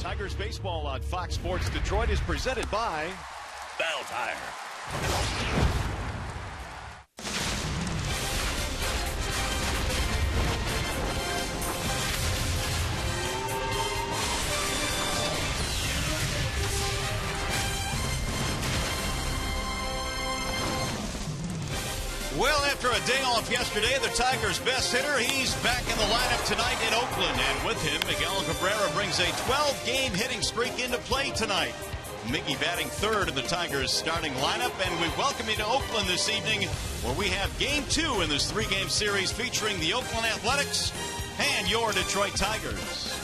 Tigers baseball on Fox Sports Detroit is presented by Bell Tire. Well, after a day off yesterday, the Tigers' best hitter, he's back in the lineup tonight in Oakland. And with him, Miguel Cabrera brings a 12-game hitting streak into play tonight. Miggy batting third in the Tigers' starting lineup. And we welcome you to Oakland this evening, where we have Game 2 in this 3-game series featuring the Oakland Athletics and your Detroit Tigers.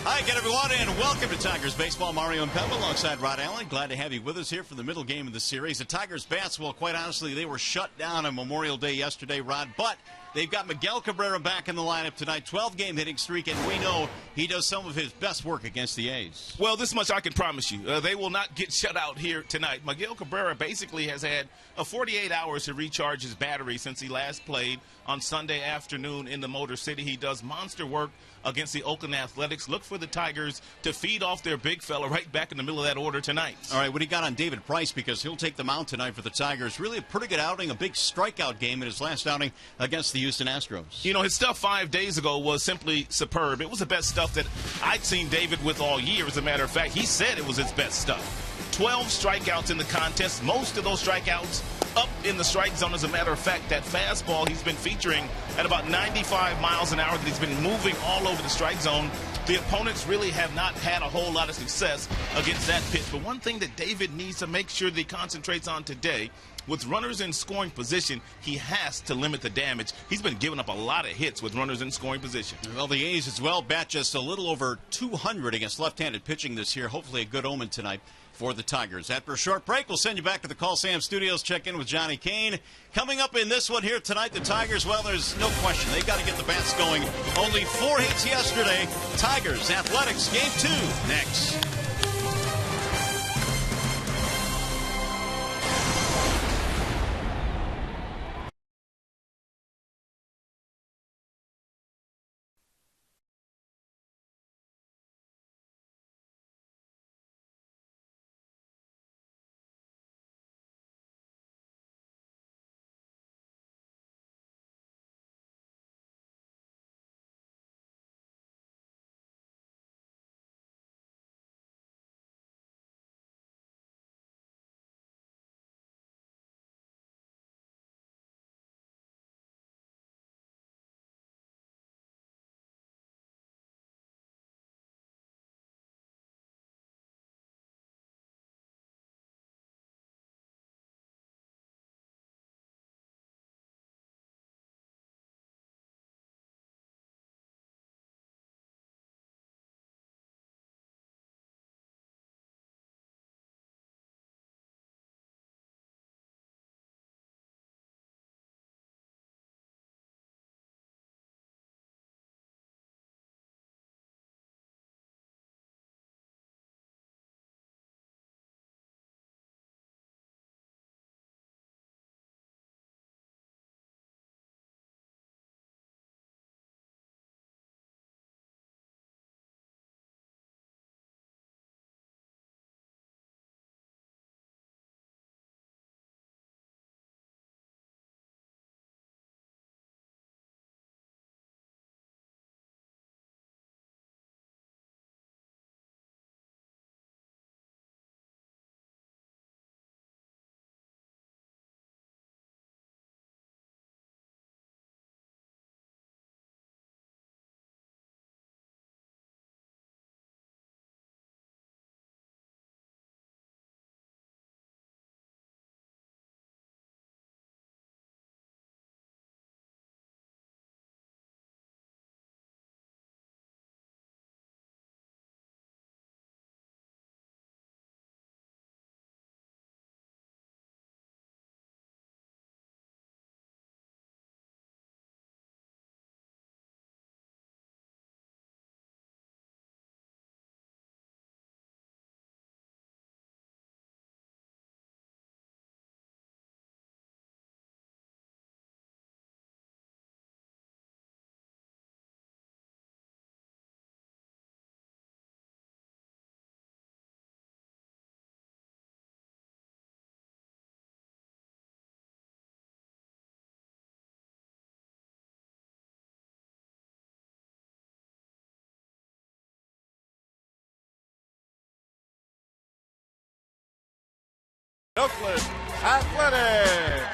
Hi again, everyone, and welcome to Tigers Baseball. Mario and Pemba alongside Rod Allen. Glad to have you with us here for the middle game of the series. The Tigers bats, well, quite honestly, they were shut down on Memorial Day yesterday, Rod, but they've got Miguel Cabrera back in the lineup tonight, 12-game hitting streak, and we know he does some of his best work against the A's. Well, this much I can promise you. They will not get shut out here tonight. Miguel Cabrera basically has had 48 hours to recharge his battery since he last played on Sunday afternoon in the Motor City. He does monster work against the Oakland Athletics. Look for the Tigers to feed off their big fella right back in the middle of that order tonight. All right, what do you got on David Price? Because he'll take the mound tonight for the Tigers. Really a pretty good outing, a big strikeout game in his last outing against the Houston Astros. You know, his stuff 5 days ago was simply superb. It was the best stuff that I'd seen David with all year. As a matter of fact, he said it was his best stuff. 12 strikeouts in the contest, most of those strikeouts up in the strike zone. As a matter of fact, that fastball he's been featuring at about 95 miles an hour that he's been moving all over the strike zone. The opponents really have not had a whole lot of success against that pitch. But one thing that David needs to make sure that he concentrates on today, with runners in scoring position, he has to limit the damage. He's been giving up a lot of hits with runners in scoring position. Well, the A's as well bat just a little over 200 against left-handed pitching this year. Hopefully a good omen tonight for the Tigers. After a short break, we'll send you back to the Call Sam Studios. Check in with Johnny Kane. Coming up in this one here tonight, the Tigers, well, there's no question. They've got to get the bats going. Only 4 hits yesterday. Tigers, Athletics, Game 2 next. Oakland Athletics.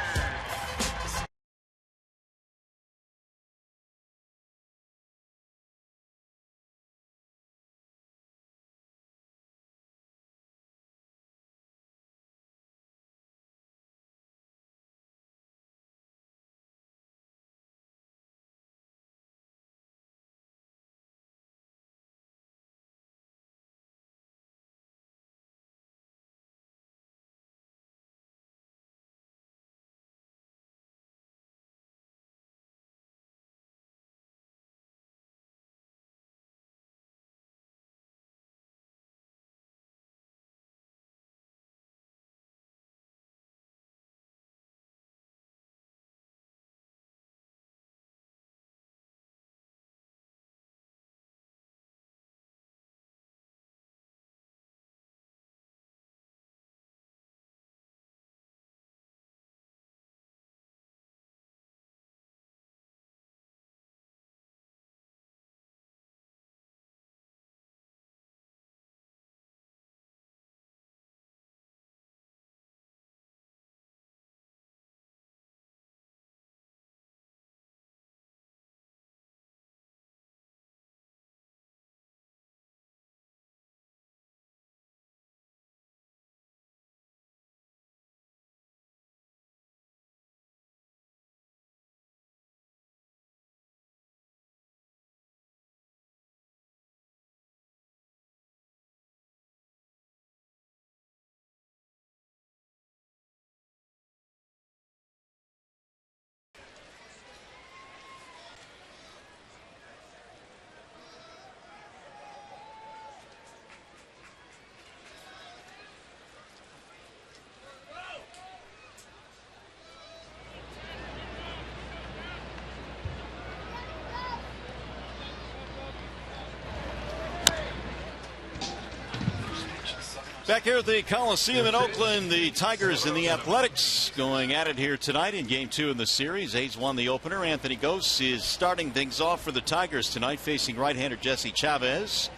Back here at the Coliseum in Oakland, the Tigers and the Athletics going at it here tonight in Game 2 in the series. A's won the opener. Anthony Gose is starting things off for the Tigers tonight, facing right-hander Jesse Chavez.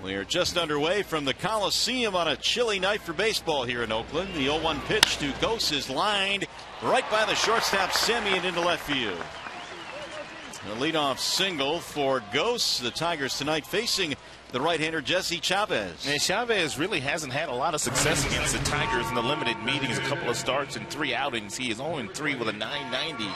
We are just underway from the Coliseum on a chilly night for baseball here in Oakland. The 0-1 pitch to Gose is lined right by the shortstop Semien into left field. The leadoff single for Gose. The Tigers tonight facing the right-hander Jesse Chavez. And Chavez really hasn't had a lot of success against the Tigers in the limited meetings. A couple of starts and 3 outings. He is 0-3 with a .990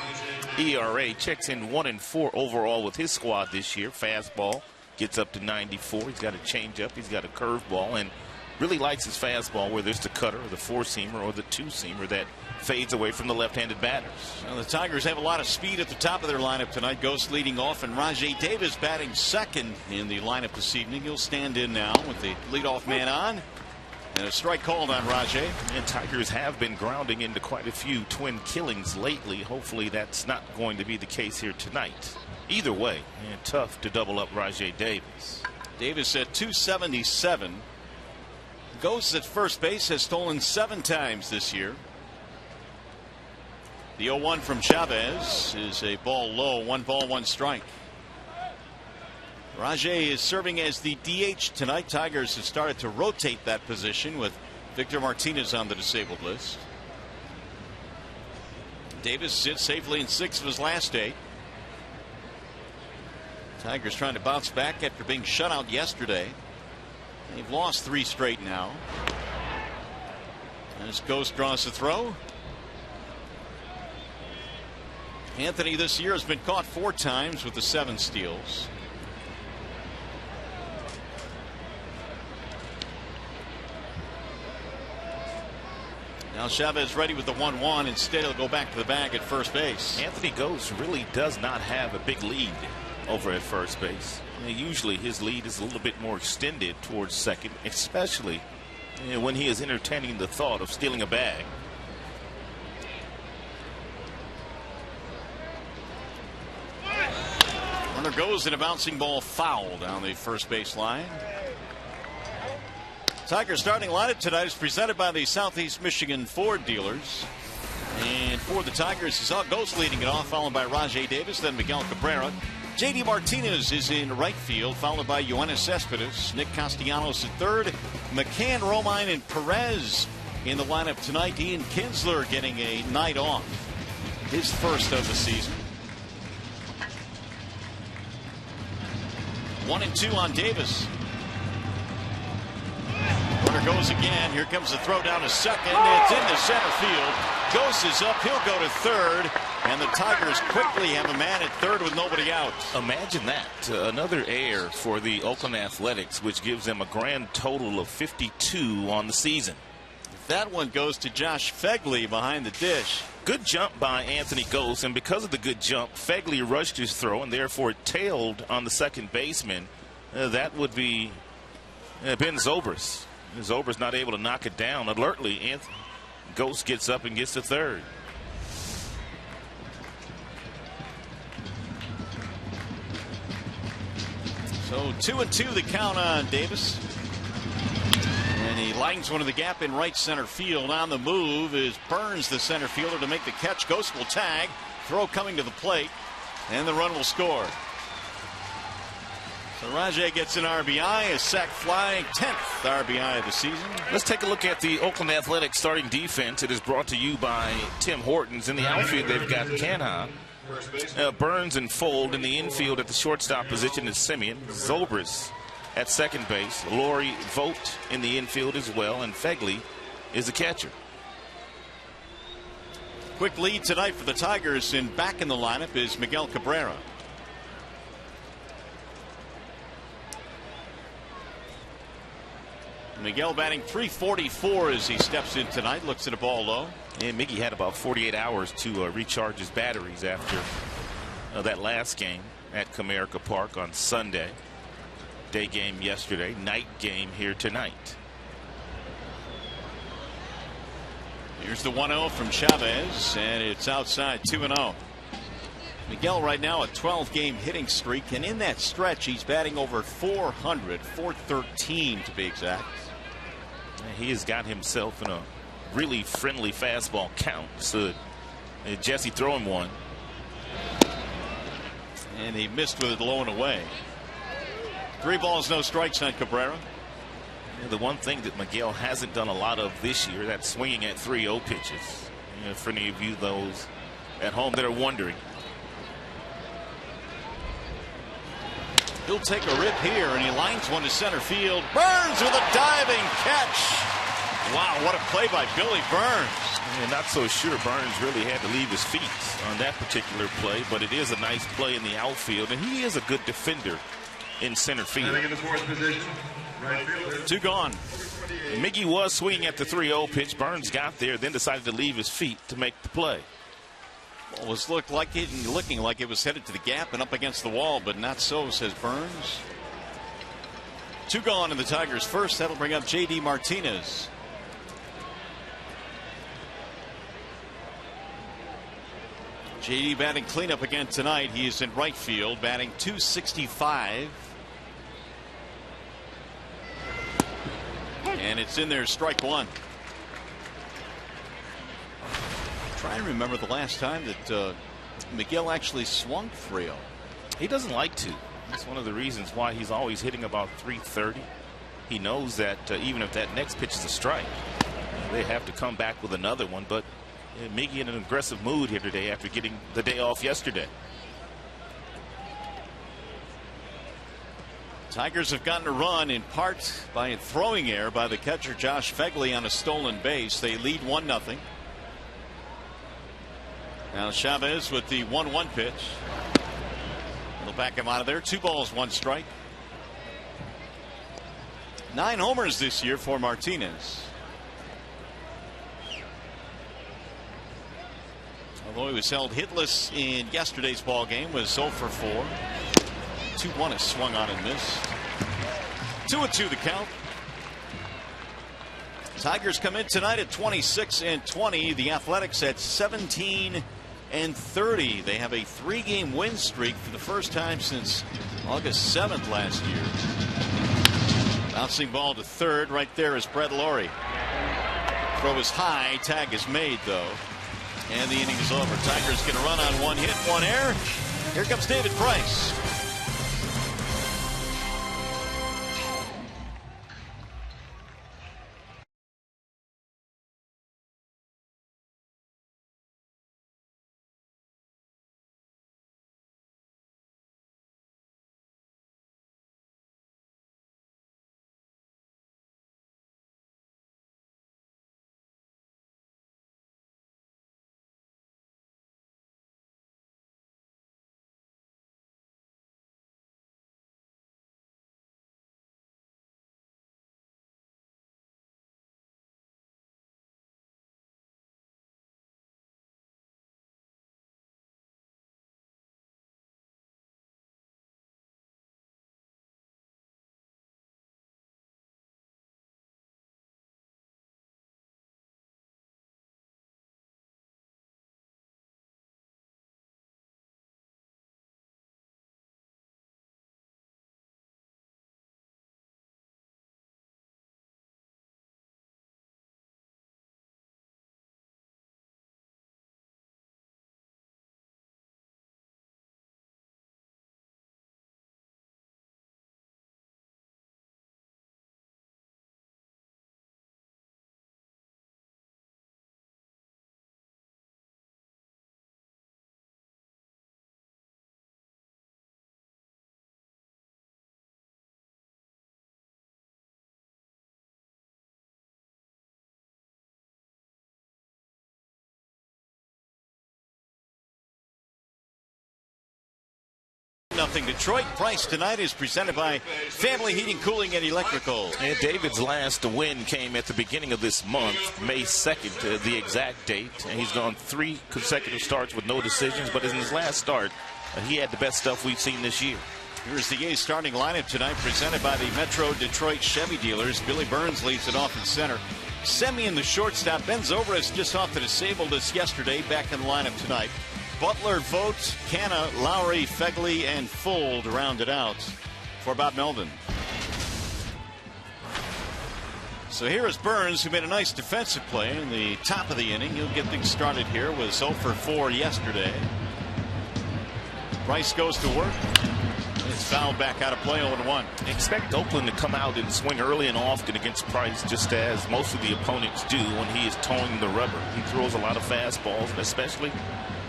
ERA. Checks in 1-4 overall with his squad this year. Fastball gets up to 94. He's got a changeup. He's got a curveball, and really likes his fastball, whether it's the cutter or the four-seamer or the two-seamer that fades away from the left-handed batters. Well, the Tigers have a lot of speed at the top of their lineup tonight. Gose leading off, and Rajai Davis batting second in the lineup this evening. He'll stand in now with the leadoff man on. And a strike called on Rajai. And Tigers have been grounding into quite a few twin killings lately. Hopefully that's not going to be the case here tonight. Either way, and tough to double up Rajai Davis. Davis at 277. Gose at first base has stolen 7 times this year. The 0-1 from Chavez is a ball low. 1 ball, 1 strike. Rajai is serving as the DH tonight. Tigers have started to rotate that position with Victor Martinez on the disabled list. Davis sits safely in 6 of his last 8. Tigers trying to bounce back after being shut out yesterday. They've lost 3 straight now. As Gose draws the throw. Anthony this year has been caught 4 times with the 7 steals. Now Chavez ready with the 1-1. Instead he'll go back to the bag at first base. Anthony Gose really does not have a big lead over at first base. Usually his lead is a little bit more extended towards second, especially when he is entertaining the thought of stealing a bag. Runner goes and a bouncing ball foul down the first base line. Tigers starting lineup tonight is presented by the Southeast Michigan Ford dealers. And for the Tigers, you saw Gose leading it off, followed by Rajai Davis, then Miguel Cabrera. J.D. Martinez is in right field, followed by Yoenis Cespedes. Nick Castellanos at third. McCann, Romine, and Perez in the lineup tonight. Ian Kinsler getting a night off, his first of the season. 1-2 on Davis. Runner goes again. Here comes the throw down to second. It's into center field. Ghost is up. He'll go to third. And the Tigers quickly have a man at third with nobody out. Imagine that. Another error for the Oakland Athletics, which gives them a grand total of 52 on the season. That one goes to Josh Phegley behind the dish. Good jump by Anthony Ghost, and because of the good jump, Phegley rushed his throw and therefore tailed on the second baseman. That would be Ben Zobrist. Zobrist not able to knock it down. Alertly, Anthony Ghost gets up and gets to third. So 2-2 the count on Davis. And he lines one of the gap in right center field. On the move is Burns, the center fielder, to make the catch. Ghost will tag. Throw coming to the plate. And the run will score. So Rajay gets an RBI, a sac fly, 10th RBI of the season. Let's take a look at the Oakland Athletics starting defense. It is brought to you by Tim Hortons. In the outfield, they've got Canha, Burns and Fold. In the infield at the shortstop position is Simeon. Zobrist at second base. Laurie Vogt in the infield as well. And Phegley is the catcher. Quick lead tonight for the Tigers, and back in the lineup is Miguel Cabrera. Miguel batting .344 as he steps in tonight. Looks at a ball low. And Miggy had about 48 hours to recharge his batteries after that last game at Comerica Park on Sunday. Day game yesterday, night game here tonight. Here's the 1-0 from Chavez, and it's outside 2-0. Miguel right now a 12-game hitting streak, and in that stretch he's batting over 400, 413 to be exact. He has got himself in a really friendly fastball count. So Jesse throw him one. And he missed with it low and away. 3 balls, no strikes on Cabrera. The one thing that Miguel hasn't done a lot of this year, that's swinging at 3-0 pitches. For any of you those at home that are wondering. He'll take a rip here, and he lines one to center field. Burns with a diving catch. Wow, what a play by Billy Burns. And not so sure Burns really had to leave his feet on that particular play, but it is a nice play in the outfield, and he is a good defender in center field. Right fielder. 2 gone. Miggy was swinging at the 3-0 pitch. Burns got there, then decided to leave his feet to make the play. Well, it was looking like it was headed to the gap and up against the wall, but not so, says Burns. 2 gone in the Tigers' first. That'll bring up J.D. Martinez. J.D. batting cleanup again tonight. He is in right field, batting .265. And it's in there, strike one. Trying to remember the last time that Miguel actually swung 3-0. He doesn't like to. That's one of the reasons why he's always hitting about .330. He knows that even if that next pitch is a strike, they have to come back with another one. But Miggy in an aggressive mood here today after getting the day off yesterday. Tigers have gotten a run in part by a throwing error by the catcher Josh Phegley on a stolen base. They lead 1-0. Now Chavez with the 1-1 pitch. They'll back him out of there. 2 balls, 1 strike. 9 homers this year for Martinez. Although he was held hitless in yesterday's ball game, was 0 for 4. 2-1 is swung on and missed. 2-2 the count. Tigers come in tonight at 26-20. The Athletics at 17-30. They have a 3-game win streak for the first time since August 7th last year. Bouncing ball to third. Right there is Brett Laurie. Throw is high. Tag is made though. And the inning is over. Tigers get a run on 1 hit, 1 error. Here comes David Price. Nothing. Detroit. Price tonight is presented by Family Heating, Cooling, and Electrical. And David's last win came at the beginning of this month, May 2nd, the exact date. And he's gone 3 consecutive starts with no decisions. But in his last start, he had the best stuff we've seen this year. Here's the A's starting lineup tonight, presented by the Metro Detroit Chevy dealers. Billy Burns leads it off in center. Semien, the shortstop. Ben Zobrist just off the disabled list yesterday, back in the lineup tonight. Butler, Vogt, Canna, Lowry, Fegley, and Fuld rounded out for Bob Melvin. So here is Burns, who made a nice defensive play in the top of the inning. He'll get things started here. Was 0 for 4 yesterday. Price goes to work. It's fouled back out of play, 0-1. Expect Oakland to come out and swing early and often against Price, just as most of the opponents do when he is towing the rubber. He throws a lot of fastballs, especially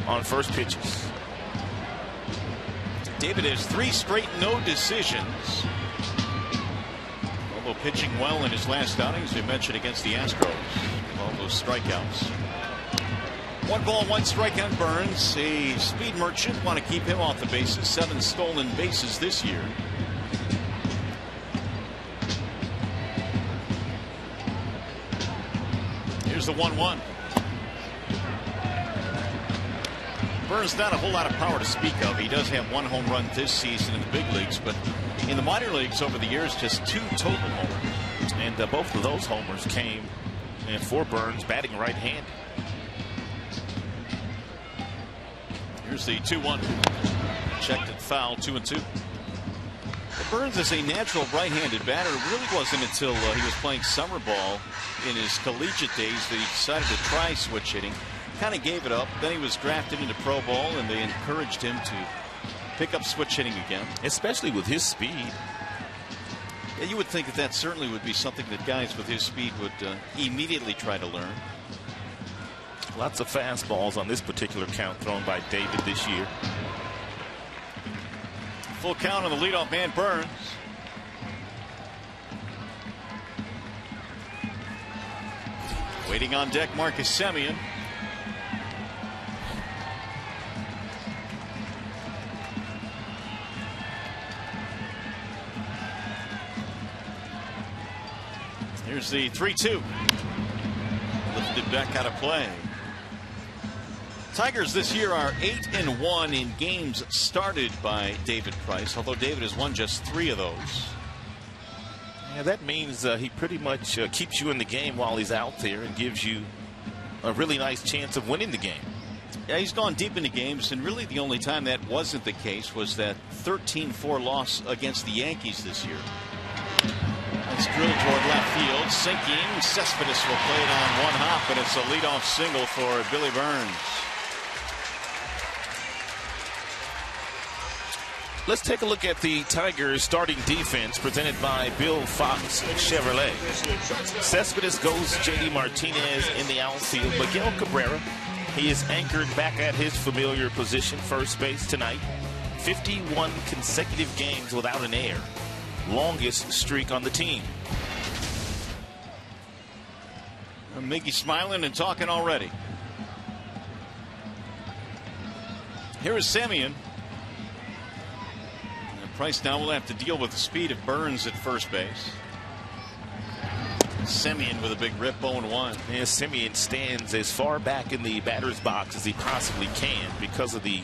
on first pitches. David has 3 straight no decisions. Although pitching well in his last outings, we mentioned against the Astros. All those strikeouts. 1 ball, 1 strikeout. Burns, a speed merchant. Want to keep him off the bases. 7 stolen bases this year. Here's the 1-1. Burns not a whole lot of power to speak of. He does have 1 home run this season in the big leagues, but in the minor leagues over the years, just 2 total homers. And both of those homers came for Burns batting right-handed. Here's the 2-1. Checked it foul, 2-2. Burns is a natural right-handed batter. It really wasn't until he was playing summer ball in his collegiate days that he decided to try switch hitting. Kind of gave it up. Then he was drafted into pro ball, and they encouraged him to pick up switch hitting again. Especially with his speed. Yeah, you would think that that certainly would be something that guys with his speed would immediately try to learn. Lots of fastballs on this particular count thrown by David this year. Full count on the leadoff man, Burns. Waiting on deck, Marcus Semien. Here's the 3-2. Lifted back out of play. Tigers this year are 8-1 in games started by David Price, although David has won just 3 of those. Yeah, that means he pretty much keeps you in the game while he's out there and gives you a really nice chance of winning the game. Yeah, he's gone deep into games, and really the only time that wasn't the case was that 13-4 loss against the Yankees this year. That's drilled toward left field, sinking. Cespedes will play it on 1 hop, and it's a leadoff single for Billy Burns. Let's take a look at the Tigers starting defense presented by Bill Fox Chevrolet. Cespedes goes J.D. Martinez in the outfield. Miguel Cabrera, he is anchored back at his familiar position, first base tonight. 51 consecutive games without an error. Longest streak on the team. Miggy smiling and talking already. Here is Semien. Price now will have to deal with the speed of Burns at first base. Semien with a big rip, 0-1. Yeah, Semien stands as far back in the batter's box as he possibly can because of the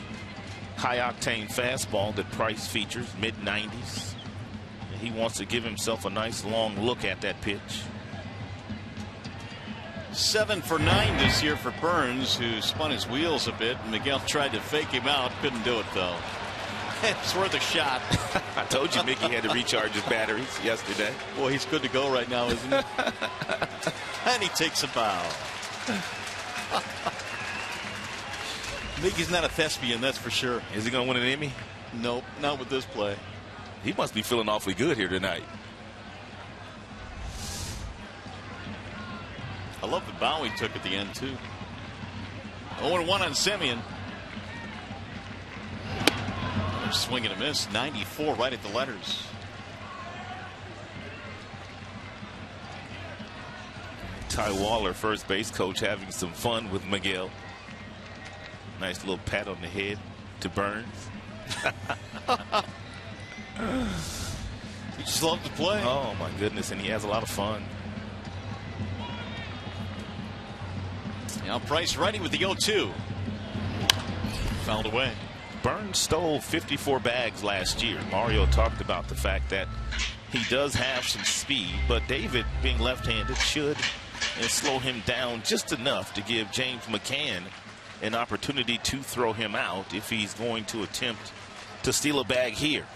high-octane fastball that Price features, mid-90s. He wants to give himself a nice long look at that pitch. 7 for 9 this year for Burns, who spun his wheels a bit. Miguel tried to fake him out, couldn't do it though. It's worth a shot. I told you Mickey had to recharge his batteries yesterday. Boy, he's good to go right now, isn't he? And he takes a bow. Mickey's not a thespian, that's for sure. Is he going to win an Emmy? Nope, not with this play. He must be feeling awfully good here tonight. I love the bow he took at the end, too. 0-1 on Semien. Swing and a miss. 94 right at the letters. Ty Waller, first base coach, having some fun with Miguel. Nice little pat on the head to Burns. He just loves to play. Oh, my goodness, and he has a lot of fun. Now Price righty with the 0-2. Fouled away. Burns stole 54 bags last year. Mario talked about the fact that he does have some speed, but David, being left-handed, should slow him down just enough to give James McCann an opportunity to throw him out if he's going to attempt to steal a bag here.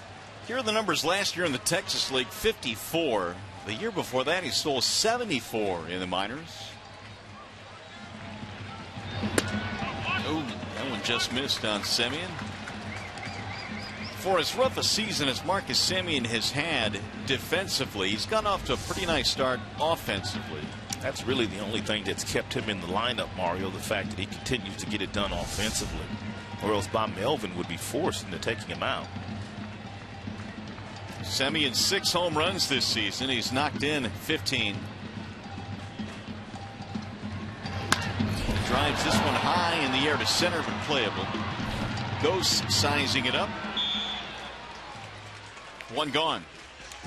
Here are the numbers last year in the Texas League: 54. The year before that, he stole 74 in the minors. Oh, that one just missed on Semien. For as rough a season as Marcus Semien has had defensively, he's gone off to a pretty nice start offensively. That's really the only thing that's kept him in the lineup, Mario, the fact that he continues to get it done offensively. Or else Bob Melvin would be forced into taking him out. Semien 6 home runs this season. He's knocked in 15. Drives this one high in the air to center, but playable. Ghost sizing it up. One gone.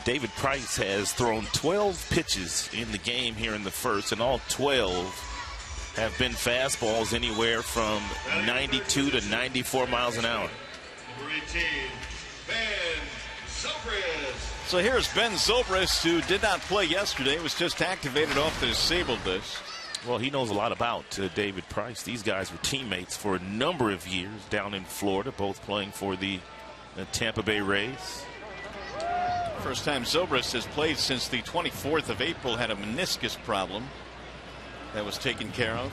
David Price has thrown 12 pitches in the game here in the first, and all 12 have been fastballs anywhere from 92 to 94 miles an hour. So here's Ben Zobrist, who did not play yesterday, was just activated off the disabled list. Well, he knows a lot about David Price. These guys were teammates for a number of years down in Florida, both playing for the Tampa Bay Rays. First time Zobrist has played since the 24th of April, had a meniscus problem that was taken care of.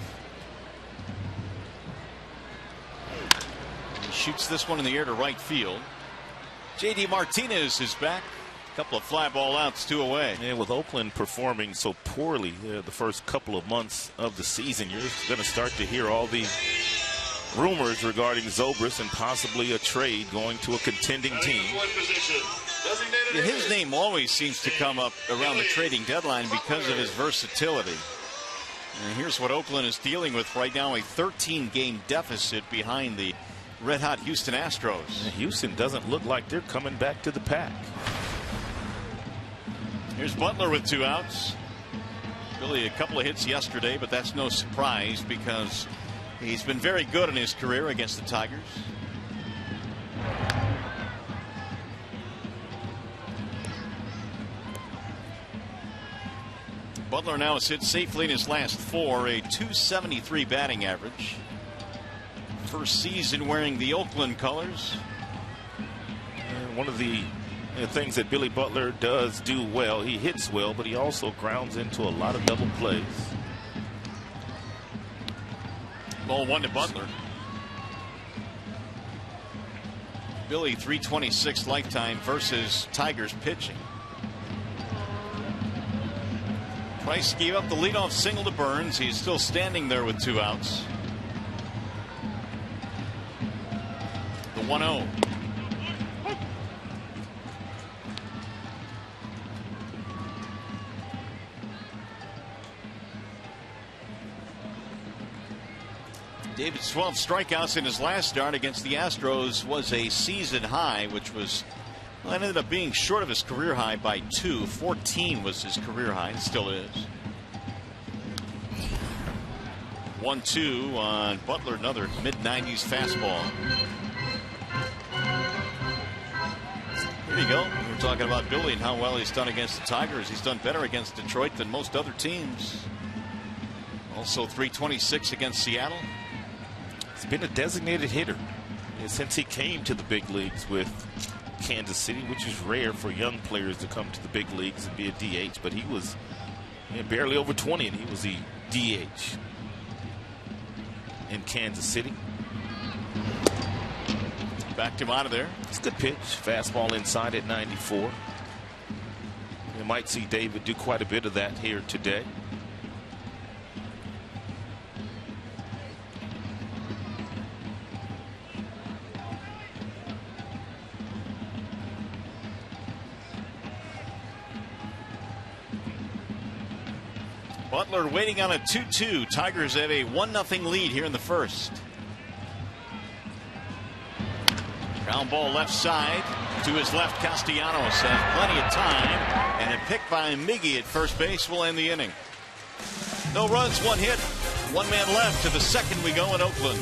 He shoots this one in the air to right field. J.D. Martinez is back. A couple of fly ball outs, 2 away. And with Oakland performing so poorly the first couple of months of the season, you're going to start to hear all the rumors regarding Zobrist and possibly a trade going to a contending team. Yeah, his name always seems to come up around the trading deadline because of his versatility. And here's what Oakland is dealing with right now: a 13-game deficit behind the red-hot Houston Astros. Houston doesn't look like they're coming back to the pack. Here's Butler with 2 outs. Really a couple of hits yesterday, but that's no surprise because he's been very good in his career against the Tigers. Butler now has hit safely in his last 4, a .273 batting average. First season wearing the Oakland colors. And one of the things that Billy Butler does do well, he hits well, but he also grounds into a lot of double plays. Ball 1 to Butler. Billy 326 lifetime versus Tigers pitching. Price gave up the leadoff single to Burns. He's still standing there with 2 outs. The 1-0. David's 12 strikeouts in his last start against the Astros was a season high, which was, well, it ended up being short of his career high by 2. 14 was his career high. It still is. 1-2 on Butler, another mid-90s fastball. Here you go. We're talking about Billy and how well he's done against the Tigers. He's done better against Detroit than most other teams. Also 326 against Seattle. He's been a designated hitter since he came to the big leagues with Kansas City, which is rare for young players to come to the big leagues and be a DH. But he was barely over 20, and he was the DH in Kansas City. Backed him out of there. It's a good pitch. Fastball inside at 94. You might see David do quite a bit of that here today. Butler waiting on a 2-2. Tigers have a 1-0 lead here in the first. Ground ball left side to his left. Castellanos has plenty of time, and a pick by Miggy at first base will end the inning. No runs, one hit, one man left. To the second we go in Oakland.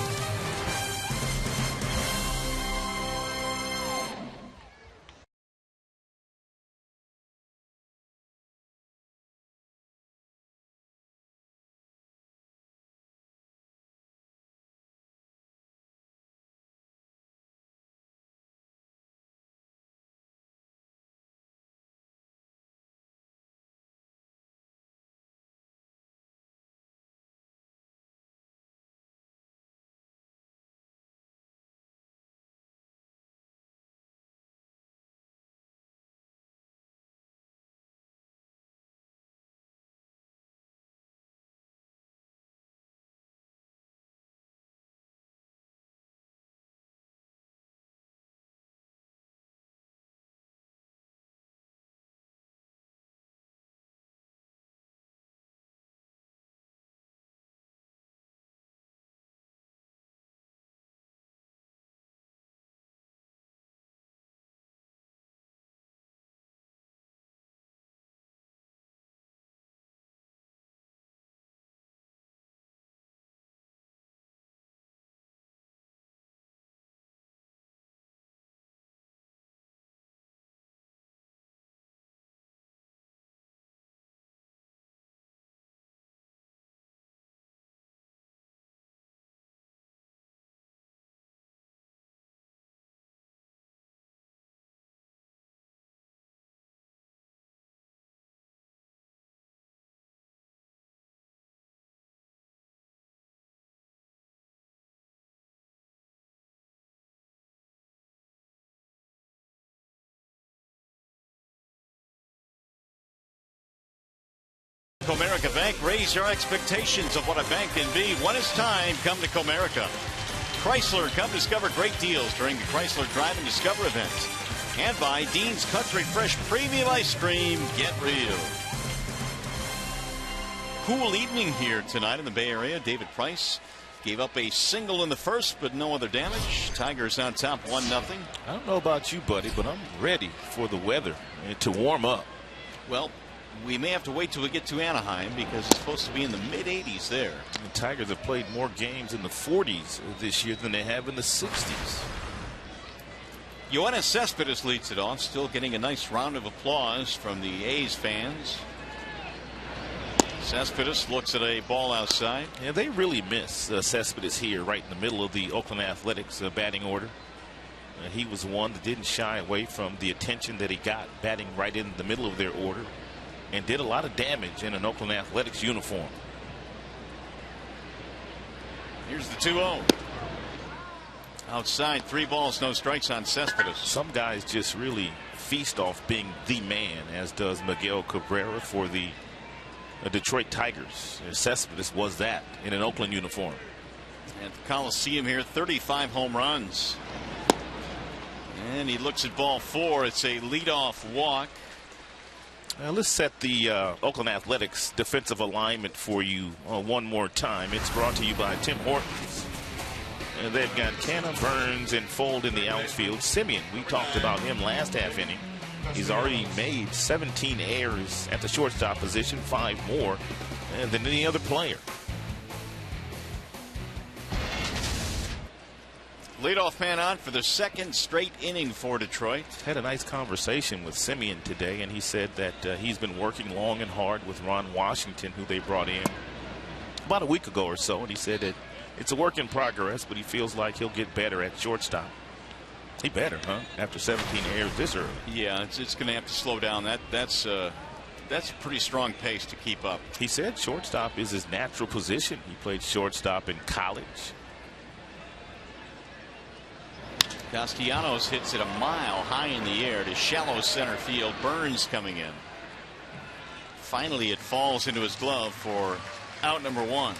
Comerica Bank, raise your expectations of what a bank can be. When it's time, come to Comerica. Chrysler, come discover great deals during the Chrysler Drive and Discover event. And by Dean's Country Fresh Premium Ice Cream. Get real. Cool evening here tonight in the Bay Area. David Price gave up a single in the first, but no other damage. Tigers on top 1-0. I don't know about you, buddy, but I'm ready for the weather to warm up. Well, we may have to wait till we get to Anaheim because it's supposed to be in the mid-80s there. The Tigers have played more games in the 40s this year than they have in the 60s. Yoenis Cespedes leads it off, still getting a nice round of applause from the A's fans. Cespedes looks at a ball outside. Yeah, they really miss Cespedes here, right in the middle of the Oakland Athletics batting order. He was one that didn't shy away from the attention that he got batting right in the middle of their order, and did a lot of damage in an Oakland Athletics uniform. Here's the 2-0. Outside, 3 balls, no strikes on Cespedes. Some guys just really feast off being the man, as does Miguel Cabrera for the Detroit Tigers. Cespedes was that in an Oakland uniform. At the Coliseum here, 35 home runs. And he looks at ball 4. It's a leadoff walk. Let's set the Oakland Athletics defensive alignment for you one more time. It's brought to you by Tim Hortons. And they've got Canna, Burns, and Fold in the outfield. Semien, we talked about him last half inning. He's already made 17 errors at the shortstop position, 5 more than any other player. Leadoff man on for the second straight inning for Detroit. Had a nice conversation with Semien today, and he said that he's been working long and hard with Ron Washington, who they brought in about a week ago or so, and he said that it's a work in progress, but he feels like he'll get better at shortstop. He better, huh? After 17 errors this early. Yeah, it's going to have to slow down. That's a pretty strong pace to keep up. He said shortstop is his natural position. He played shortstop in college. Castellanos hits it a mile high in the air to shallow center field. Burns coming in. Finally, it falls into his glove for out number 1.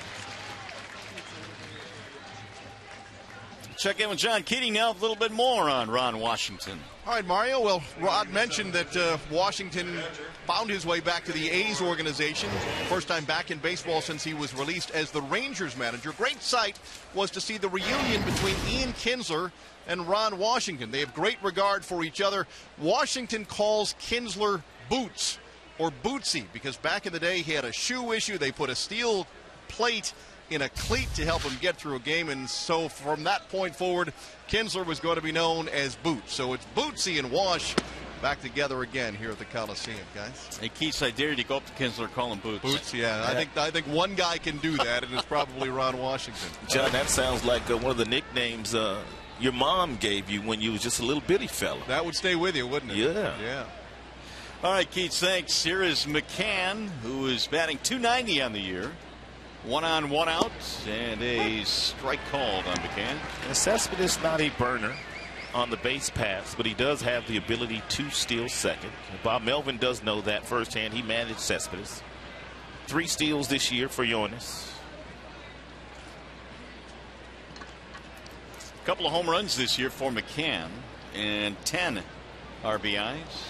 check in with John Keating now. A little bit more on Ron Washington. All right, Mario. Well, Rod mentioned that Washington found his way back to the A's organization. First time back in baseball since he was released as the Rangers manager. Great sight was to see the reunion between Ian Kinsler and Ron Washington. They have great regard for each other. Washington calls Kinsler Boots or Bootsy because back in the day he had a shoe issue. They put a steel plate in a cleat to help him get through a game, and so from that point forward, Kinsler was going to be known as Boots. So it's Bootsy and Wash back together again here at the Coliseum, guys. Hey, Keith, I dare you to go up to Kinsler, call him Boots. Boots, yeah. I think one guy can do that, and it's probably Ron Washington. John, that sounds like one of the nicknames your mom gave you when you was just a little bitty fella. That would stay with you, wouldn't it? Yeah. All right, Keith, thanks. Here is McCann, who is batting .290 on the year. 1 on, 1 out, and a strike called on McCann. And Cespedes not a burner on the base paths, but he does have the ability to steal second. And Bob Melvin does know that firsthand. He managed Cespedes. 3 steals this year for Yoenis. A couple of home runs this year for McCann and 10 RBIs.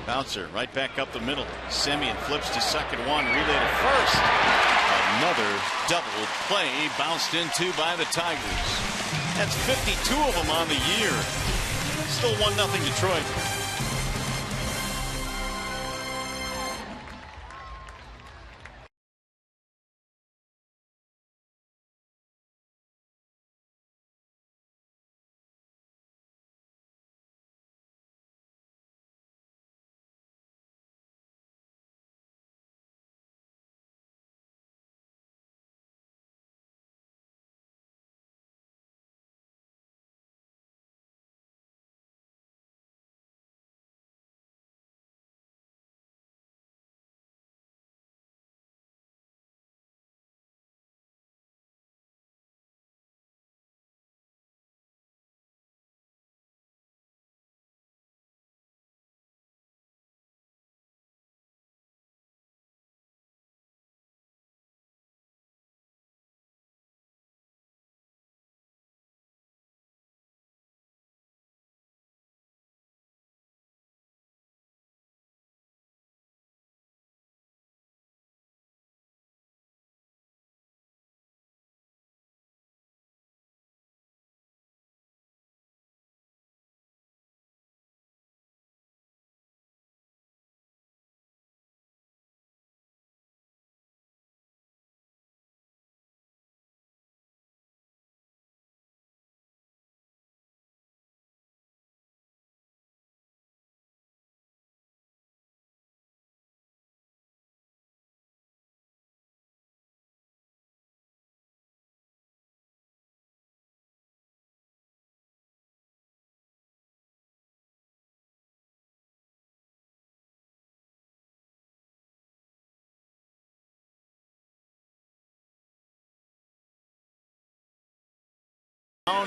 Bouncer right back up the middle. Semien flips to second, one relay to first. Another double play bounced into by the Tigers. That's 52 of them on the year. Still 1-0 Detroit.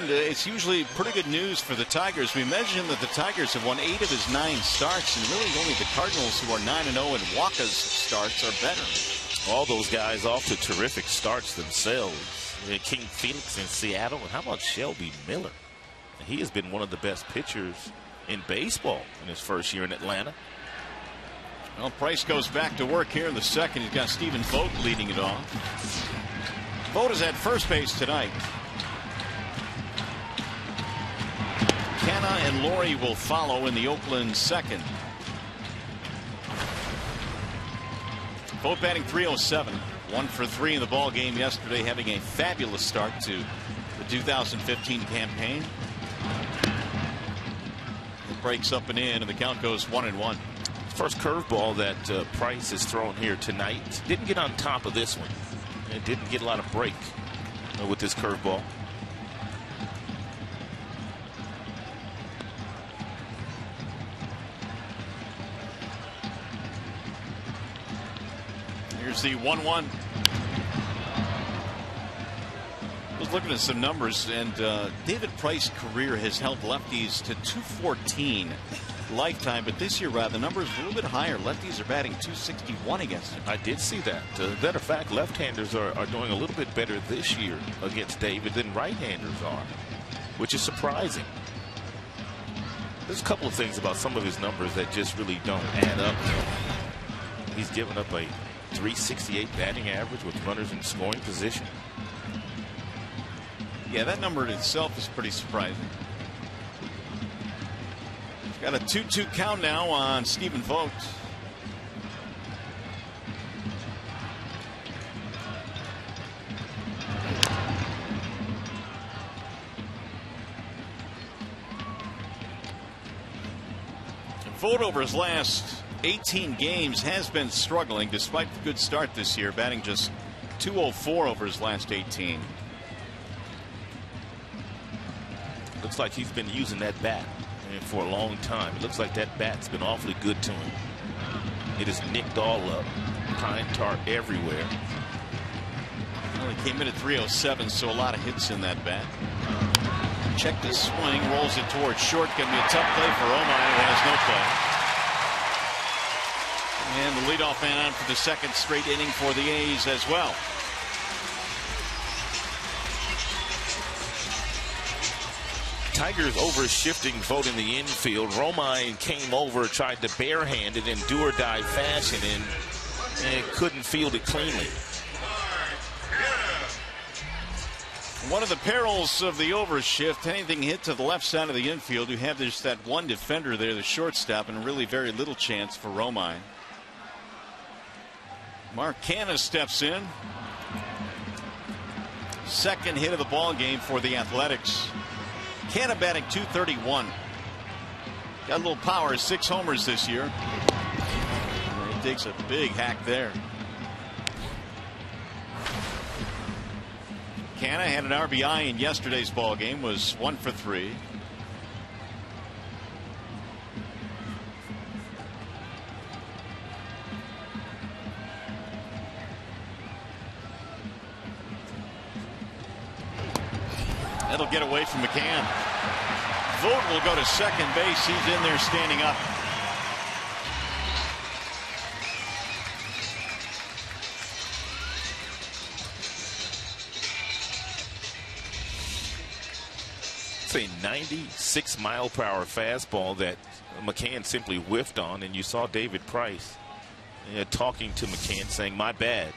It's usually pretty good news for the Tigers. We mentioned that the Tigers have won 8 of his 9 starts, and really only the Cardinals, who are 9-0 and Walker's starts, are better. All those guys off to terrific starts themselves. King Felix in Seattle, and how about Shelby Miller? He has been one of the best pitchers in baseball in his first year in Atlanta. Well, Price goes back to work here in the second. He's got Stephen Vogt leading it off. Vogt is at first base tonight. Canna and Laurie will follow in the Oakland second. Vogt batting .307, 1 for 3 in the ball game yesterday, having a fabulous start to the 2015 campaign. It breaks up and in, and the count goes 1-1. First curveball that Price has thrown here tonight. Didn't get on top of this one. It didn't get a lot of break with this curveball. Here's the 1-1. I was looking at some numbers, and David Price's career has held lefties to .214 lifetime, but this year, the number is a little bit higher. Lefties are batting .261 against him. I did see that. As a matter of fact, left-handers are doing a little bit better this year against David than right-handers are, which is surprising. There's a couple of things about some of his numbers that just really don't add up. He's given up a .368 batting average with runners in scoring position. Yeah, that number in itself is pretty surprising. Got a 2-2 count now on Stephen Vogt. Vogt over his last 18 games has been struggling despite the good start this year, batting just .204 over his last 18. Looks like he's been using that bat for a long time. It looks like that bat's been awfully good to him. It is nicked all up, pine tar everywhere. Well, he came in at .307, so a lot of hits in that bat. Checked his swing, rolls it towards short. Going to be a tough play for Romine, who has no play. And the leadoff man on for the second straight inning for the A's as well. Tigers over shifting Vogt in the infield. Romine came over, tried to barehand it in do-or-die fashion, and couldn't field it cleanly. One of the perils of the overshift, anything hit to the left side of the infield, you have just that one defender there, the shortstop, and really very little chance for Romine. Mark Canha steps in. Second hit of the ball game for the Athletics. Canha batting .231. Got a little power, 6 homers this year. He takes a big hack there. Canha had an RBI in yesterday's ball game, was 1 for 3. That'll get away from McCann. Vogt will go to second base. He's in there standing up. It's a 96-mile-per-hour fastball that McCann simply whiffed on, and you saw David Price talking to McCann saying, "My bad."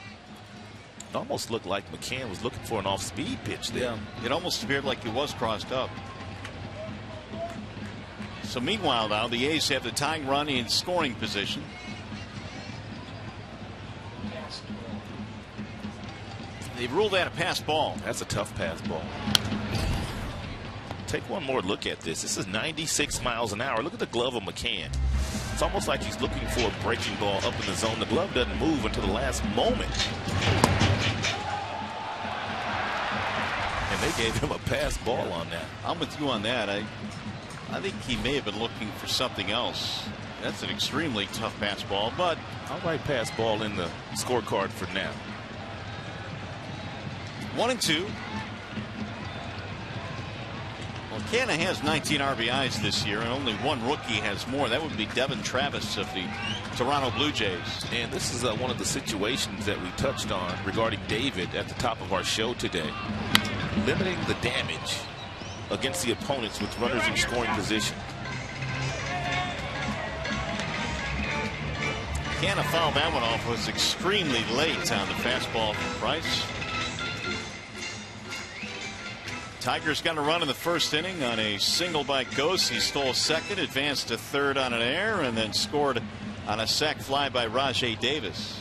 It almost looked like McCann was looking for an off-speed pitch there. Yeah, it almost appeared like he was crossed up. So meanwhile now the A's have the tying run in scoring position. They've ruled that a pass ball. That's a tough pass ball. Take one more look at this. This is 96 miles an hour. Look at the glove of McCann. It's almost like he's looking for a breaking ball up in the zone. The glove doesn't move until the last moment. And they gave him a pass ball on that. I'm with you on that. I think he may have been looking for something else. That's an extremely tough pass ball, but I'll write pass ball in the scorecard for now. 1-2. Well, Canha has 19 RBIs this year, and only one rookie has more. That would be Devin Travis of the Toronto Blue Jays. And this is one of the situations that we touched on regarding David at the top of our show today. Limiting the damage against the opponents with runners in scoring position. Canha fouled that one off. Was extremely late on the fastball from Price. Tigers got a run in the first inning on a single by Gose. He stole second, advanced to third on an error, and then scored on a sac fly by Rajai Davis.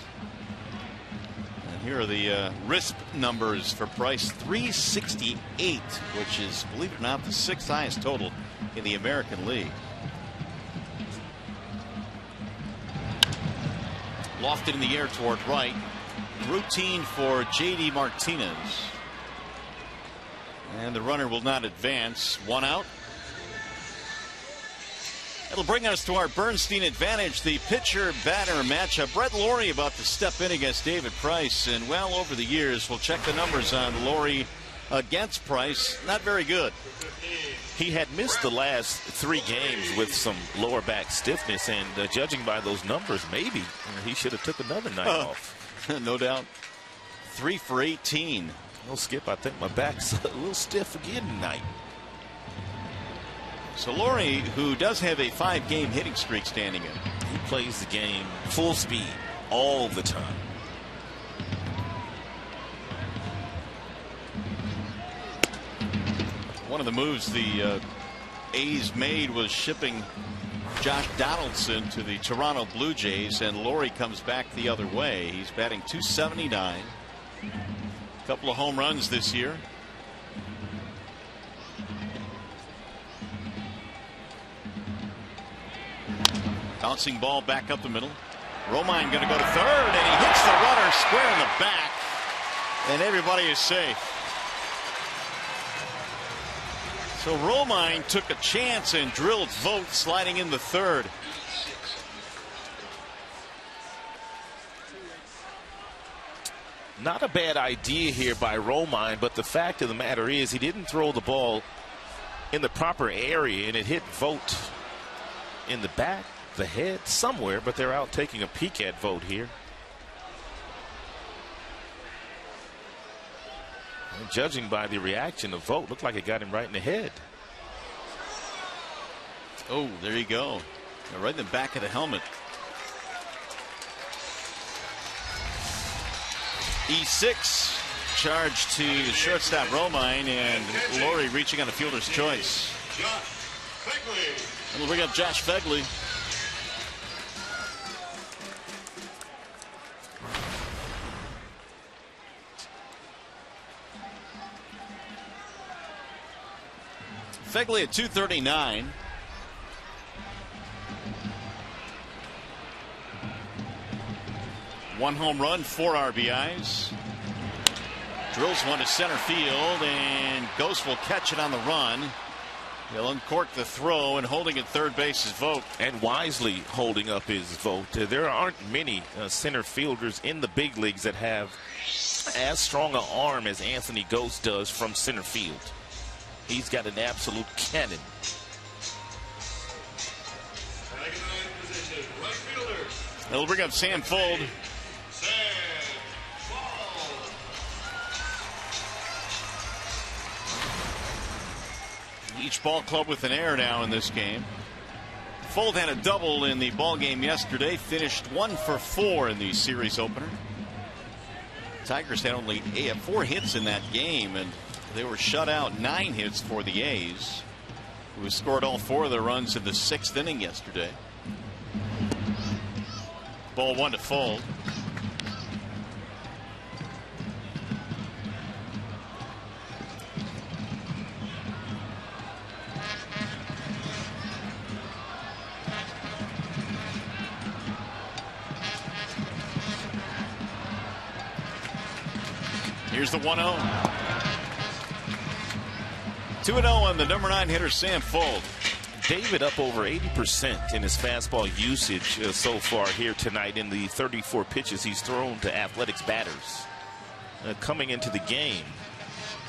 And here are the RISP numbers for Price. 368, which is, believe it or not, the 6th highest total in the American League. Lofted in the air toward right. Routine for J.D. Martinez. And the runner will not advance. 1 out. It'll bring us to our Bernstein advantage, the pitcher-batter matchup. Brett Lawrie about to step in against David Price. And well, over the years, we'll check the numbers on Lawrie against Price, not very good. He had missed the last 3 games with some lower back stiffness, and judging by those numbers, maybe he should have took another night off. No doubt. 3 for 18. No, Skip, I think my back's a little stiff again tonight. So Laurie, who does have a 5-game hitting streak standing in. He plays the game full speed all the time. One of the moves the A's made was shipping Josh Donaldson to the Toronto Blue Jays, and Laurie comes back the other way. He's batting .279. A couple of home runs this year. Bouncing ball back up the middle. Romine going to go to third, and he hits the runner square in the back, and everybody is safe. So Romine took a chance and drilled Vogt sliding in the third. Not a bad idea here by Romine, but the fact of the matter is he didn't throw the ball in the proper area, and it hit Vogt in the back, the head, somewhere, but they're out taking a peek at Vogt here. And judging by the reaction of Vogt, looked like it got him right in the head. Oh, there you go. Right in the back of the helmet. E6 charge to the shortstop Romine, and Laurie reaching on a fielder's choice. And we'll bring up Josh Fegley. Fegley at .239. One home run, 4 RBIs. Drills one to center field, and Ghost will catch it on the run. He'll uncork the throw, and holding at third base is Vogt. And wisely holding up his Vogt. There aren't many center fielders in the big leagues that have as strong an arm as Anthony Ghost does from center field. He's got an absolute cannon. They'll bring up Sam Fuld. Each ball club with an error now in this game. Fuld had a double in the ball game yesterday, finished 1 for 4 in the series opener. Tigers had only 4 hits in that game, and they were shut out. 9 hits for the A's, who scored all 4 of their runs in the 6th inning yesterday. Ball 1 to Fuld. Here's the 1-0. 2-0 on the number 9 hitter, Sam Fuld. David up over 80% in his fastball usage so far here tonight in the 34 pitches he's thrown to Athletics batters. Coming into the game,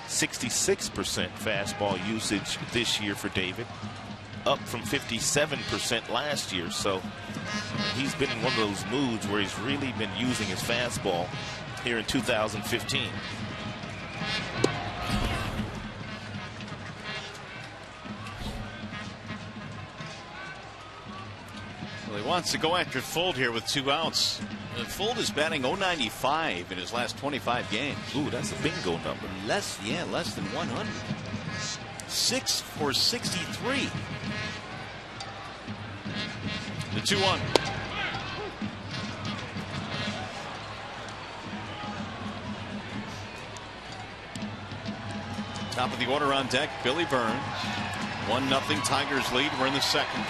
66% fastball usage this year for David, up from 57% last year. So he's been in one of those moods where he's really been using his fastball here in 2015. Well, he wants to go after Fuld here with 2 outs. Fuld is batting .095 in his last 25 games. Ooh, that's a bingo number. Less than 100. 6 for 63. The 2-1. Top of the order on deck, Billy Burns. 1-0 Tigers lead. We're in the second.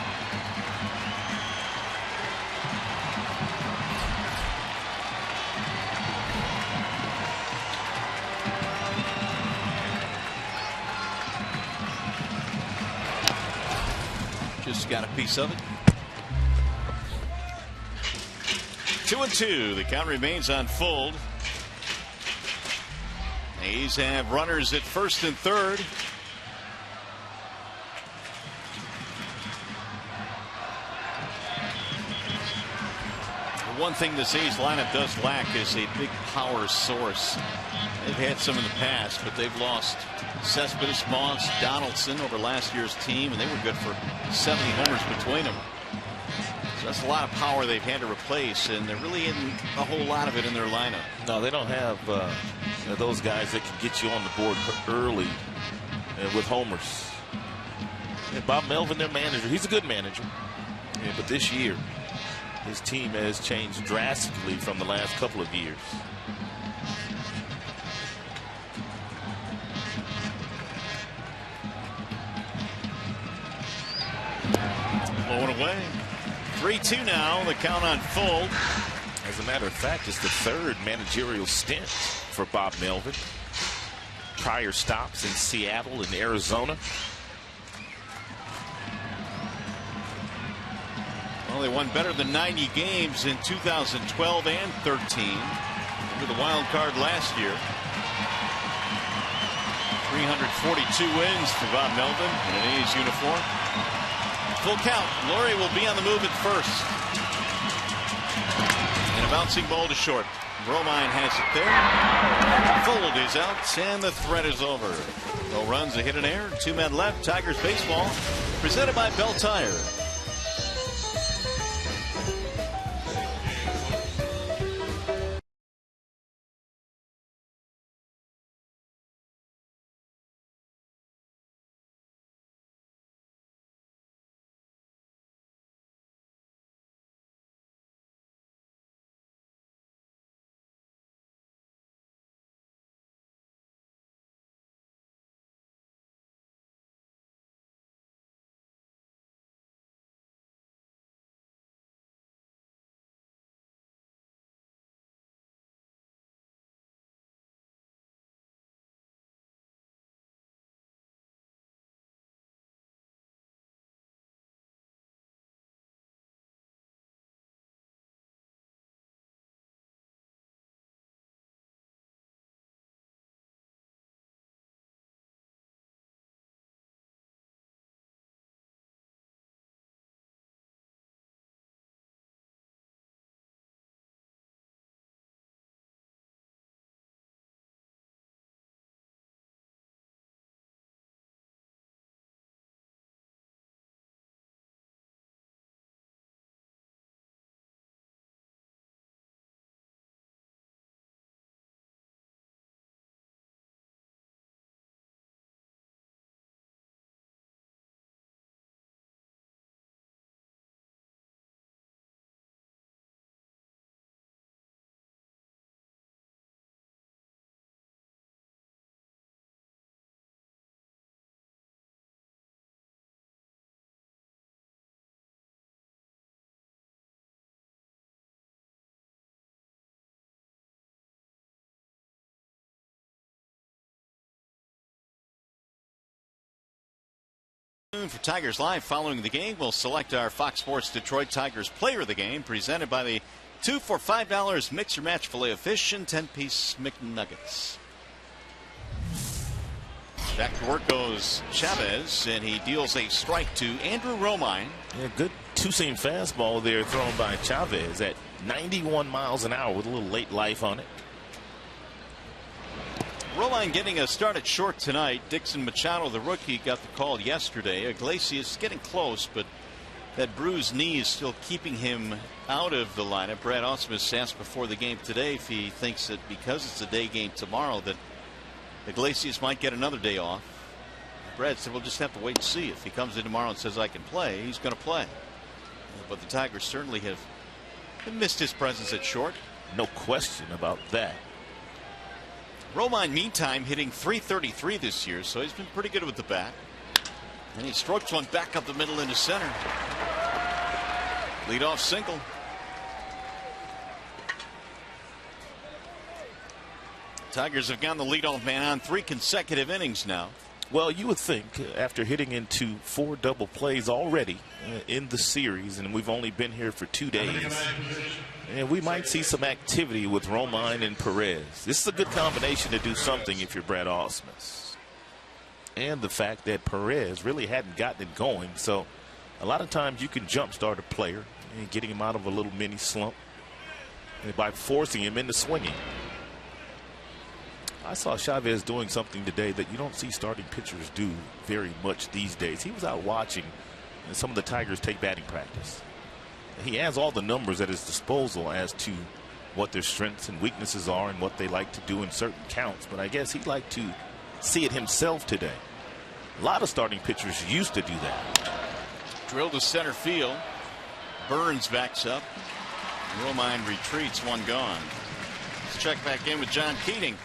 Just got a piece of it. 2-2. The count remains on Fuld. A's have runners at first and third. The one thing this A's lineup does lack is a big power source. They've had some in the past, but they've lost Cespedes, Moss, Donaldson over last year's team, and they were good for 70 homers between them. So that's a lot of power they've had to replace, and there really isn't a whole lot of it in their lineup. No, they don't have those guys that can get you on the board early with homers. And Bob Melvin, their manager, he's a good manager. Yeah, but this year, his team has changed drastically from the last couple of years. Blowing away. 3-2 now. The count on full. As a matter of fact, it's the third managerial stint for Bob Melvin. Prior stops in Seattle and Arizona. Well, they won better than 90 games in 2012 and 13. With the wild card last year. 342 wins for Bob Melvin in an A's uniform. Full count. Laurie will be on the move at first. And a bouncing ball to short. Romine has it there. Fold is out, and the threat is over. No runs, a hit and error. 2 men left. Tigers baseball presented by Bell Tire. For Tigers Live, following the game, we'll select our Fox Sports Detroit Tigers Player of the Game, presented by the 2 for $5 Mix Your Match Filet of Fish and 10-piece McNuggets. Back to work goes Chavez, and he deals a strike to Andrew Romine. Yeah, good two-seam fastball there thrown by Chavez at 91 miles an hour with a little late life on it. Romine getting a start at short tonight. Dixon Machado, the rookie, got the call yesterday. Iglesias getting close, but that bruised knee is still keeping him out of the lineup. Brad Ausmus asked before the game today if he thinks that because it's a day game tomorrow that Iglesias might get another day off. Brad said we'll just have to wait and see. If he comes in tomorrow and says I can play, he's going to play. But the Tigers certainly have missed his presence at short. No question about that. Romine, meantime, hitting .333 this year, so he's been pretty good with the bat. And he strokes one back up the middle into center. Leadoff single. Tigers have gotten the leadoff man on 3 consecutive innings now. Well, you would think after hitting into 4 double plays already in the series, and we've only been here for 2 days, and we might see some activity with Romine and Perez. This is a good combination to do something if you're Brad Ausmus. And the fact that Perez really hadn't gotten it going, so a lot of times you can jumpstart a player and getting him out of a little mini slump by forcing him into swinging. I saw Chavez doing something today that you don't see starting pitchers do very much these days. He was out watching some of the Tigers take batting practice. He has all the numbers at his disposal as to what their strengths and weaknesses are and what they like to do in certain counts, but I guess he'd like to see it himself today. A lot of starting pitchers used to do that. Drill to center field. Burns backs up. Romine retreats, 1 gone. Let's check back in with John Keating.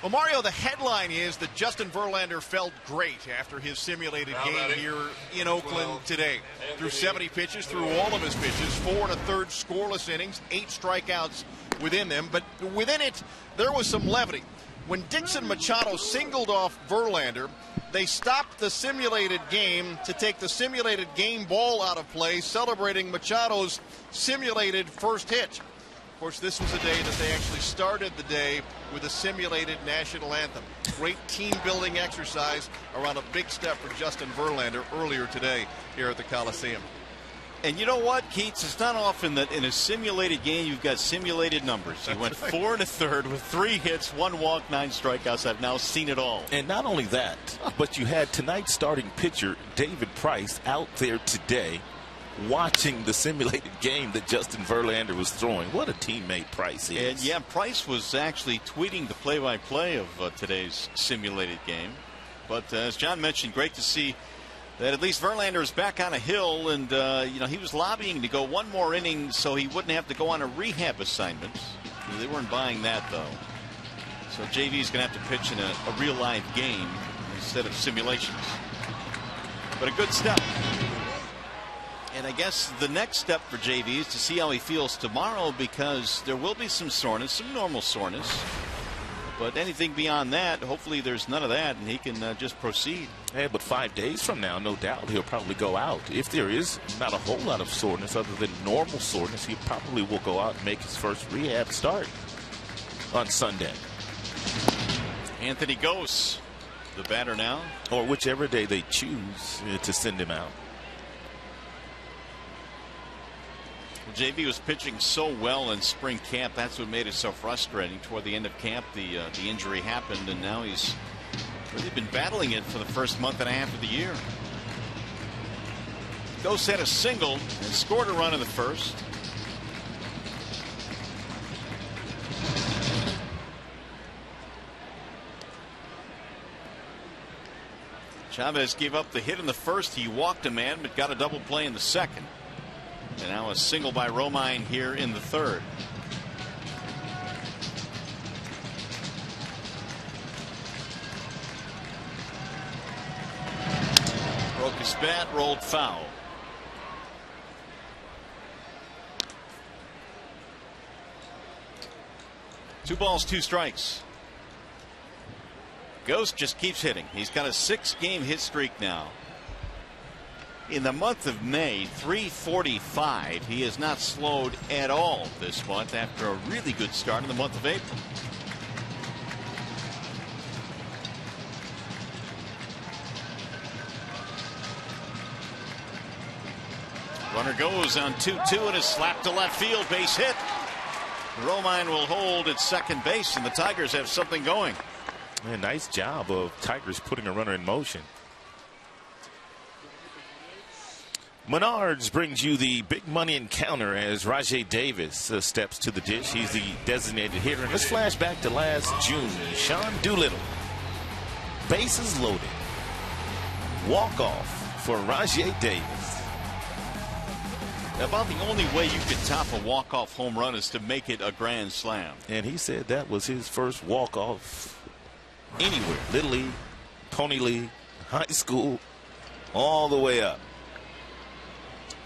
Well, Mario, the headline is that Justin Verlander felt great after his simulated game here in Oakland today. Threw 70 pitches, threw all of his pitches, 4 1/3 scoreless innings, 8 strikeouts within them. But within it, there was some levity. When Dixon Machado singled off Verlander, they stopped the simulated game to take the simulated game ball out of play, celebrating Machado's simulated first hit. Of course, this was a day that they actually started the day with a simulated national anthem. Great team-building exercise around a big step for Justin Verlander earlier today here at the Coliseum. And you know what, Keats? It's not often that in a simulated game you've got simulated numbers. He went 4 1/3 with 3 hits, 1 walk, 9 strikeouts. I've now seen it all. And not only that, but you had tonight's starting pitcher, David Price, out there today watching the simulated game that Justin Verlander was throwing. What a teammate Price is. And yeah, Price was actually tweeting the play-by-play of today's simulated game. But as John mentioned, great to see that at least Verlander is back on a hill, and you know, he was lobbying to go 1 more inning so he wouldn't have to go on a rehab assignment. They weren't buying that, though. So JV is going to have to pitch in a real live game instead of simulations. But a good step. And I guess the next step for JV is to see how he feels tomorrow, because there will be some soreness, some normal soreness. But anything beyond that, hopefully there's none of that, and he can just proceed. Yeah, but 5 days from now, no doubt, he'll probably go out. If there is not a whole lot of soreness other than normal soreness, he probably will go out and make his first rehab start on Sunday. Anthony Gose, the batter now. Or whichever day they choose to send him out. JV was pitching so well in spring camp. That's what made it so frustrating. Toward the end of camp, the injury happened, and now he's really been battling it for the first month and a half of the year. Gose had a single and scored a run in the first. Chavez gave up the hit in the first. He walked a man, but got a double play in the second. And now a single by Romine here in the third. Broke his bat, rolled foul. Two balls, 2 strikes. Ghost just keeps hitting. He's got a 6-game hit streak now. In the month of May, 345. He has not slowed at all this month after a really good start in the month of April. Runner goes on 2-2 and is slapped to left field. Base hit. Romine will hold at second base, and the Tigers have something going. Man, nice job of Tigers putting a runner in motion. Menards brings you the big money encounter as Rajai Davis steps to the dish. He's the designated hitter. And let's flash back to last June. Sean Doolittle, bases loaded, walk-off for Rajai Davis. About the only way you could top a walk-off home run is to make it a grand slam. And he said that was his first walk-off anywhere. Little League, Pony League, high school, all the way up.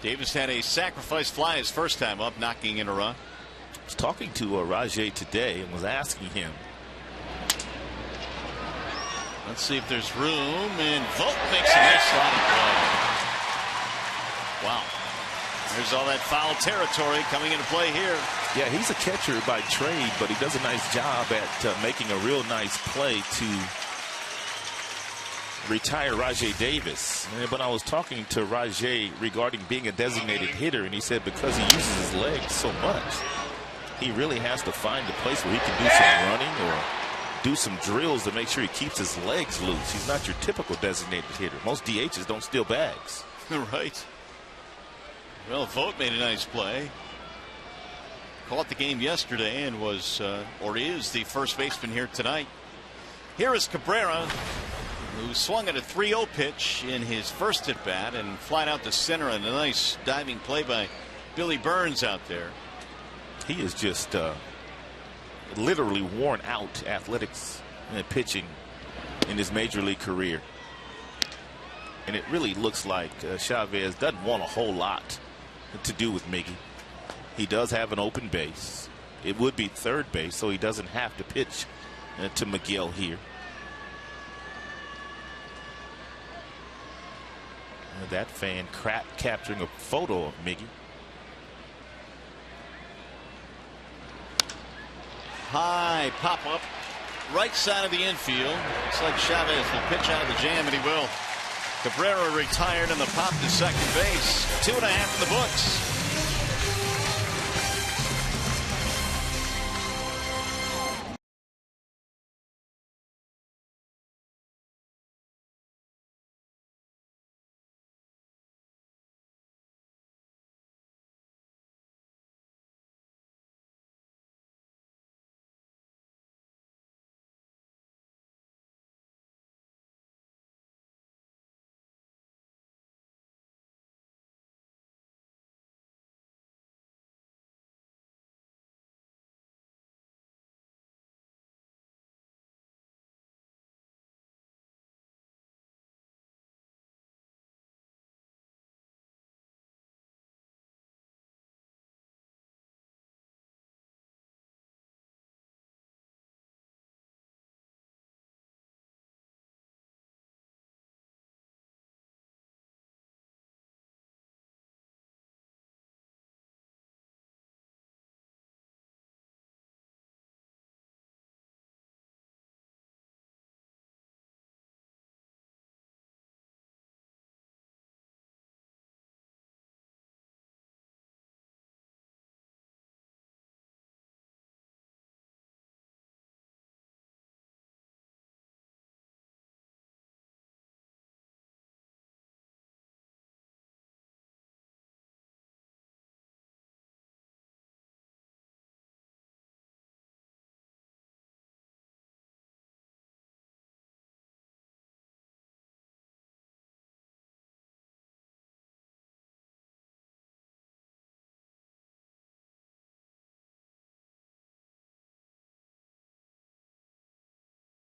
Davis had a sacrifice fly his first time up, knocking in a run. I was talking to Rajai today and was asking him, Let's see if there's room, and Vogt makes a nice sliding play. Wow. There's all that foul territory coming into play here. Yeah, he's a catcher by trade, but he does a nice job at making a real nice play to retire Rajai Davis. But I was talking to Rajai regarding being a designated hitter, and he said because he uses his legs so much, he really has to find a place where he can do some running or do some drills to make sure he keeps his legs loose. He's not your typical designated hitter. Most DHs don't steal bags. Right. Well, Vogt made a nice play. Caught the game yesterday and was, or is, the first baseman here tonight. Here is Cabrera, who swung at a 3-0 pitch in his first at bat and flied out to center, and a nice diving play by Billy Burns out there. He is just literally worn out athletics and pitching in his major league career. And it really looks like Chavez doesn't want a whole lot to do with Miggy. He does have an open base. It would be third base, so he doesn't have to pitch to Miguel here. That fan capturing a photo of Miggy. High pop up right side of the infield. Looks like Chavez will pitch out of the jam, and he will. Cabrera retired in the pop to second base. 2.5 in the books.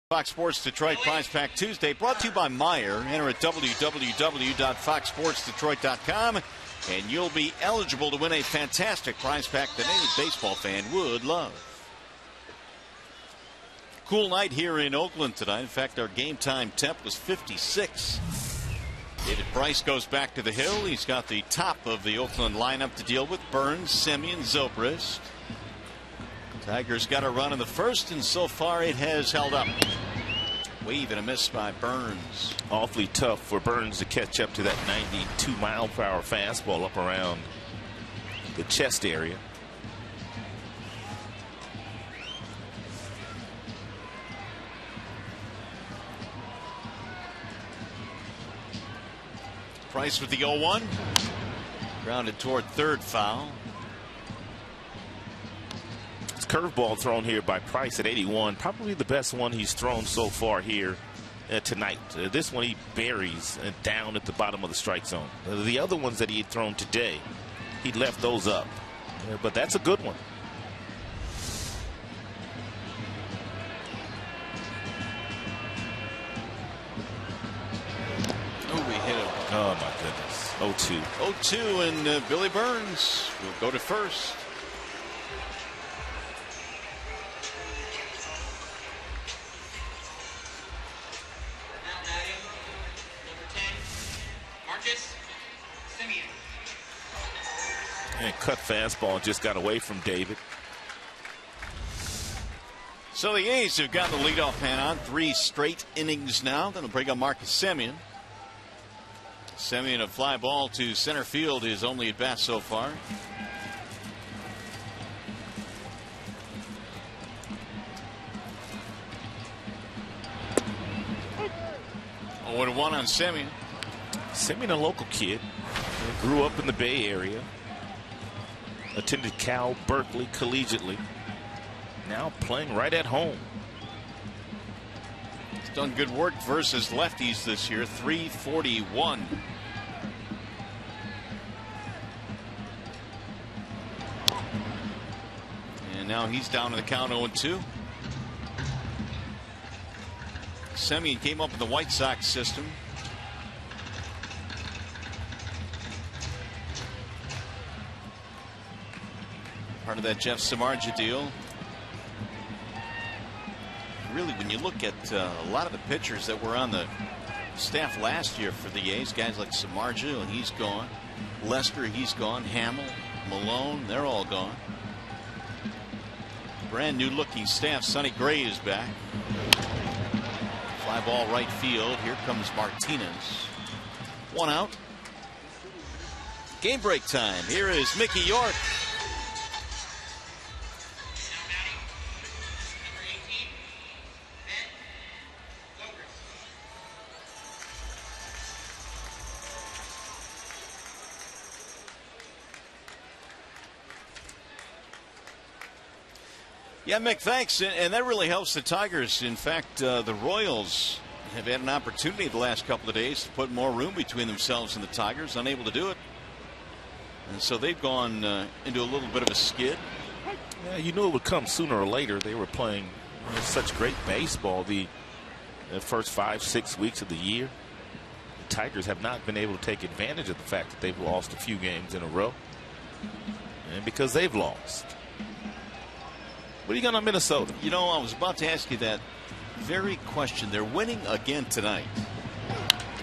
Fox Sports Detroit Prize Pack Tuesday brought to you by Meyer. Enter at www.foxsportsdetroit.com and you'll be eligible to win a fantastic prize pack that any baseball fan would love. Cool night here in Oakland tonight. In fact, our game time temp was 56. David Price goes back to the hill. He's got the top of the Oakland lineup to deal with: Burns, Semien, Zobrist. Tigers got a run in the first, and so far it has held up. Wave and a miss by Burns. Awfully tough for Burns to catch up to that 92-mile-per-hour fastball up around the chest area. Price with the 0-1. Grounded toward third, foul. Curveball thrown here by Price at 81, probably the best one he's thrown so far here tonight. This one he buries down at the bottom of the strike zone. The other ones that he had thrown today, he left those up, but that's a good one. Oh, we hit him. Oh my goodness. 0-2. 0-2, and Billy Burns will go to first. and cut fastball just got away from David. So the A's have gotten the leadoff man on 3 straight innings now. Then they'll bring up Marcus Semien. Semien, a fly ball to center field, his only at bat so far. Oh, 1-1 on Semien. Semien, a local kid, grew up in the Bay Area, attended Cal, Berkeley collegiately, now playing right at home. He's done good work versus lefties this year. .341. And now he's down to the count 0-2. Semien came up in the White Sox system. Part of that Jeff Samardzija deal. Really, when you look at a lot of the pitchers that were on the staff last year for the A's, guys like Samardzija, he's gone. Lester, he's gone. Hamill, Malone, they're all gone. Brand new looking staff. Sonny Gray is back. Fly ball right field. Here comes Martinez. 1 out. Game break time. Here is Mickey York. Yeah, Mick, thanks. And that really helps the Tigers. In fact, the Royals have had an opportunity the last couple of days to put more room between themselves and the Tigers, unable to do it. And so they've gone into a little bit of a skid. Yeah, you knew it would come sooner or later. They were playing such great baseball the first 5-6 weeks of the year. The Tigers have not been able to take advantage of the fact that they've lost a few games in a row. And because they've lost. What do you got on Minnesota? You know, I was about to ask you that very question. They're winning again tonight.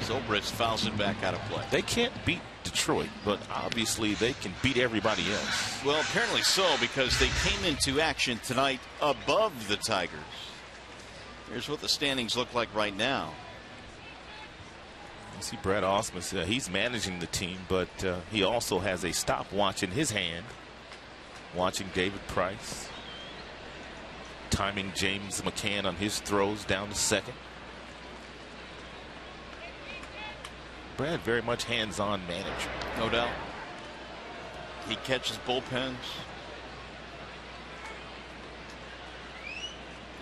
Zobrist fouls it back out of play. They can't beat Detroit, but obviously they can beat everybody else. Well, apparently so, because they came into action tonight above the Tigers. Here's what the standings look like right now. You see Brad Ausmus, he's managing the team, but he also has a stopwatch in his hand, watching David Price, timing James McCann on his throws down to second. Brad, very much hands-on manager. No doubt. He catches bullpens.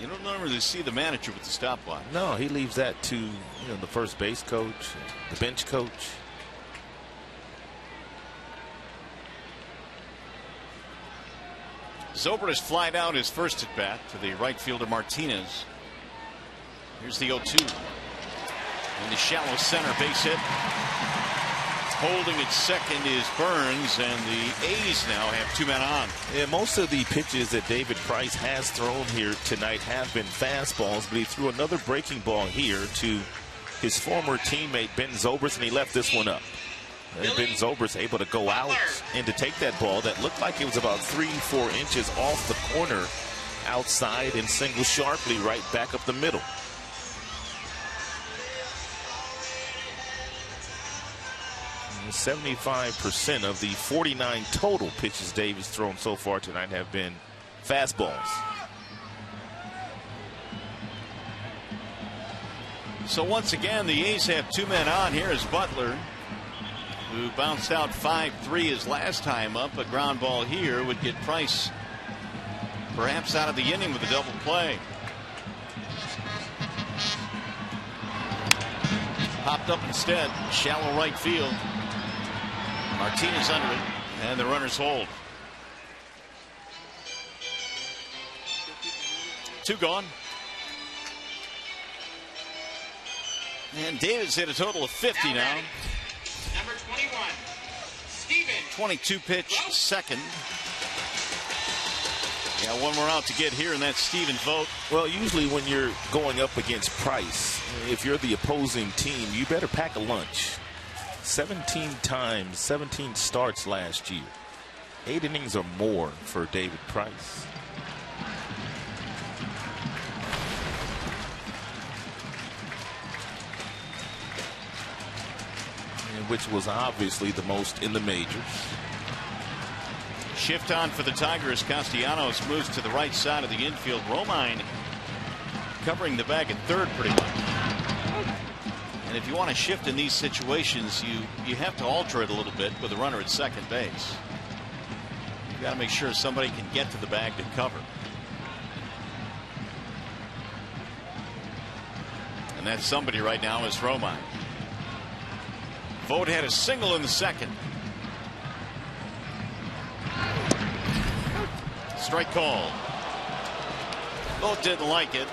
You don't normally see the manager with the stopwatch. No, he leaves that to the first base coach, the bench coach. Zobrist flied out his first at bat to the right fielder Martinez. Here's the 0-2. In the shallow center, base hit. Holding at second is Burns, and the A's now have 2 men on. Yeah, most of the pitches that David Price has thrown here tonight have been fastballs, but he threw another breaking ball here to his former teammate Ben Zobrist, and he left this one up. And Ben Zobrist able to go out and to take that ball that looked like it was about 3-4 inches off the corner outside and single sharply right back up the middle. And 75% of the 49 total pitches Davis thrown so far tonight have been fastballs. So once again, the A's have 2 men on. Here is Butler, who bounced out 5-3 his last time up. A ground ball here would get Price perhaps out of the inning with a double play. Popped up instead, shallow right field. Martinez under it, and the runners hold. 2 gone. And Davis hit a total of 50 now. Number 21, Steven. 22 pitch second. Yeah, 1 more out to get here, and that's Steven's vote. Well, usually when you're going up against Price, if you're the opposing team, you better pack a lunch. 17 times, 17 starts last year. 8 innings or more for David Price. Which was obviously the most in the majors. Shift on for the Tigers. Castellanos moves to the right side of the infield. Romine covering the bag at third pretty much. And if you want to shift in these situations, you have to alter it a little bit with a runner at second base. You got to make sure somebody can get to the bag to cover. And that somebody right now is Romine. Vogt had a single in the second. Strike call. Vogt didn't like it,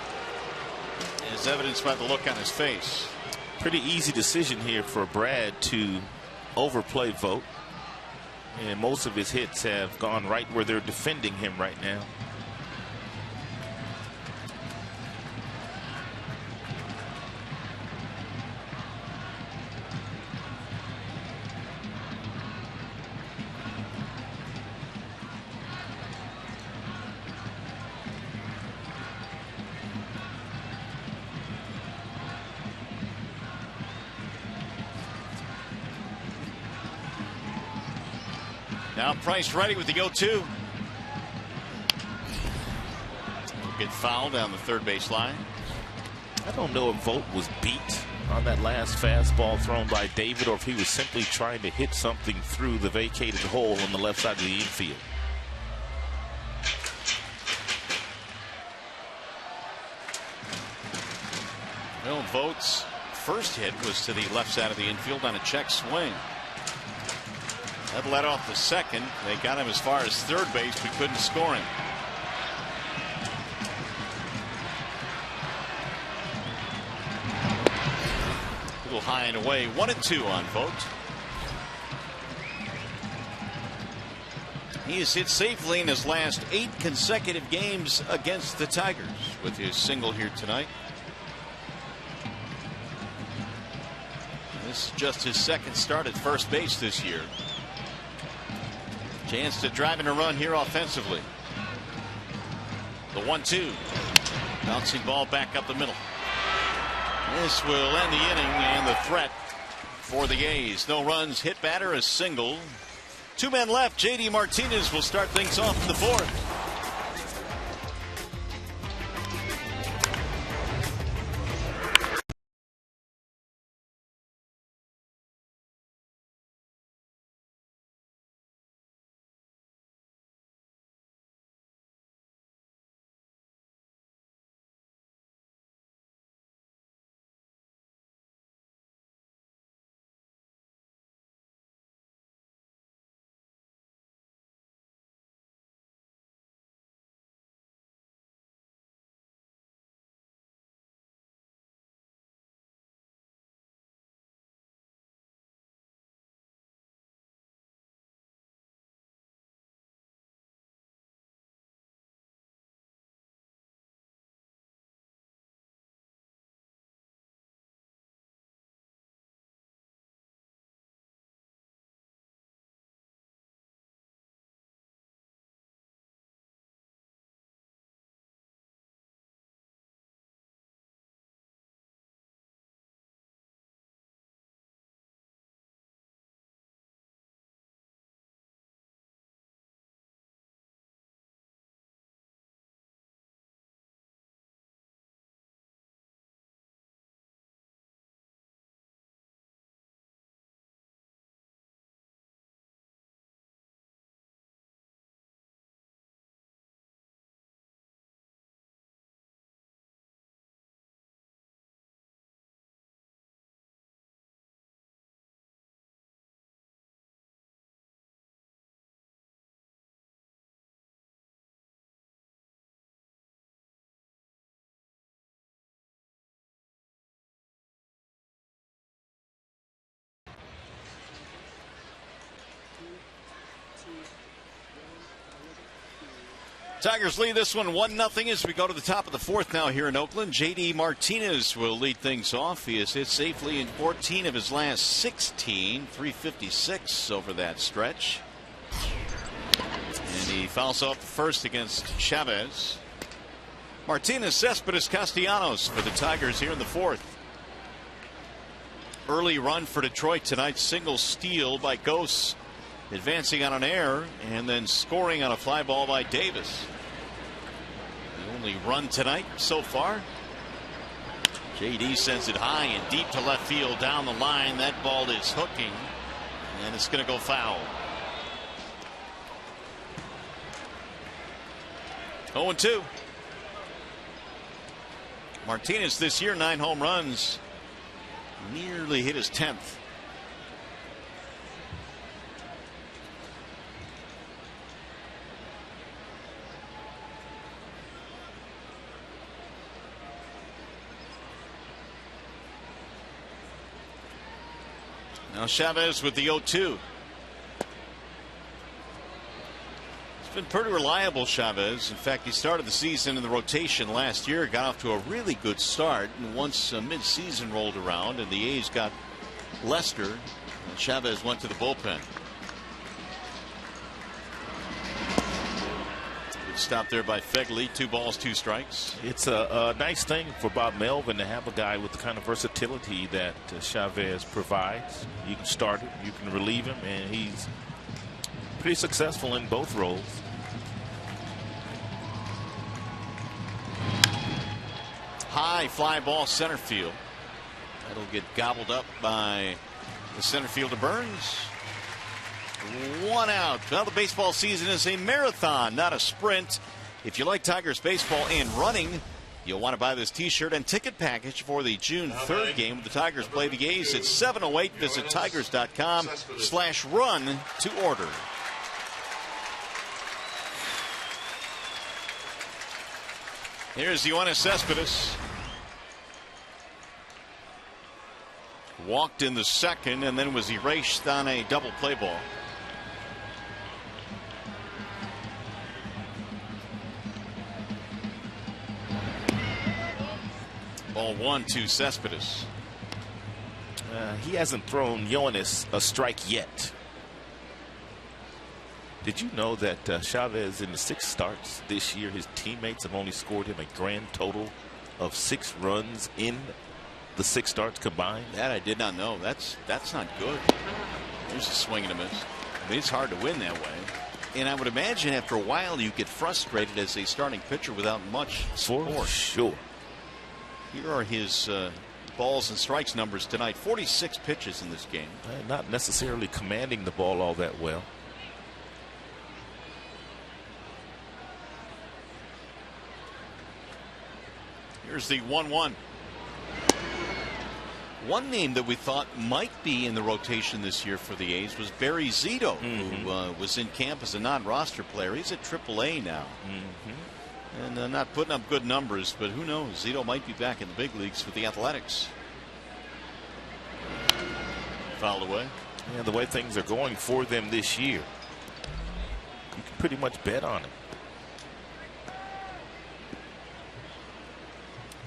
as evidenced by the look on his face. Pretty easy decision here for Brad to overplay Vogt, and most of his hits have gone right where they're defending him right now. Now Price ready with the 0-2. Get fouled down the third base line. I don't know if Vogt was beat on that last fastball thrown by David, or if he was simply trying to hit something through the vacated hole on the left side of the infield. Well, Vogt's first hit was to the left side of the infield on a check swing. That led off the second. They got him as far as third base, but couldn't score him. A little high and away. 1-2 on Vogt. He has hit safely in his last 8 consecutive games against the Tigers with his single here tonight. This is just his second start at first base this year. Chance to drive in a run here offensively. The 1-2. Bouncing ball back up the middle. This will end the inning and the threat for the A's. No runs, hit batter, a single. 2 men left. J.D. Martinez will start things off in the fourth. Tigers lead this one 1-0 as we go to the top of the fourth now here in Oakland. J.D. Martinez will lead things off. He has hit safely in 14 of his last 16, 356 over that stretch. He fouls off the first against Chavez. Martinez, Cespedes, Castellanos for the Tigers here in the fourth. Early run for Detroit tonight. Single steal by Gose, advancing on an error and then scoring on a fly ball by Davis. The only run tonight so far. JD sends it high and deep to left field down the line. That ball is hooking and it's going to go foul. 0-2. Martinez this year, 9 home runs. Nearly hit his 10th. Now Chavez with the 0-2. Been pretty reliable, Chavez. In fact, he started the season in the rotation last year, got off to a really good start, and once mid-season rolled around and the A's got Lester, Chavez went to the bullpen. Good stop there by Fegley. 2 balls, 2 strikes. It's a nice thing for Bob Melvin to have a guy with the kind of versatility that Chavez provides. You can start him, you can relieve him, and he's pretty successful in both roles. High fly ball center field. That'll get gobbled up by the center fielder Burns. 1 out. Well, the baseball season is a marathon, not a sprint. If you like Tigers baseball and running, you'll want to buy this t-shirt and ticket package for the June 3rd game. The Tigers play the A's at 7:08. Visit tigers.com/run to order. Here's Yoenis Cespedes. Walked in the second and then was erased on a double play ball. Ball 1 to Cespedes. He hasn't thrown Yoenis a strike yet. Did you know that Chavez, in the 6 starts this year, his teammates have only scored him a grand total of 6 runs in the 6 starts combined? That I did not know. That's not good. There's a swing and a miss. I mean, it's hard to win that way. And I would imagine after a while you get frustrated as a starting pitcher without much support. For sure. Here are his balls and strikes numbers tonight. 46 pitches in this game. Not necessarily commanding the ball all that well. Here's the 1-1. One name that we thought might be in the rotation this year for the A's was Barry Zito, who was in camp as a non-roster player. He's at AAA now. And not putting up good numbers, but who knows? Zito might be back in the big leagues for the Athletics. Fouled away. Yeah, the way things are going for them this year, you can pretty much bet on it.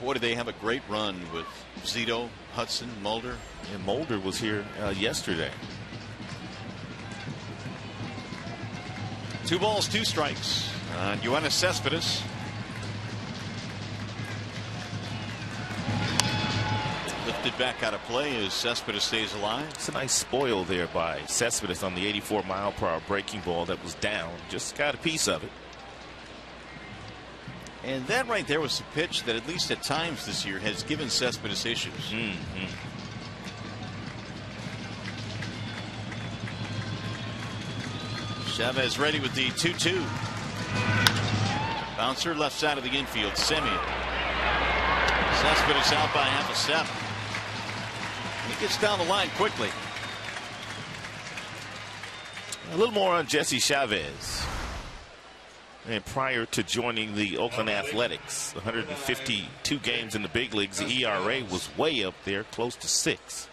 Boy, did they have a great run with Zito, Hudson, Mulder. And Mulder was here yesterday. 2 balls, 2 strikes. Yoenis Cespedes. Lifted back out of play as Cespedes stays alive. It's a nice spoil there by Cespedes on the 84-mile-per-hour breaking ball that was down. Just got a piece of it. And that right there was a pitch that, at least at times this year, has given Cespedes issues. Chavez ready with the 2-2. Bouncer left side of the infield. Semien. Cespedes out by half a step. He gets down the line quickly. A little more on Jesse Chavez. And prior to joining the Oakland Athletics, 152 games in the big leagues, the ERA was way up there, close to 6.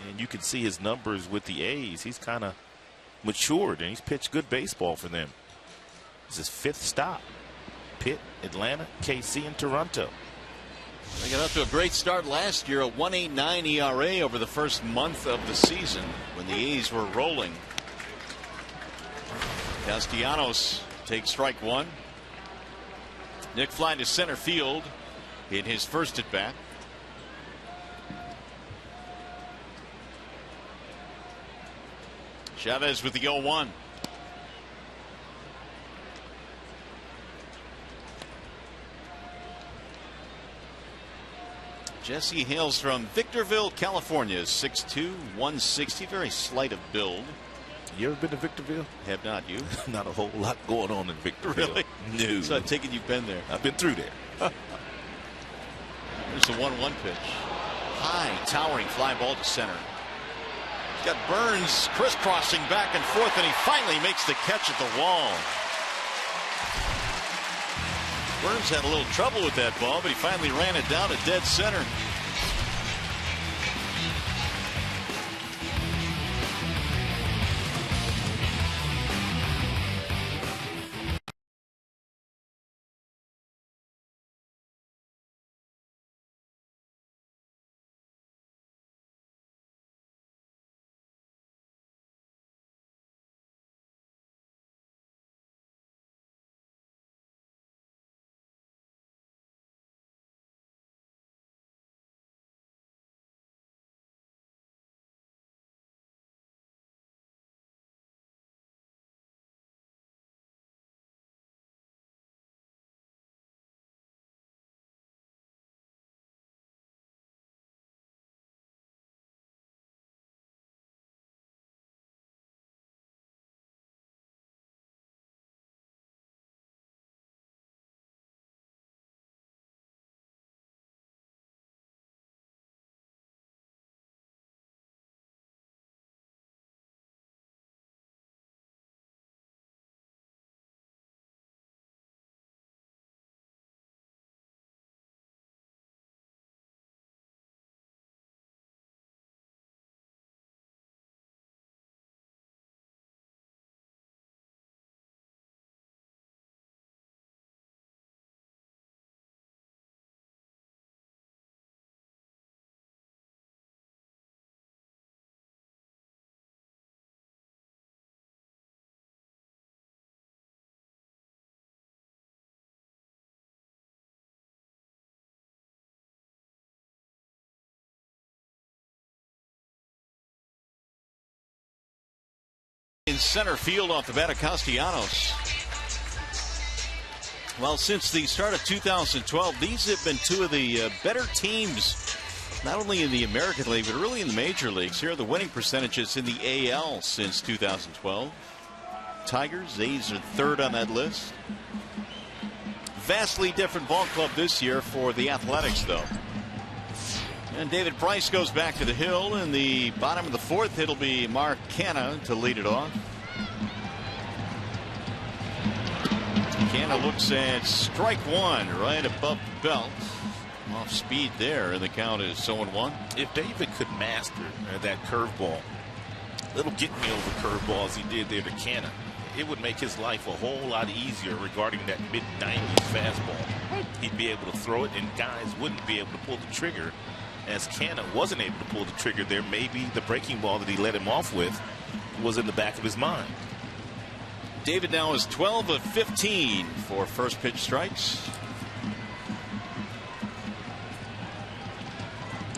And you can see his numbers with the A's. He's kind of matured, and he's pitched good baseball for them. This is his 5th stop. Pitt, Atlanta, KC, and Toronto. They got up to a great start last year, a 1.89 ERA over the first month of the season when the A's were rolling. Castellanos takes strike one. Nick flying to center field in his first at bat. Chavez with the 0-1. Jesse hails from Victorville, California. 6'2", 160, very slight of build. You ever been to Victorville? Have not. You? Not a whole lot going on in Victorville. Really? No. So I take it you've been there. I've been through there. There's the 1-1 pitch. High, towering fly ball to center. He's got Burns crisscrossing back and forth, and he finally makes the catch at the wall. Burns had a little trouble with that ball, but he finally ran it down to dead center. In center field off the bat of Castellanos. Well, since the start of 2012, these have been two of the better teams, not only in the American League, but really in the major leagues. Here are the winning percentages in the AL since 2012. Tigers, A's are third on that list. Vastly different ball club this year for the Athletics, though. And David Price goes back to the hill. In the bottom of the fourth, it'll be Mark Canha to lead it off. Canha looks at strike one right above the belt. Off speed there, and the count is 0-1. If David could master that curveball, little get-me-over curveball as he did there to Canha, it would make his life a whole lot easier regarding that mid-90s fastball. He'd be able to throw it, and guys wouldn't be able to pull the trigger. As Canha wasn't able to pull the trigger there, maybe the breaking ball that he let him off with was in the back of his mind. David now is 12 of 15 for first pitch strikes.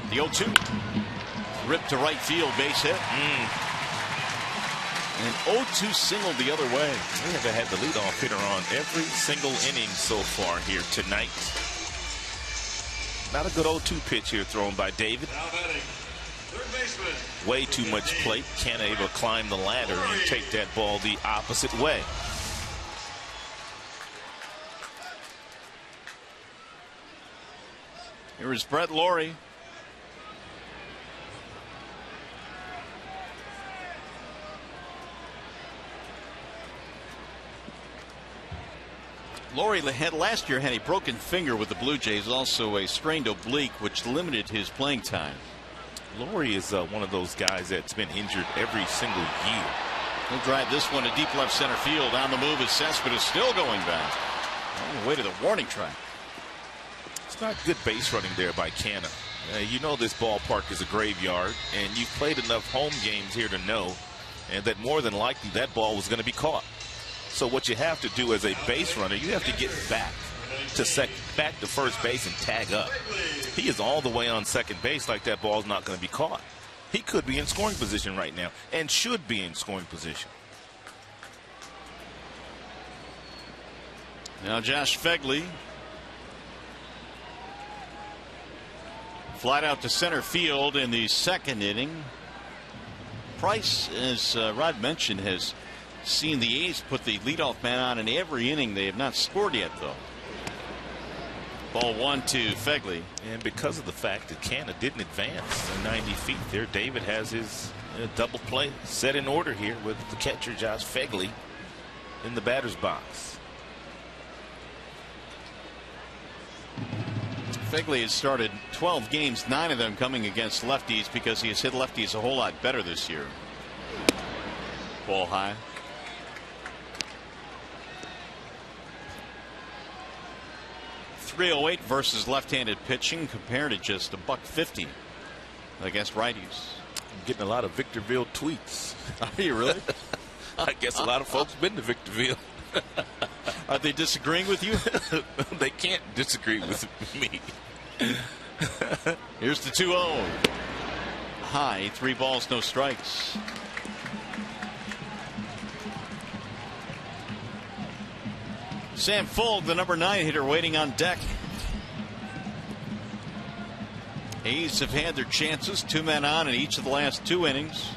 The 0-2. Ripped to right field, base hit. An 0-2 single the other way. We have had the leadoff hitter on every single inning so far here tonight. Not a good 0-2 pitch here thrown by David. Way too much plate. Can't able to climb the ladder and take that ball the opposite way. Here is Brett Lawrie. Lawrie last year had a broken finger with the Blue Jays, also a strained oblique, which limited his playing time. Lawrie is one of those guys that's been injured every single year. He'll drive this one to deep left center field. On the move is Cespedes, still going back. On the way to the warning track. It's not good base running there by Canha. You know this ballpark is a graveyard, and you've played enough home games here to know and that more than likely that ball was going to be caught. So what you have to do as a base runner, you have to get back to first base and tag up. He is all the way on second base like that ball's not going to be caught. He could be in scoring position right now and should be in scoring position. Now Josh Phegley. Flied out to center field in the second inning. Price, as Rod mentioned, has seen the A's put the leadoff man on in every inning. They have not scored yet, though. Ball 1 to Phegley. And because of the fact that Canna didn't advance 90 feet there, David has his double play set in order here with the catcher Josh Phegley in the batter's box. Phegley has started 12 games, 9 of them coming against lefties because he has hit lefties a whole lot better this year. Ball high. .308 versus left-handed pitching compared to just $1.50 against righties. I'm getting a lot of Victorville tweets. Are you really? I guess a lot of folks been to Victorville. Are they disagreeing with you? They can't disagree with me. Here's the 2-0. High, 3 balls, no strikes. Sam Fuld, the number 9 hitter, waiting on deck. A's have had their chances, 2 men on in each of the last 2 innings.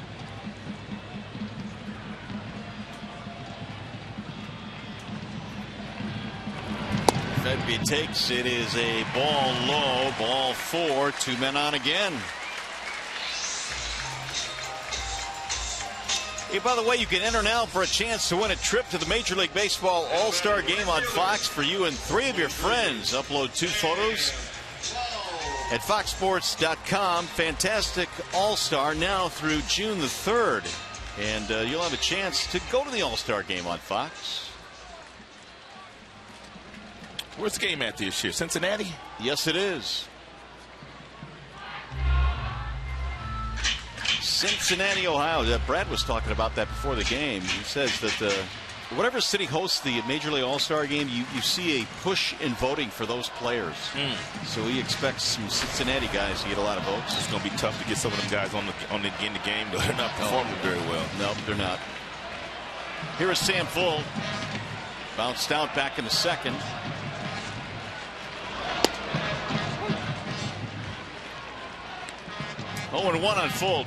Fedby takes it, is a ball low, ball 4, 2 men on again. Hey, by the way, you can enter now for a chance to win a trip to the Major League Baseball All-Star Game on Fox for you and 3 of your friends. Upload 2 photos at foxsports.com. Fantastic All-Star now through June the 3rd. And you'll have a chance to go to the All-Star Game on Fox. Where's the game at this year? Cincinnati? Yes, it is. Cincinnati, Ohio. Brad was talking about that before the game. He says that whatever city hosts the Major League All-Star Game, you see a push in voting for those players. So he expects some Cincinnati guys to get a lot of votes. It's going to be tough to get some of them guys in the game, but they're not performing very well. Nope, they're not. Here is Sam Fuld. Bounced out back in the second. Oh, and 1 on Fuld.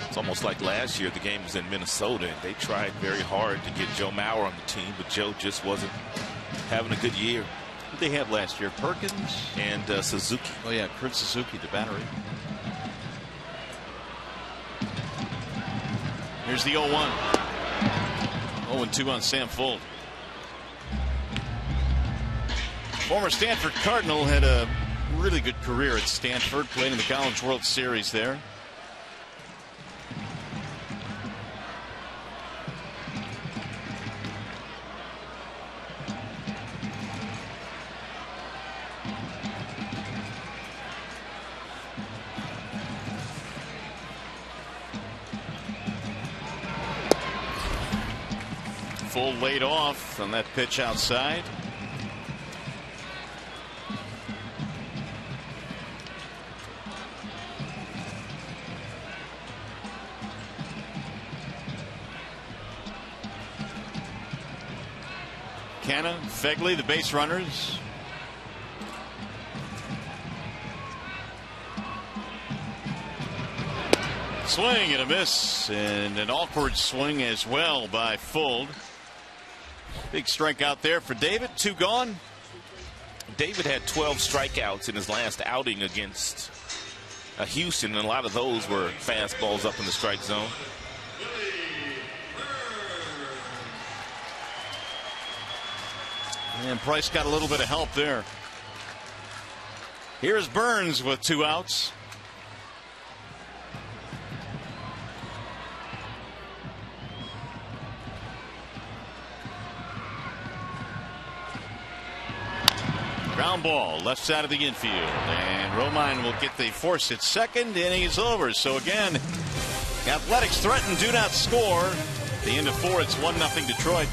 It's almost like last year the game was in Minnesota and they tried very hard to get Joe Mauer on the team, but Joe just wasn't having a good year. What did they have last year? Perkins? And Suzuki. Oh yeah, Kurt Suzuki, the battery. Here's the 0-1. 0-2 on Sam Fuld. Former Stanford Cardinal had a really good career at Stanford, played in the College World Series there. Full laid off on that pitch outside. Canna, Phegley, the base runners. Swing and a miss, and an awkward swing as well by Fuld. Big strikeout there for David. 2 gone. David had 12 strikeouts in his last outing against Houston, and a lot of those were fastballs up in the strike zone. And Price got a little bit of help there. Here's Burns with 2 outs. Ground ball, left side of the infield. And Romine will get the force at second. Inning is over. So again, Athletics threaten, do not score. The end of 4, it's 1-0 Detroit.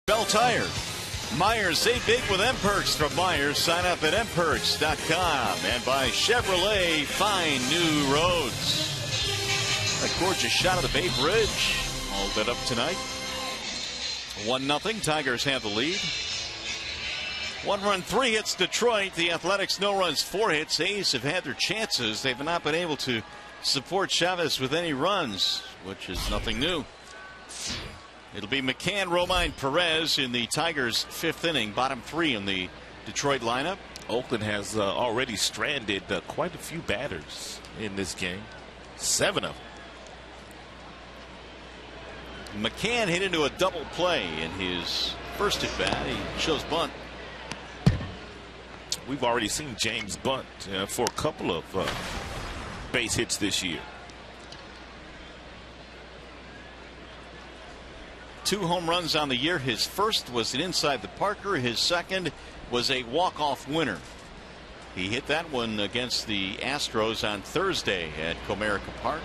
Bell Tire. Myers, save big with M-Perks from Myers. Sign up at mperks.com. And by Chevrolet, find new roads. A gorgeous shot of the Bay Bridge. All lit up tonight. 1-0. Tigers have the lead. 1 run, 3 hits Detroit. The Athletics no runs, 4 hits. A's have had their chances. They've not been able to support Chavez with any runs, which is nothing new. It'll be McCann, Romine, Perez in the Tigers' 5th inning. Bottom 3 in the Detroit lineup. Oakland has already stranded quite a few batters in this game. 7 of them. McCann hit into a double play in his first at bat. He shows bunt. We've already seen James bunt for a couple of base hits this year. 2 home runs on the year. His first was an inside the Parker. His second was a walk-off winner. He hit that one against the Astros on Thursday at Comerica Park.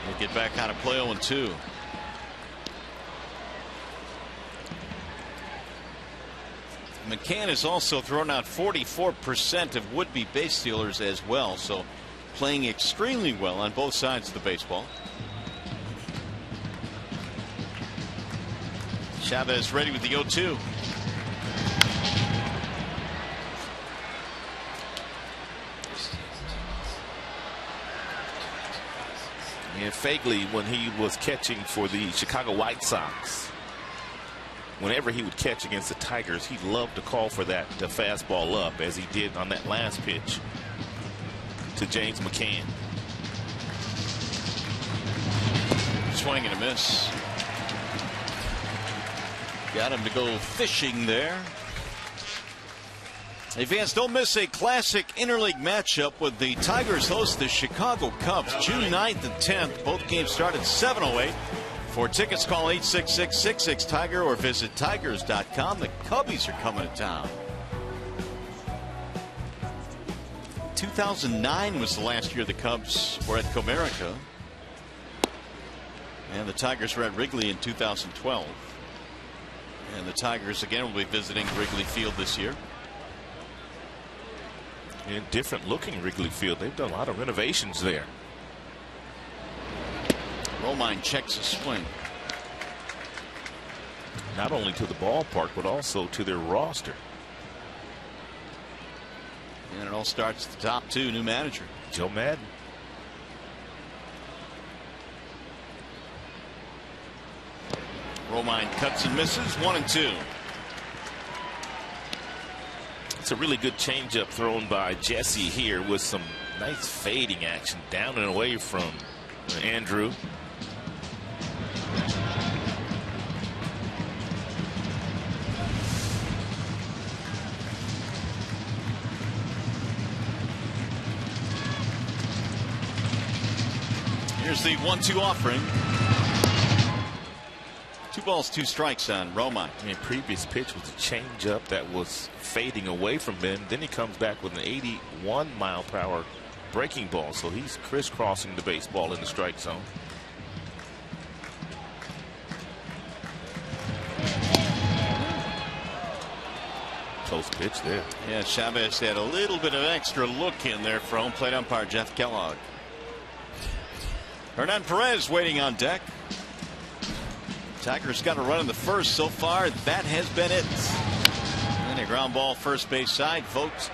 He'll get back on a play 0-2. McCann has also thrown out 44% of would-be base stealers as well, so playing extremely well on both sides of the baseball. Chavez ready with the 0-2. And Fagley, when he was catching for the Chicago White Sox, whenever he would catch against the Tigers, he loved to call for that fastball up, as he did on that last pitch to James McCann. Swing and a miss. Got him to go fishing there. Hey fans, don't miss a classic interleague matchup with the Tigers host the Chicago Cubs June 9th and 10th. Both games start at 7:08. For tickets, call 866-66-TIGER or visit tigers.com. The Cubbies are coming to town. 2009 was the last year the Cubs were at Comerica. And the Tigers were at Wrigley in 2012. And the Tigers again will be visiting Wrigley Field this year. And different looking Wrigley Field. They've done a lot of renovations there. Romine checks a swing. Not only to the ballpark, but also to their roster. And it all starts at the top, too. New manager, Joe Madden. Romine cuts and misses. 1-2. It's a really good changeup thrown by Jesse here with some nice fading action down and away from Andrew. the 1-2 offering. 2 balls, 2 strikes on Romine. And previous pitch was a changeup that was fading away from him. Then he comes back with an 81-mile-per-hour breaking ball. So he's crisscrossing the baseball in the strike zone. Close pitch there. Yeah, Chavez had a little bit of extra look in there for home plate umpire Jeff Kellogg. Hernan Perez waiting on deck. Tigers got a run in the first so far. That has been it. And a ground ball first base side. Vogt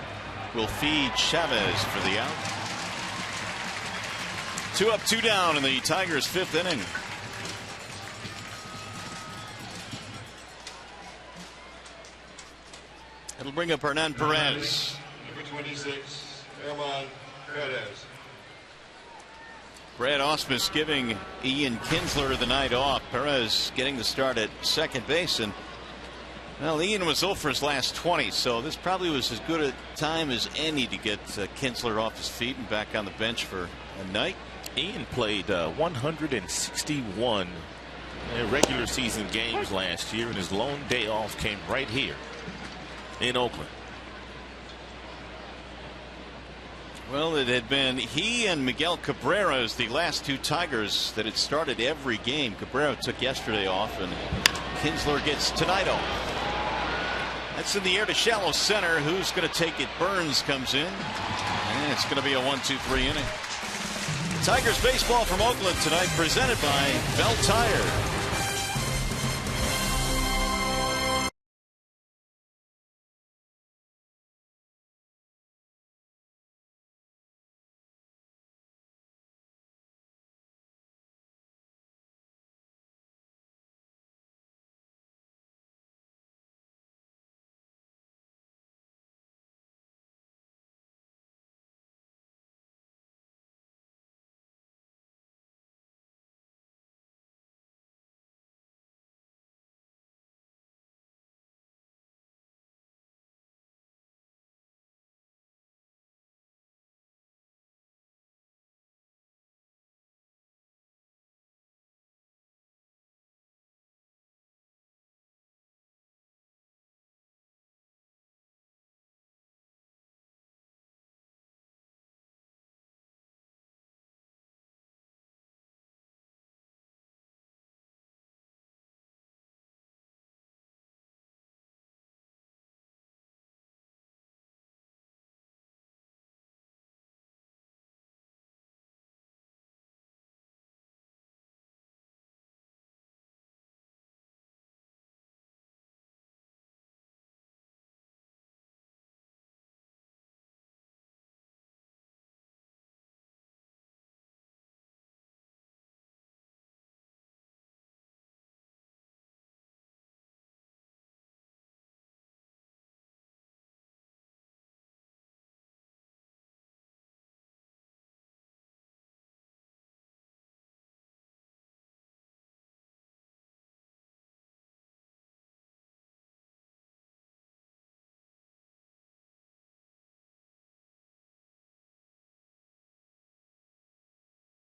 will feed Chavez for the out. 2 up, 2 down in the Tigers' 5th inning. It'll bring up Hernan Perez. Number 26, Hernan Perez. Brad Ausmus giving Ian Kinsler the night off. Perez getting the start at second base. And, well, Ian was 0 for his last 20, so this probably was as good a time as any to get Kinsler off his feet and back on the bench for a night. Ian played 161 regular season games last year, and his lone day off came right here in Oakland. Well, it had been he and Miguel Cabrera as the last 2 Tigers that had started every game. Cabrera took yesterday off, and Kinsler gets tonight off. That's in the air to shallow center. Who's going to take it? Burns comes in, and it's going to be a 1-2-3 inning. Tigers baseball from Oakland tonight, presented by Bell Tire.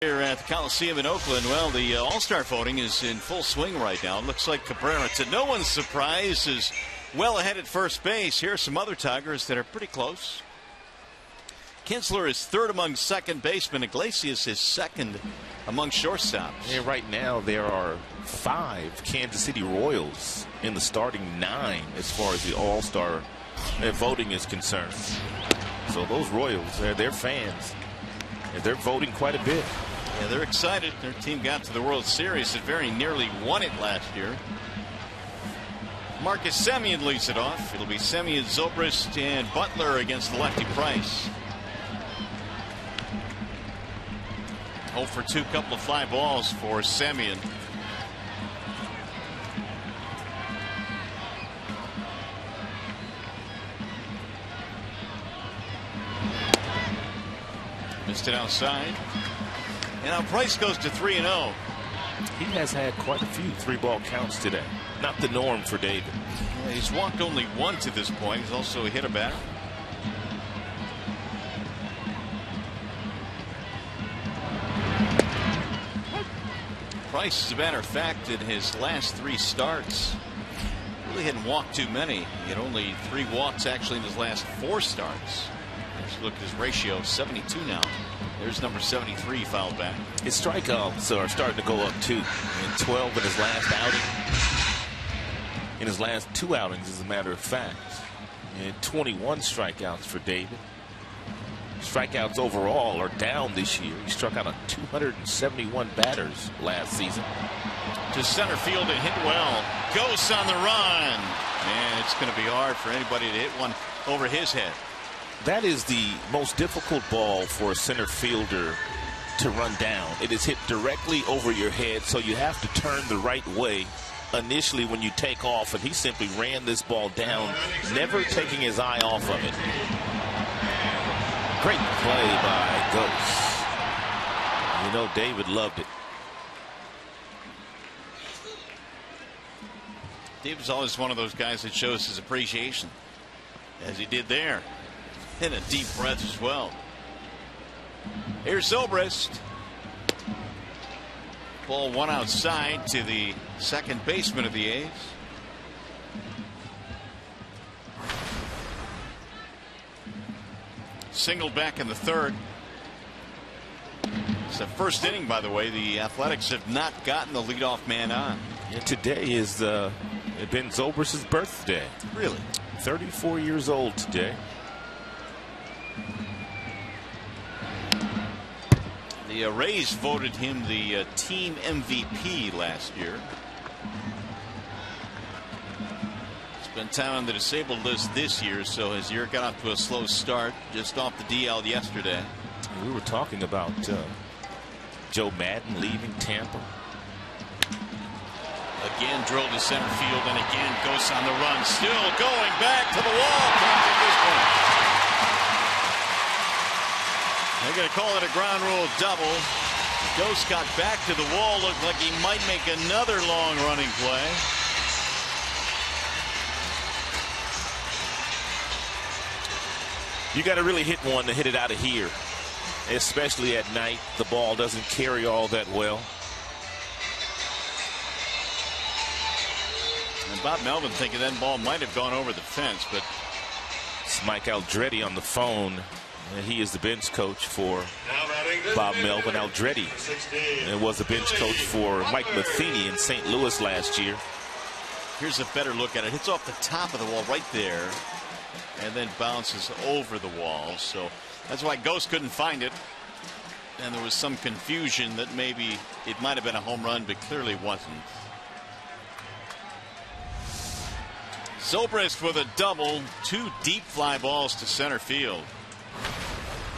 Here at the Coliseum in Oakland, well, the All-Star voting is in full swing right now. It looks like Cabrera, to no one's surprise, is well ahead at first base. Here are some other Tigers that are pretty close. Kinsler is 3rd among second basemen. Iglesias is 2nd among shortstops. Yeah, right now there are 5 Kansas City Royals in the starting 9 as far as the All-Star voting is concerned. So those Royals, they're fans. And they're voting quite a bit. Yeah, they're excited. Their team got to the World Series. It very nearly won it last year. Marcus Semien leads it off. It'll be Semien, Zobrist, and Butler against the lefty Price. 0 for 2, couple of fly balls for Semien. Missed it outside. And now Price goes to 3-0. He has had quite a few 3-ball counts today. Not the norm for David. Yeah, he's walked only 1 to this point. He's also hit a batter. Price, as a matter of fact, in his last 3 starts, really hadn't walked too many. He had only 3 walks actually in his last 4 starts. Let's look at his ratio, 72 now. There's number 73 fouled back. His strikeouts are starting to go up too. In 12 in his last outing. In his last 2 outings, as a matter of fact. And 21 strikeouts for David. Strikeouts overall are down this year. He struck out on 271 batters last season. To center field and hit well. Ghosts on the run. And it's going to be hard for anybody to hit one over his head. That is the most difficult ball for a center fielder to run down. It is hit directly over your head, so you have to turn the right way initially when you take off, and he simply ran this ball down, never taking his eye off of it. Great play by Ghost. You know, David loved it. David's always one of those guys that shows his appreciation, as he did there. And a deep breath as well. Here's Zobrist. Ball 1 outside to the second baseman of the A's. Single back in the 3rd. It's the first inning, by the way. The Athletics have not gotten the leadoff man on. And today is Ben Zobrist's birthday. Really? 34 years old today. The Rays voted him the team MVP last year. Spent time on the disabled list this year, so his year got off to a slow start, just off the DL yesterday. We were talking about Joe Madden leaving Tampa. Again drilled to center field, and again Ghosts on the run. Still going back to the wall. Can't get this one. They're going to call it a ground rule double. Ghost got back to the wall. Looked like he might make another long running play. You got to really hit one to hit it out of here, especially at night. The ball doesn't carry all that well. And Bob Melvin thinking that ball might have gone over the fence, but it's Mike Aldretti on the phone. And he is the bench coach for Bob Melvin. Aldretti and was the bench coach for Mike Matheny in St. Louis last year. Here's a better look at it. Hits off the top of the wall right there, and then bounces over the wall. So that's why Ghost couldn't find it. And there was some confusion that maybe it might have been a home run, but clearly wasn't. Zobrist with a double. 2 deep fly balls to center field.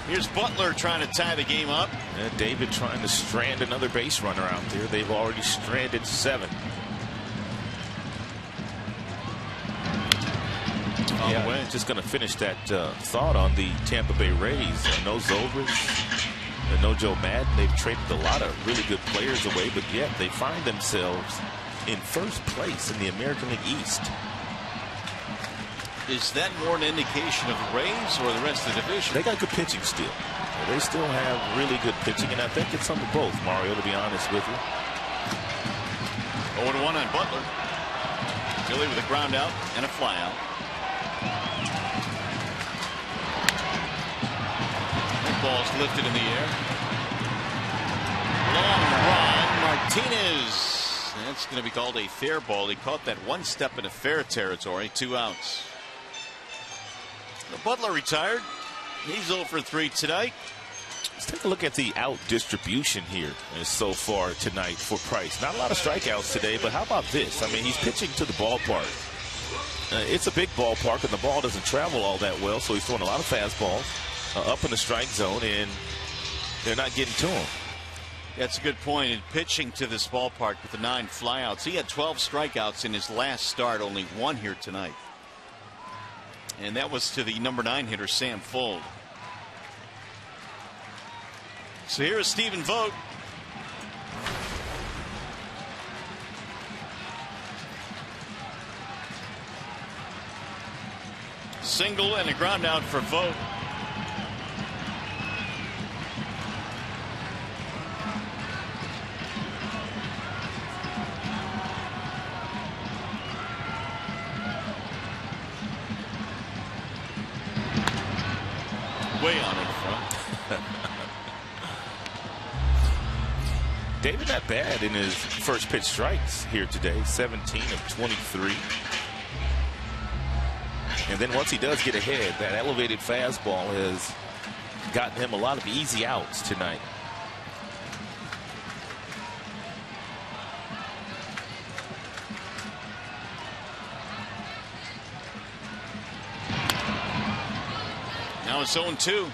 Here's Butler trying to tie the game up. And David trying to strand another base runner out there. They've already stranded 7. Yeah, just going to finish that thought on the Tampa Bay Rays. No Zobrist and no Joe Madden. They've traded a lot of really good players away, but yet they find themselves in first place in the American League East. Is that more an indication of the Rays or the rest of the division? They got good pitching still. They still have really good pitching, and I think it's some of both, Mario, to be honest with you. 0-1 on Butler. Philly with a ground out and a fly out. That ball's lifted in the air. Long run. Martinez. That's going to be called a fair ball. He caught that one step into fair territory. 2 outs. The Butler retired. He's 0 for 3 tonight. Let's take a look at the out distribution here so far tonight for Price. Not a lot of strikeouts today, but how about this? I mean, he's pitching to the ballpark. It's a big ballpark, and the ball doesn't travel all that well, so he's throwing a lot of fastballs up in the strike zone, and they're not getting to him. That's a good point. In pitching to this ballpark with the 9 flyouts, he had 12 strikeouts in his last start, only 1 here tonight. And that was to the number 9 hitter, Sam Fuld. So here is Stephen Vogt. Single and a ground out for Vogt. way on in front. David not bad in his first pitch strikes here today, 17 of 23. And then once he does get ahead, that elevated fastball has gotten him a lot of easy outs tonight. Now it's 0-2.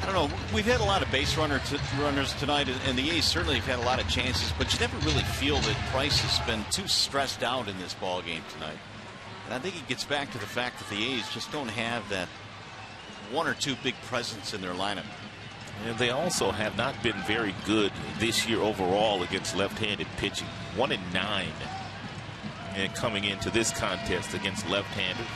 I don't know. We've had a lot of base runners tonight, and the A's certainly have had a lot of chances, but you never really feel that Price has been too stressed out in this ball game tonight. And I think it gets back to the fact that the A's just don't have that one or two big presence in their lineup. And they also have not been very good this year overall against left-handed pitching. 1-9. And coming into this contest against left-handers.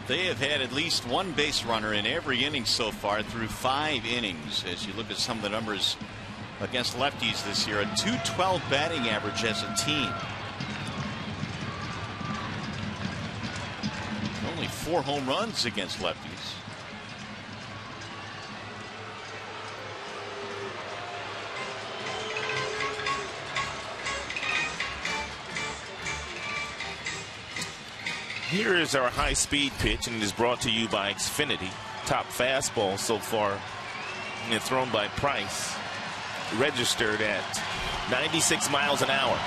They have had at least one base runner in every inning so far through 5 innings. As you look at some of the numbers against lefties this year, a .212 batting average as a team. Only 4 home runs against lefties. Here is our high-speed pitch, and it is brought to you by Xfinity. Top fastball so far, and thrown by Price, registered at 96 miles an hour.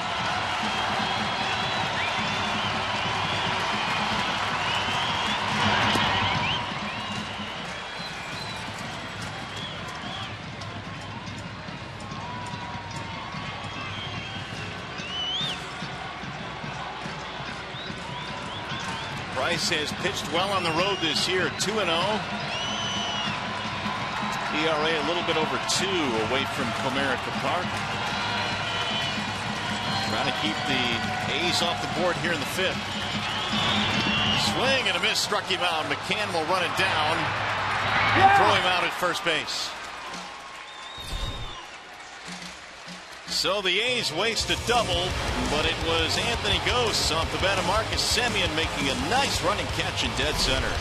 Price has pitched well on the road this year, 2-0. ERA a little bit over 2 away from Comerica Park. Trying to keep the A's off the board here in the 5th. Swing and a miss, struck him out. McCann will run it down and throw him out at first base. So the A's waste a double, but it was Anthony Gose off the bat of Marcus Semien making a nice running catch in dead center.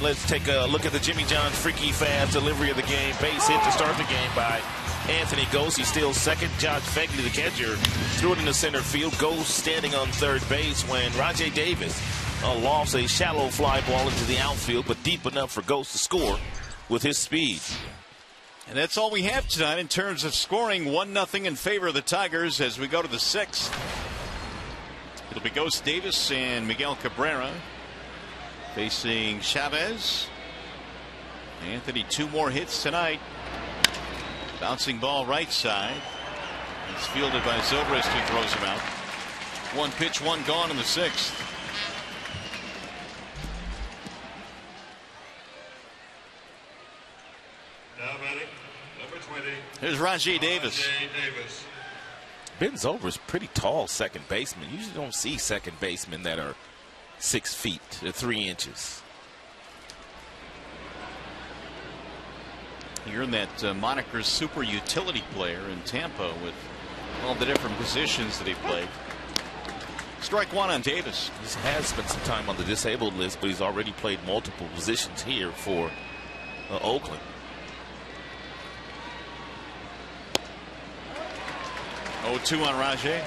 Let's take a look at the Jimmy John's freaky fast delivery of the game. Base hit to start the game by Anthony Gose. He steals second. Josh Fegley, the catcher, threw it into center field. Gose standing on third base when Rajay Davis lofts a shallow fly ball into the outfield, but deep enough for Gose to score with his speed. And that's all we have tonight in terms of scoring. 1-0 in favor of the Tigers as we go to the 6th. It'll be Gose Davis and Miguel Cabrera facing Chavez. Anthony, 2 more hits tonight. Bouncing ball right side. It's fielded by Zobrist, who throws him out. 1 pitch, 1 gone in the 6th. Now batting, number 20. Here's Rajay Davis. Ben Zobrist, pretty tall second baseman. You usually don't see second basemen that are 6 feet to 3 inches. You're in that moniker super utility player in Tampa with all the different positions that he played. Strike 1 on Davis. He has spent some time on the disabled list, but he's already played multiple positions here for Oakland. Oh, 2 on Rajay.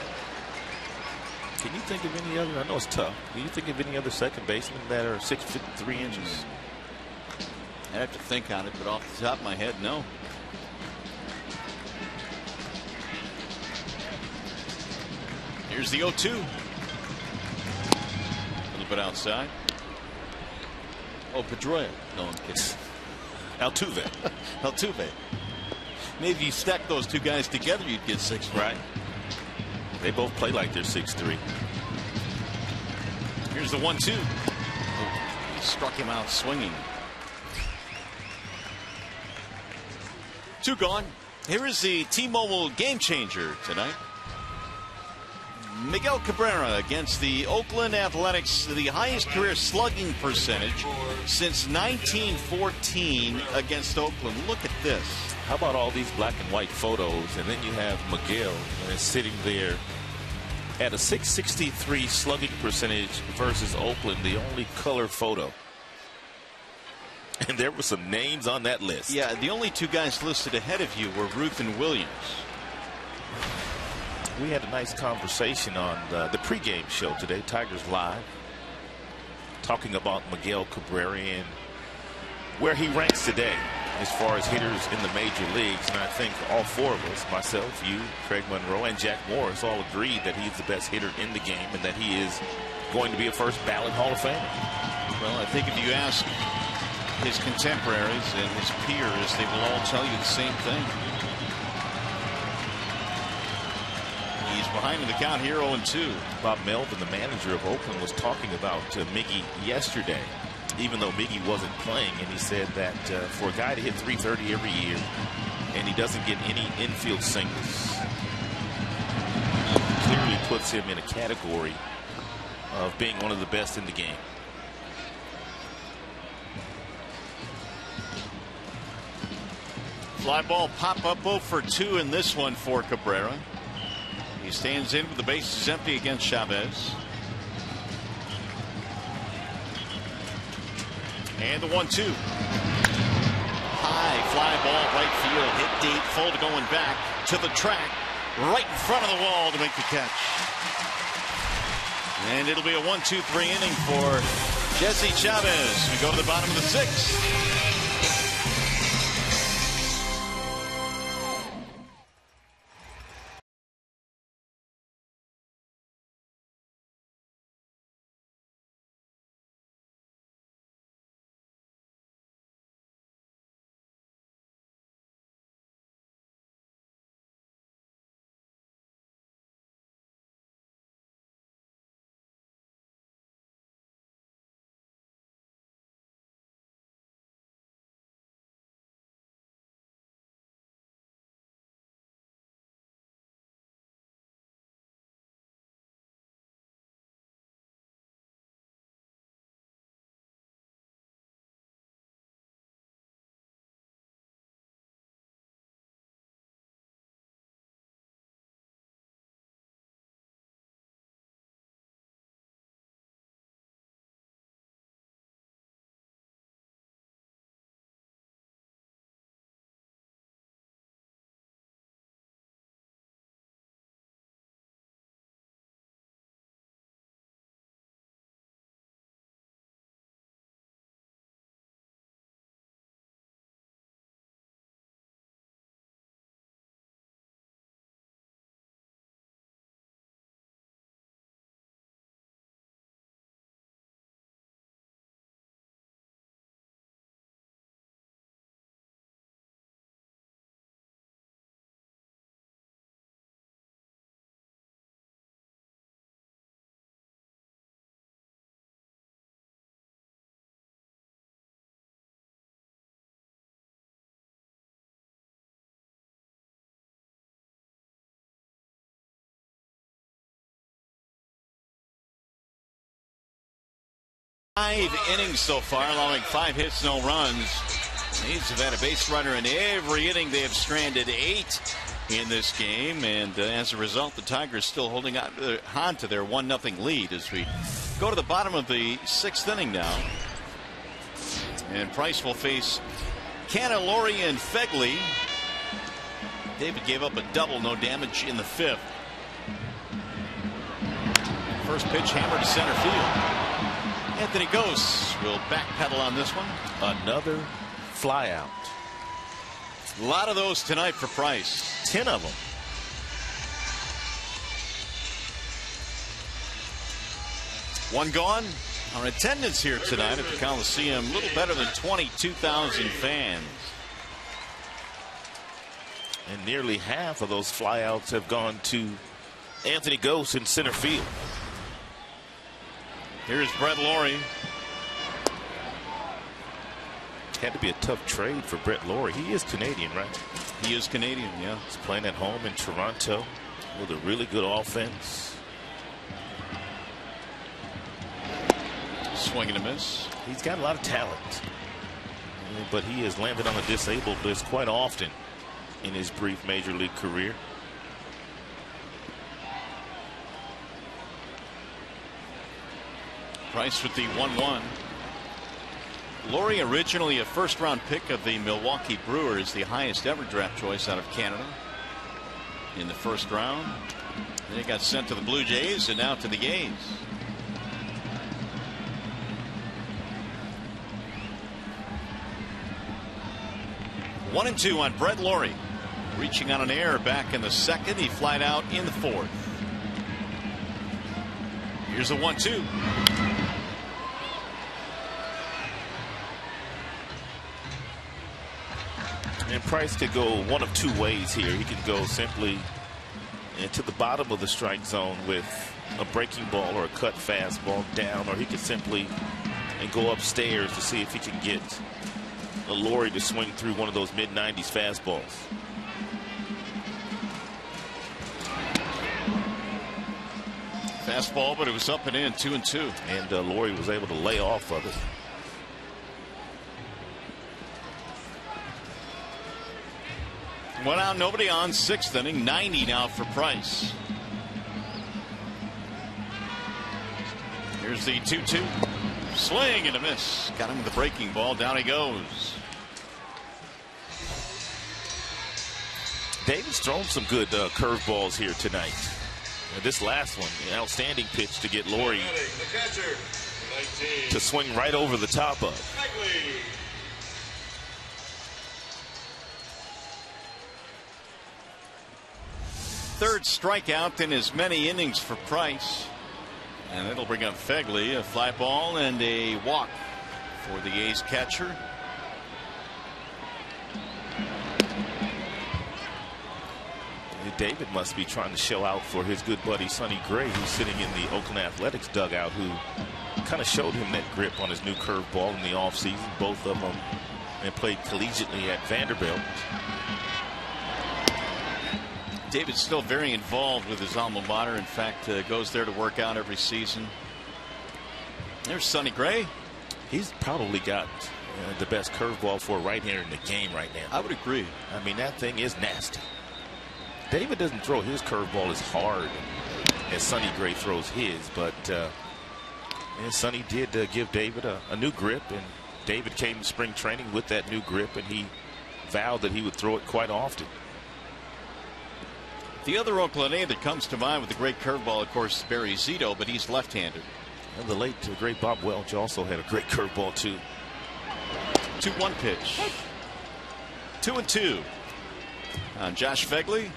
Can you think of any other? I know it's tough. Can you think of any other second basemen that are 6 feet 3 inches? I'd have to think on it, but off the top of my head, no. Here's the 0-2. A little bit outside. Oh, Pedroia. No, I'm kidding. Altuve. Altuve. Maybe you stack those two guys together, you'd get 6. Right. They both play like they're 6'3". Here's the 1-2. Oh, he struck him out swinging. 2 gone. Here is the T-Mobile game changer tonight. Miguel Cabrera against the Oakland Athletics, the highest career slugging percentage since 1914 against Oakland. Look at this. How about all these black and white photos, and then you have Miguel sitting there at a .663 slugging percentage versus Oakland, the only color photo. And there were some names on that list. Yeah, the only 2 guys listed ahead of you were Ruth and Williams. We had a nice conversation on the pregame show today, Tigers Live, talking about Miguel Cabrera and where he ranks today as far as hitters in the major leagues. And I think all 4 of us, myself, you, Craig Monroe, and Jack Morris, all agreed that he's the best hitter in the game and that he is going to be a first ballot Hall of Famer. Well, I think if you ask his contemporaries and his peers, they will all tell you the same thing. He's behind in the count here, 0-2. Bob Melvin, the manager of Oakland, was talking about Miggy yesterday, even though Miggy wasn't playing, and he said that for a guy to hit .330 every year and he doesn't get any infield singles, clearly puts him in a category of being one of the best in the game. Fly ball pop up 0 for 2 in this one for Cabrera. He stands in with the bases empty against Chavez. And the 1-2. High fly ball right field, hit deep, Folder going back to the track, right in front of the wall to make the catch. And it'll be a 1-2-3 inning for Jesse Chavez. We go to the bottom of the 6th. 5 innings so far, allowing 5 hits, no runs. The A's have had a base runner in every inning. They have stranded 8 in this game, and as a result, the Tigers still holding on to their 1-0 lead as we go to the bottom of the 6th inning now. And Price will face Canalori and Fegley. David gave up a double, no damage in the 5th. First pitch hammered to center field. Anthony Gose will backpedal on this one. Another fly out. A lot of those tonight for Price. 10 of them. One gone. Our attendance here tonight at the Coliseum, a little better than 22,000 fans. And nearly half of those flyouts have gone to Anthony Gose in center field. Here's Brett Lawrie. Had to be a tough trade for Brett Lawrie. He is Canadian, right? He is Canadian, yeah. He's playing at home in Toronto with a really good offense. Swing and a miss. He's got a lot of talent, but he has landed on the disabled list quite often in his brief major league career. Price with the 1-1. Lawrie, originally a first-round pick of the Milwaukee Brewers, the highest ever draft choice out of Canada in the first round. Then he got sent to the Blue Jays and now to the A's. One and 2 on Brett Lawrie. Reaching on an error back in the 2nd. He flied out in the 4th. Here's a 1-2. And Price could go one of 2 ways here. He can go simply into the bottom of the strike zone with a breaking ball or a cut fastball down, or he could simply go upstairs to see if he can get a Lawrie to swing through one of those mid-90s fastballs. Fastball, but it was up and in, 2-2. And Lawrie was able to lay off of it. One out, nobody on, 6th inning, 90 now for Price. Here's the 2-2. Swing and a miss. Got him with the breaking ball. Down he goes. David's thrown some good curveballs here tonight. This last one, an outstanding pitch to get Lawrie to swing right over the top of. Third strikeout in as many innings for Price. And it'll bring up Fegley, a fly ball and a walk for the A's catcher. David must be trying to show out for his good buddy Sonny Gray, who's sitting in the Oakland Athletics dugout, who kind of showed him that grip on his new curveball in the offseason. Both of them played collegiately at Vanderbilt. David's still very involved with his alma mater. In fact, goes there to work out every season. There's Sonny Gray. He's probably got the best curveball for a right-hander in the game right now. I would agree. I mean, that thing is nasty. David doesn't throw his curveball as hard as Sonny Gray throws his, but Sonny did give David a new grip, and David came to spring training with that new grip, and he vowed that he would throw it quite often. The other Oakland A that comes to mind with the great curveball, of course, is Barry Zito, but he's left-handed. And the late great Bob Welch also had a great curveball too. 2-1 pitch. 2-2 on Josh Fegley.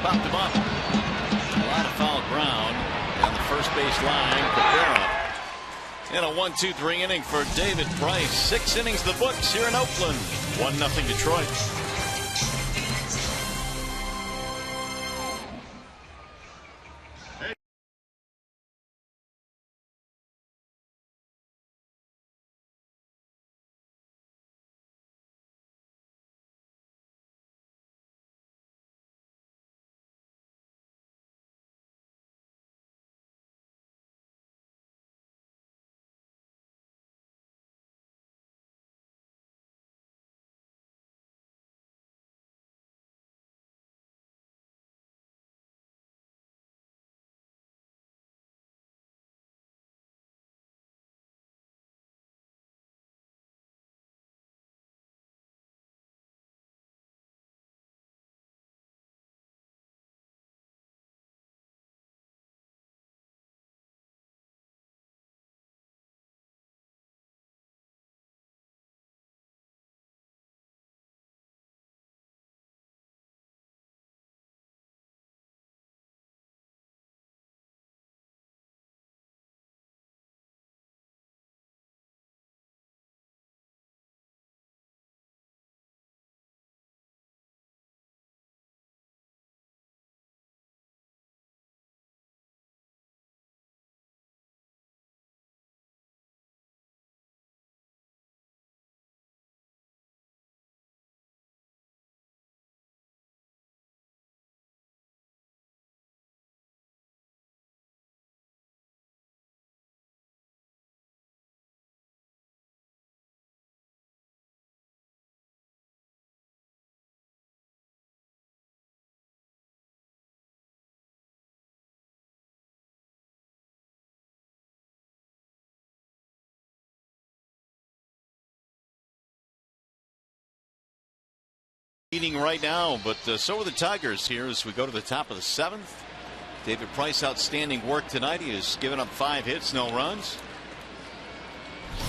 Popped him up. A lot of foul ground down the first base line. Cabrera. And a 1-2-3 inning for David Price. 6 innings the books here in Oakland. 1-0 Detroit. Leading right now, but so are the Tigers here as we go to the top of the 7th. David Price, outstanding work tonight. He has given up 5 hits, no runs.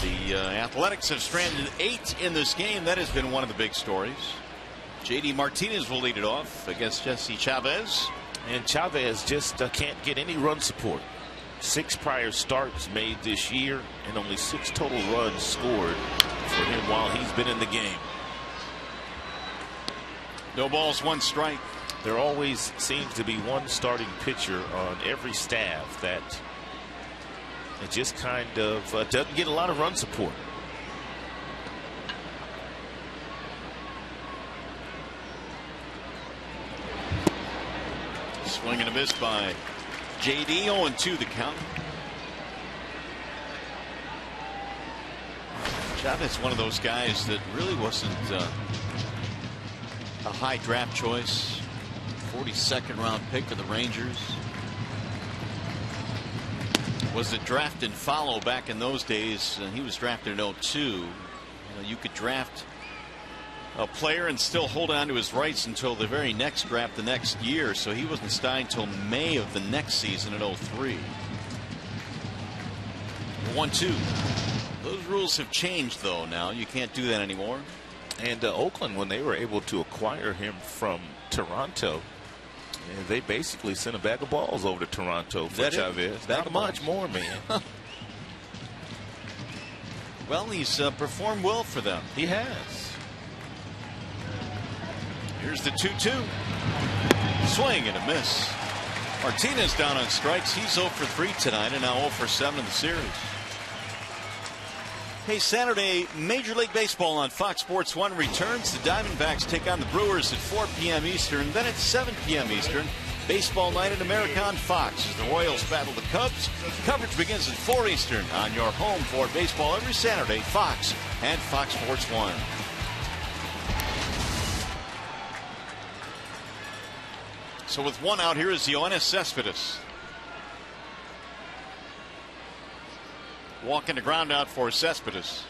The Athletics have stranded 8 in this game. That has been one of the big stories. J.D. Martinez will lead it off against Jesse Chavez. And Chavez just can't get any run support. 6 prior starts made this year and only 6 total runs scored for him while he's been in the game. No balls, 1 strike. There always seems to be one starting pitcher on every staff that it just kind of doesn't get a lot of run support. Swing and a miss by J.D. 0-2 the count. Chavez, one of those guys that really wasn't a high draft choice. 42nd round pick for the Rangers. Was a draft and follow back in those days, and he was drafted in 02. You could draft a player and still hold on to his rights until the very next draft the next year, so he wasn't signed until May of the next season in 03. 1-2. Those rules have changed though now. You can't do that anymore. And Oakland, when they were able to acquire him from Toronto, they basically sent a bag of balls over to Toronto for Chavez. Not much more, man. Well, he's performed well for them. He has. Here's the 2-2. Swing and a miss. Martinez down on strikes. He's 0 for 3 tonight and now 0 for 7 in the series. Hey, Saturday, Major League Baseball on Fox Sports 1 returns. The Diamondbacks take on the Brewers at 4 p.m. Eastern. Then at 7 p.m. Eastern, Baseball Night in America on Fox as the Royals battle the Cubs. Coverage begins at 4 Eastern on your home for baseball every Saturday, Fox and Fox Sports 1. So with 1 out, here is Yoenis Cespedes. Walking the ground out for Cespedes.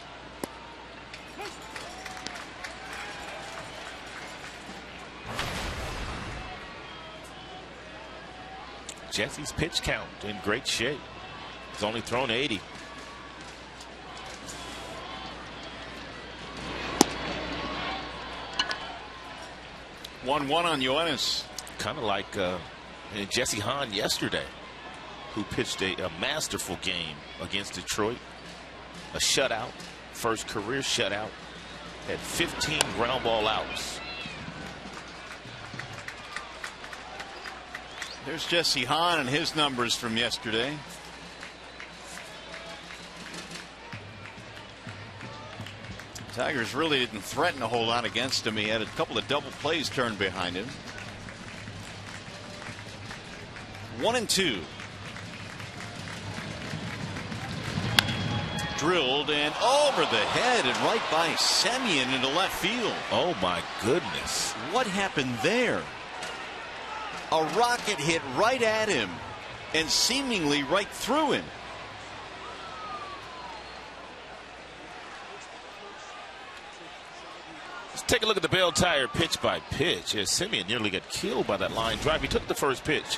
Jesse's pitch count in great shape. He's only thrown 80. One on Yoenis. Kind of like Jesse Hahn yesterday, who pitched a masterful game against Detroit. A shutout, first career shutout. Had 15 ground ball outs. There's Jesse Hahn and his numbers from yesterday. Tigers really didn't threaten a whole lot against him. He had a couple of double plays turned behind him. 1-2. Drilled and over the head and right by Semien into left field. Oh my goodness. What happened there? A rocket hit right at him and seemingly right through him. Let's take a look at the bell tire pitch by pitch as Semien nearly got killed by that line drive. He took the first pitch,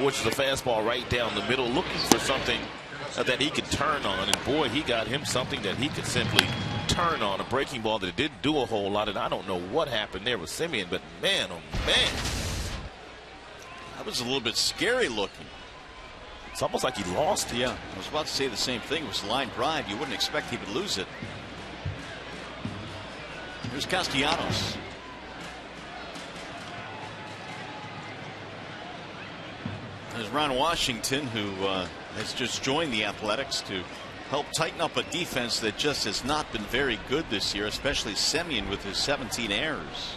which was a fastball right down the middle, looking for something that he could turn on, and boy, he got him something that he could simply turn on, a breaking ball that didn't do a whole lot, and I don't know what happened there with Semien, but man, oh man. That was a little bit scary looking. It's almost like he lost it. Yeah, I was about to say the same thing. It was a line drive. You wouldn't expect he would lose it. Here's Castellanos. There's Ron Washington, who has just joined the Athletics to help tighten up a defense that just has not been very good this year, especially Semien with his 17 errors.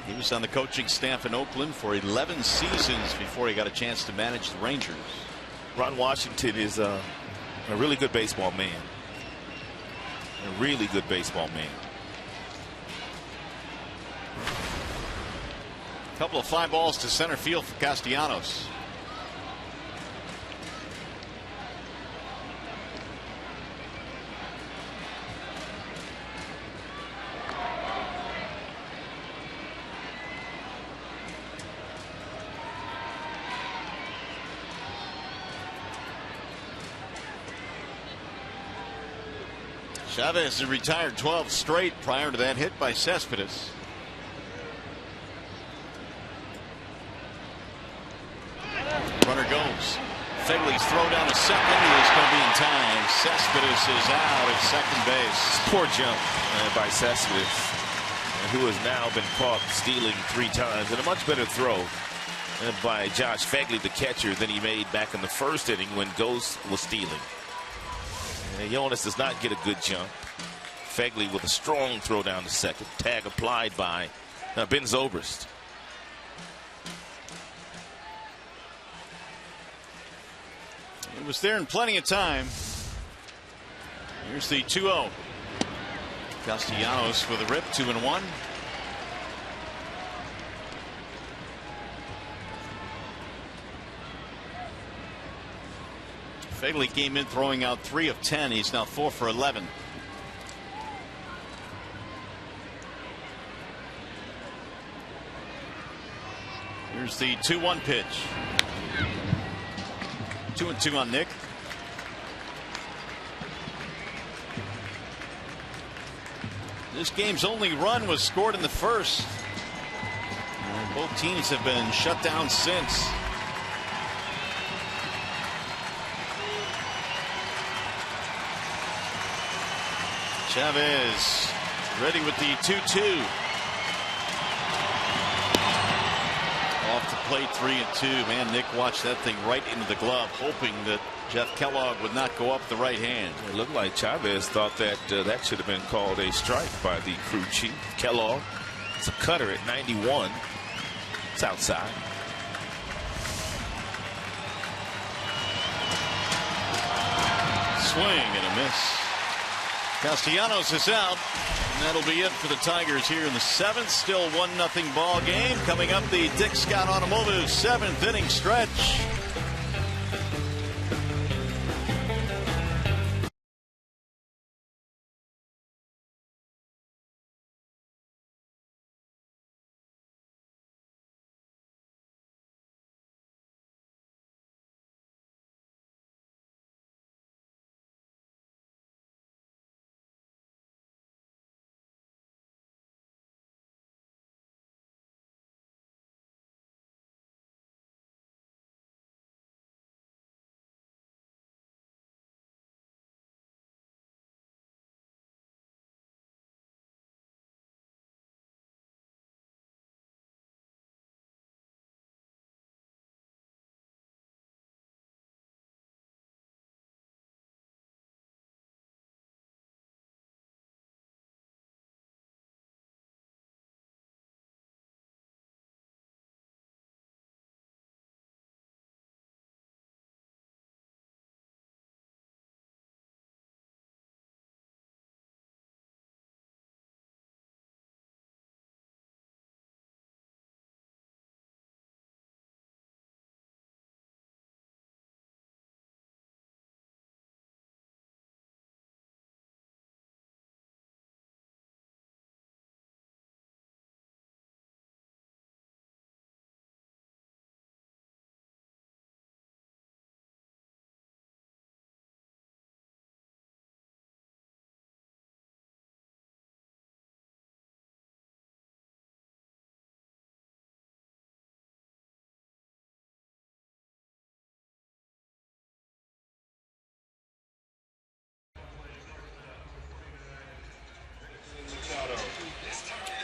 He was on the coaching staff in Oakland for 11 seasons before he got a chance to manage the Rangers. Ron Washington is a really good baseball man. A really good baseball man. A couple of fly balls to center field for Castellanos. Chavez had retired 12 straight prior to that hit by Cespedes. Runner goes. Fegley's throw down to second. He is going to be in time. Cespedes is out at second base. Poor jump by Cespedes, who has now been caught stealing 3 times, and a much better throw by Josh Fegley, the catcher, than he made back in the first inning when Ghost was stealing. And Jonas does not get a good jump. Fegley with a strong throw down to second. Tag applied by Ben Zobrist. It was there in plenty of time. Here's the 2-0. Castellanos with a rip, 2-1. Fegley came in throwing out 3 of 10. He's now 4 for 11. Here's the 2-1 pitch. 2-2 on Nick. This game's only run was scored in the first. And both teams have been shut down since. Chavez ready with the 2-2. Off the plate, 3-2. Man, Nick watched that thing right into the glove, hoping that Jeff Kellogg would not go up the right hand. It looked like Chavez thought that that should have been called a strike by the crew chief. Kellogg, it's a cutter at 91. It's outside. Swing and a miss. Castellanos is out, and that'll be it for the Tigers here in the 7th. Still 1-0 ball game. Coming up, the Dick Scott Automotive 7th inning stretch.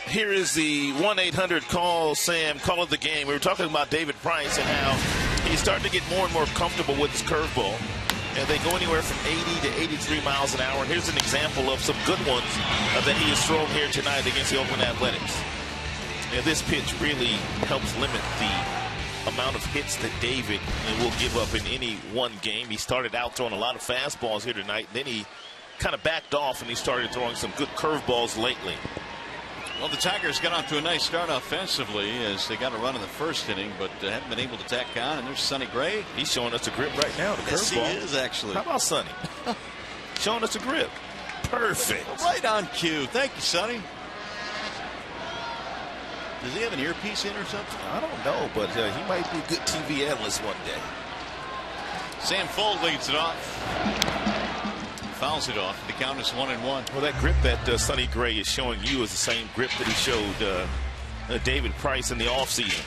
Here is the 1-800 call, Sam, call of the game. We were talking about David Price and how he's starting to get more and more comfortable with his curveball. And they go anywhere from 80 to 83 miles an hour. And here's an example of some good ones that he has thrown here tonight against the Oakland Athletics. And this pitch really helps limit the amount of hits that David will give up in any one game. He started out throwing a lot of fastballs here tonight. Then he kind of backed off and he started throwing some good curveballs lately. Well, the Tigers got off to a nice start offensively as they got a run in the first inning, but haven't been able to tack on. And there's Sonny Gray. He's showing us a grip right now. The yes, curveball. He is actually. How about Sonny? Showing us a grip. Perfect. Right on cue. Thank you, Sonny. Does he have an earpiece in or something? I don't know, but he might be a good TV analyst one day. Sam Fuld leads it off. fouls it off. The count is 1-1. Well, that grip that Sonny Gray is showing you is the same grip that he showed David Price in the offseason.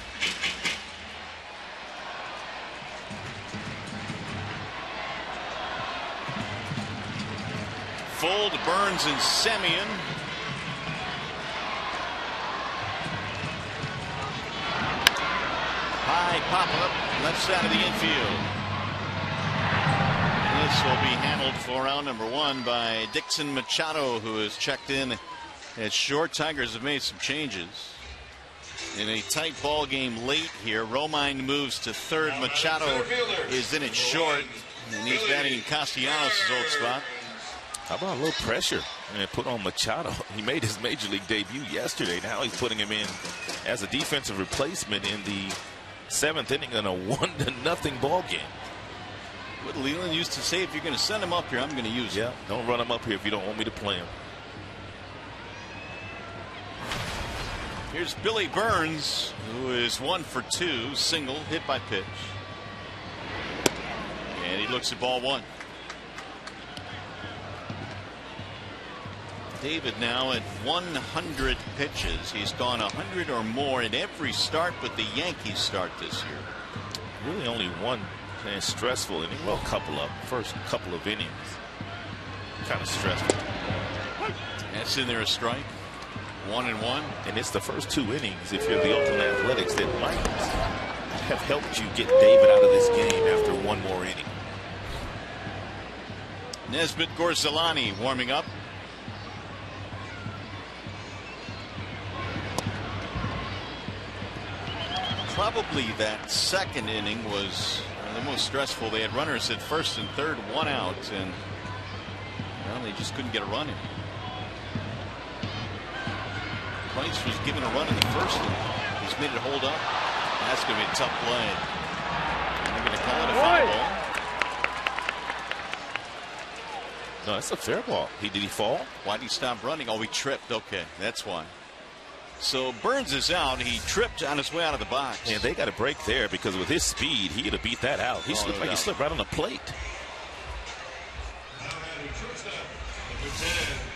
Full to Burns and Semien. High pop-up, left side of the infield. This will be handled for round number 1 by Dixon Machado, who has checked in at short. Tigers have made some changes. In a tight ball game late here, Romine moves to third. Machado is in at short, and he's batting in Castellanos' old spot. How about a little pressure and put on Machado? He made his major league debut yesterday. Now he's putting him in as a defensive replacement in the 7th inning in a 1-0 ball game. What Leland used to say, if you're going to send him up here, I'm going to use him. Yeah, don't run him up here if you don't want me to play him. Here's Billy Burns, who is 1 for 2, single, hit by pitch. And he looks at ball 1. David now at 100 pitches. He's gone 100 or more in every start but the Yankees start this year. Really only one stressful inning. Well, first couple of innings. Kind of stressful. That's in there, a strike. 1-1. And it's the first 2 innings, if you're the Oakland Athletics, that might have helped you get David out of this game after one more inning. Nesbitt Gorzelani warming up. Probably that second inning was the most stressful. They had runners at first and third, 1 out, and well, they just couldn't get a run in. Price was given a run in the first inning. He's made it hold up. That's going to be a tough play. And they're going to call it a foul ball. No, that's a fair ball. Did he fall? Why did he stop running? Oh, he tripped. Okay, that's why. So Burns is out. He tripped on his way out of the box. And they got a break there because with his speed, he could have beat that out. He slipped he slipped right on the plate.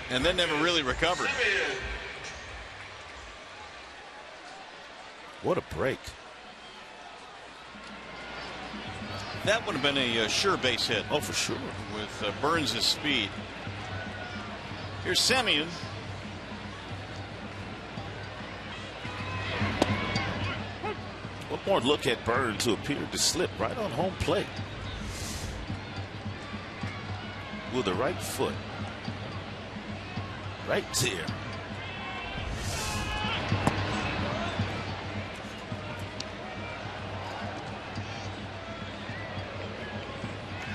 And then never really recovered. What a break. That would have been a sure base hit. Oh, for sure. With Burns' speed. Here's Semien. One more look at Burns, who appeared to slip right on home plate with the right foot. Right there.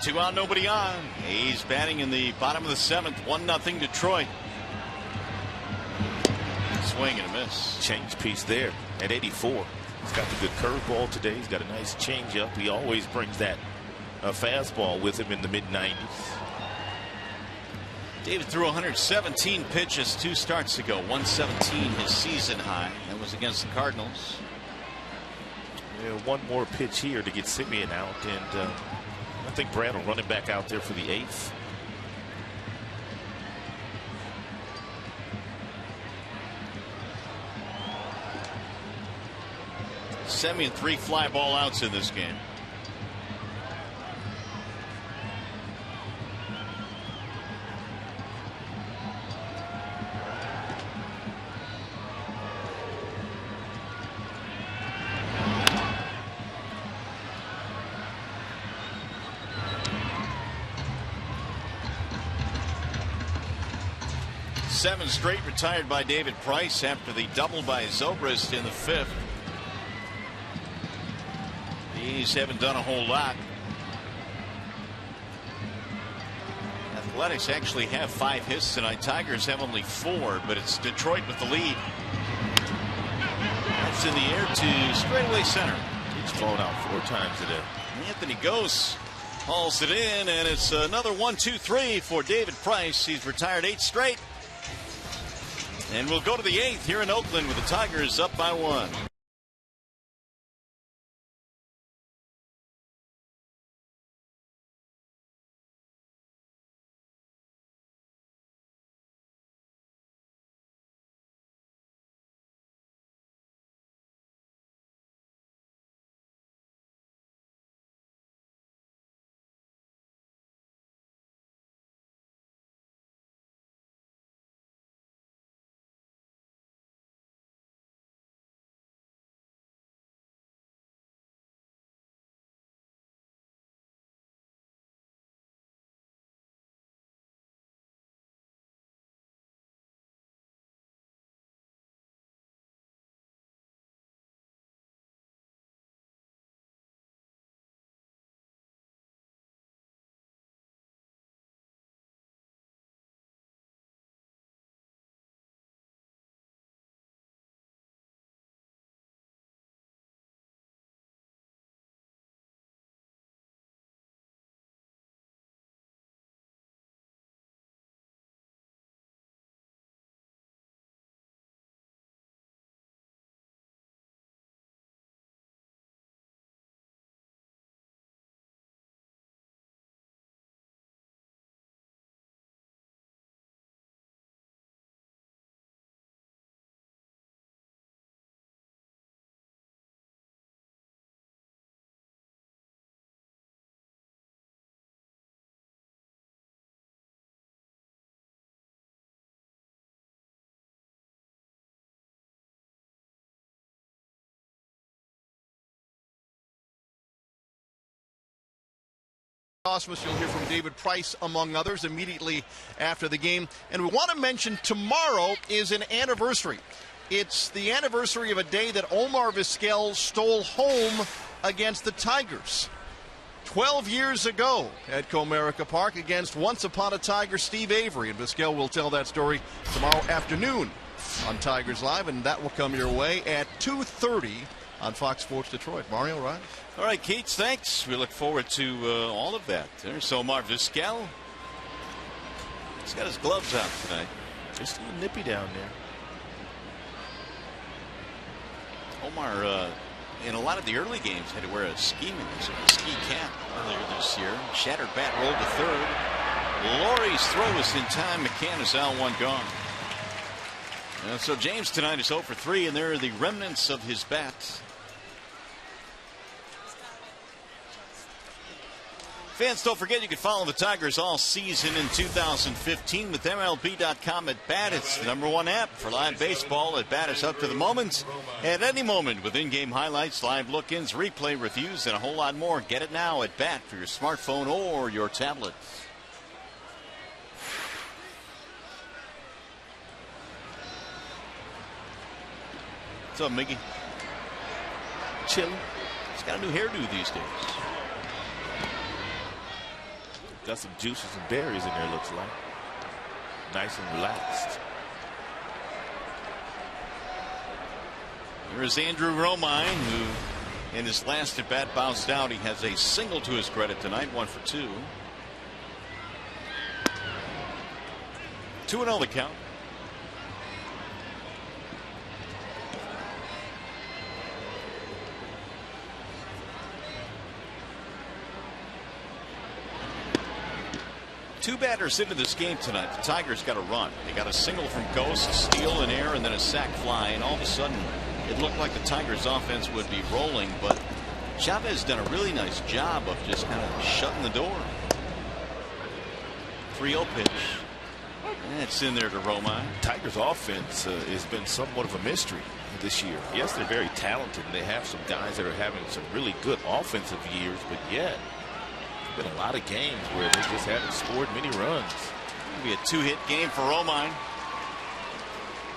Two out, nobody on. He's batting in the bottom of the 7th. 1-0 Detroit. Swing and a miss. Change piece there at 84. He's got the good curveball today. He's got a nice changeup. He always brings that fastball with him in the mid-90s. David threw 117 pitches 2 starts ago. 117 his season high. That was against the Cardinals. Yeah, one more pitch here to get Semien out, and I think Brad will run him back out there for the 8th. Semien 3 fly ball outs in this game. Seven straight retired by David Price after the double by Zobrist in the 5th. These haven't done a whole lot. Athletics actually have 5 hits tonight. Tigers have only 4, but it's Detroit with the lead. That's in the air to straightaway center. He's flown out 4 times today. Anthony Gose hauls it in, and it's another 1-2-3 for David Price. He's retired 8 straight. And we'll go to the 8th here in Oakland with the Tigers up by 1. Osmus, you'll hear from David Price, among others, immediately after the game. And we want to mention tomorrow is an anniversary. It's the anniversary of a day that Omar Vizquel stole home against the Tigers. 12 years ago at Comerica Park against once upon a Tiger Steve Avery. And Vizquel will tell that story tomorrow afternoon on Tigers Live, and that will come your way at 2:30 on Fox Sports Detroit. Mario, right? All right, Keats, thanks. We look forward to all of that. There's Omar Vizquel. He's got his gloves out tonight. Just a little nippy down there. Omar, in a lot of the early games, had to wear a ski cap earlier this year. Shattered bat rolled to third. Laurie's throw is in time. McCann is out, one gone. So James tonight is 0 for 3, and there are the remnants of his bat. Fans, don't forget you can follow the Tigers all season in 2015 with MLB.com at Bat. It's the #1 app for live baseball. At Bat is up to the moment, at any moment, with in-game highlights, live look-ins, replay reviews, and a whole lot more. Get it now at Bat for your smartphone or your tablet. What's up, Miggy? Chilling. He's got a new hairdo these days. Got some juices and berries in there, looks like. Nice and relaxed. Here's Andrew Romine, who in his last at bat bounced out. He has a single to his credit tonight, 1 for 2. 2-0 the count. Two batters into this game tonight. The Tigers got a run. They got a single from Ghost, a steal in air, and then a sac fly. And all of a sudden, it looked like the Tigers' offense would be rolling. But Chavez done a really nice job of just kind of shutting the door. 3-0 pitch. And it's in there to Romine. Tigers' offense has been somewhat of a mystery this year. Yes, they're very talented, and they have some guys that are having some really good offensive years, but yet been a lot of games where they just haven't scored many runs. It'll be a 2-hit game for Romine.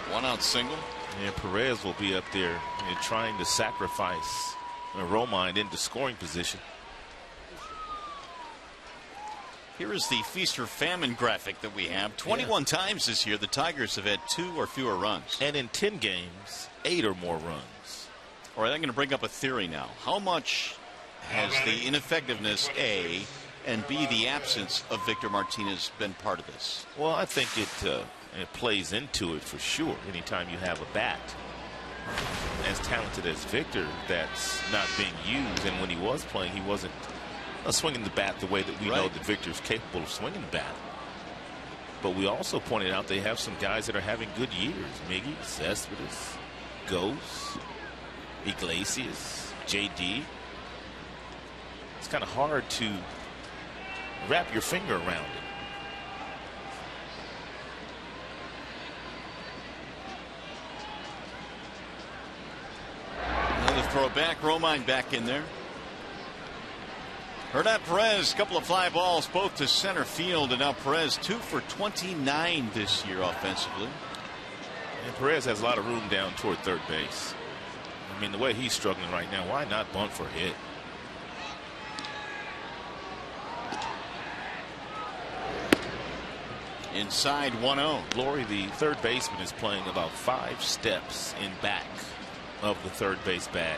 1-out single. And Perez will be up there trying to sacrifice Romine into scoring position. Here is the feast or famine graphic that we have. 21 times this year the Tigers have had 2 or fewer runs. And in 10 games, 8 or more runs. All right, I'm going to bring up a theory now. How much has the ineffectiveness, A, and B, the absence of Victor Martinez been part of this? Well, I think it plays into it for sure. Anytime you have a bat as talented as Victor that's not being used, and when he was playing, he wasn't swinging the bat the way that we know that Victor's capable of swinging the bat. But we also pointed out they have some guys that are having good years. Miggy, Cespedes, Ghost, Iglesias, JD. It's kind of hard to wrap your finger around it. Another throw back. Romine back in there. Hernan Perez, a couple of fly balls, both to center field, and now Perez 2 for 29 this year offensively. And Perez has a lot of room down toward third base. I mean, the way he's struggling right now, why not bunt for a hit? Inside 1-0. Laurie, the third baseman, is playing about 5 steps in back of the third base bag.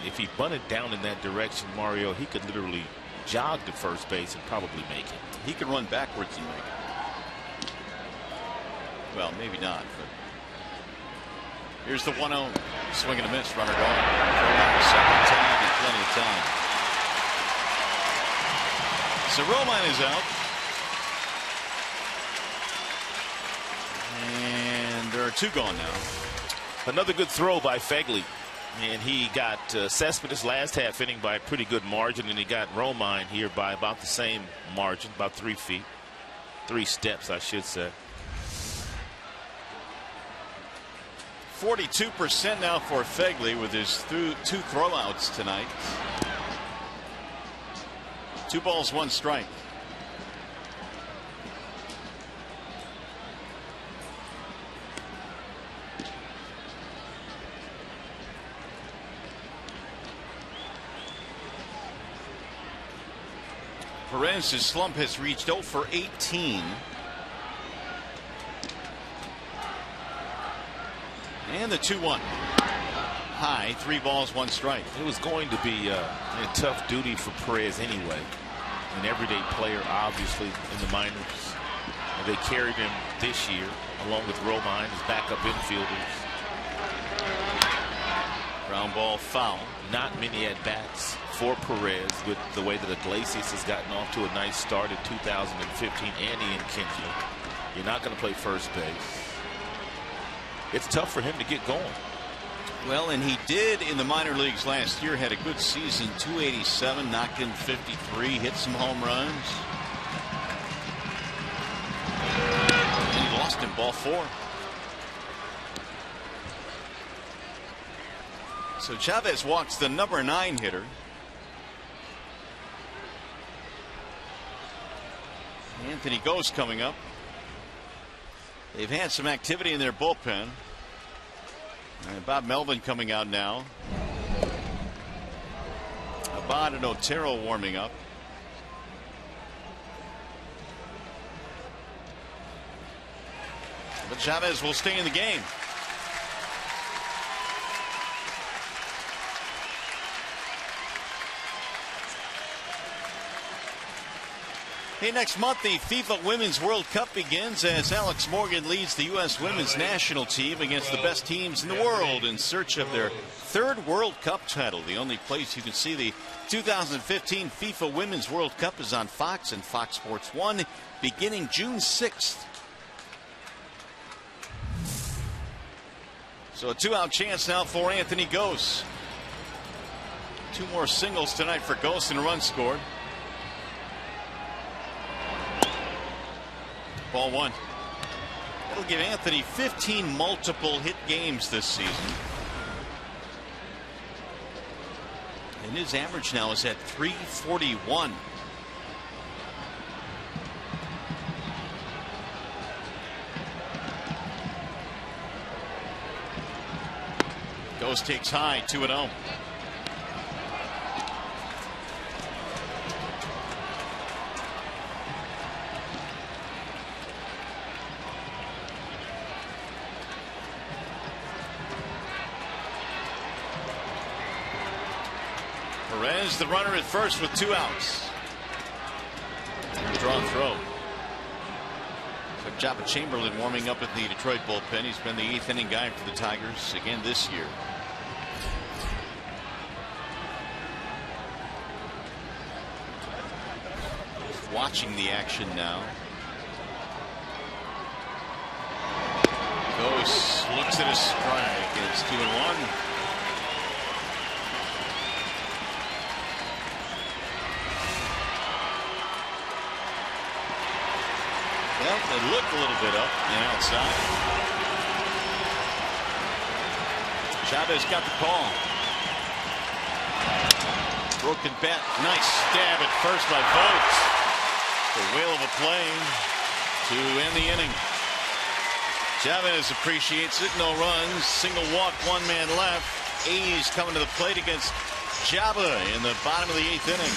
If he bunted down in that direction, Mario, he could literally jog to first base and probably make it. He could run backwards and make it. Well, maybe not. But here's the 1-0. Swing and a miss. Runner going. Second time and plenty of time. So Romine is out. And there are 2 gone now. Another good throw by Fegley. And he got Cespedes last half inning by a pretty good margin, and he got Romine here by about the same margin, about 3 feet. 3 steps, I should say. 42% now for Fegley with his 2 throwouts tonight. 2 balls, 1 strike. Perez's slump has reached 0 for 18. And the 2-1. High, 3 balls, 1 strike. It was going to be a tough duty for Perez anyway. An everyday player, obviously, in the minors. And they carried him this year, along with Romine, his backup infielders. Ground ball foul. Not many at-bats for Perez with the way that Iglesias has gotten off to a nice start in 2015 and Ian Kinsler. You're not going to play first base. It's tough for him to get going. Well, and he did in the minor leagues last year. Had a good season, 287, knocked in 53, hit some home runs. And he lost in ball 4. So Chavez walks the number 9 hitter. Anthony Gose coming up. They've had some activity in their bullpen. And Bob Melvin coming out now. Abad and Otero warming up. But Chavez will stay in the game. Hey, next month the FIFA Women's World Cup begins as Alex Morgan leads the U.S. women's national team against the best teams in the world in search of their 3rd World Cup title. The only place you can see the 2015 FIFA Women's World Cup is on Fox and Fox Sports 1 beginning June 6th. So a 2-out chance now for Anthony Gose. 2 more singles tonight for Gose and a run scored. Ball 1. That'll give Anthony 15 multiple hit games this season. And his average now is at 341. Gose takes high, 2-0. Perez, the runner at first with 2 outs. Draw throw. So Jabba Chamberlain warming up at the Detroit bullpen. He's been the 8th inning guy for the Tigers again this year. Just watching the action now. Gose looks at his strike. It's 2-1. Well, they looked a little bit up and outside. Chavez got the call. Broken bat. Nice stab at first by Vogts. The whale of a play to end the inning. Chavez appreciates it. No runs. Single walk. 1 man left. A's coming to the plate against Jabba in the bottom of the 8th inning.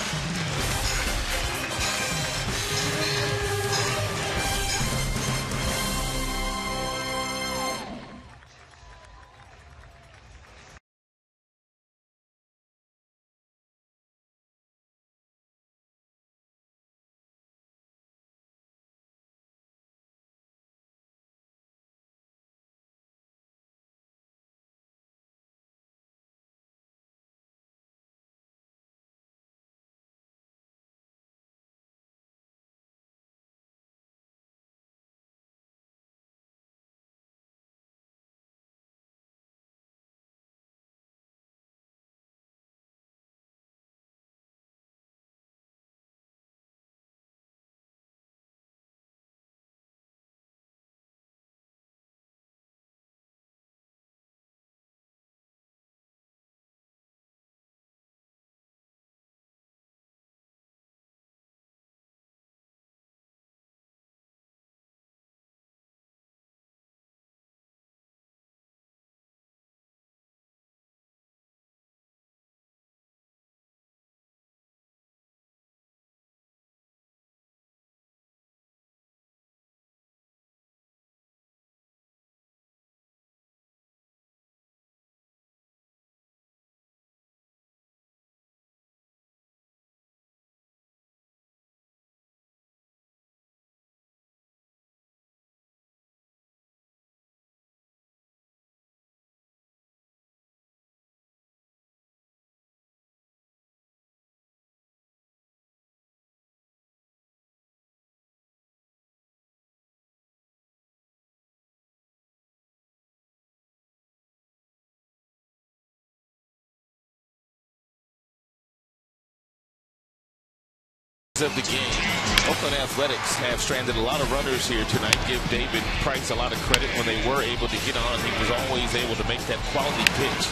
Of the game. Oakland Athletics have stranded a lot of runners here tonight. Give David Price a lot of credit. When they were able to get on, he was always able to make that quality pitch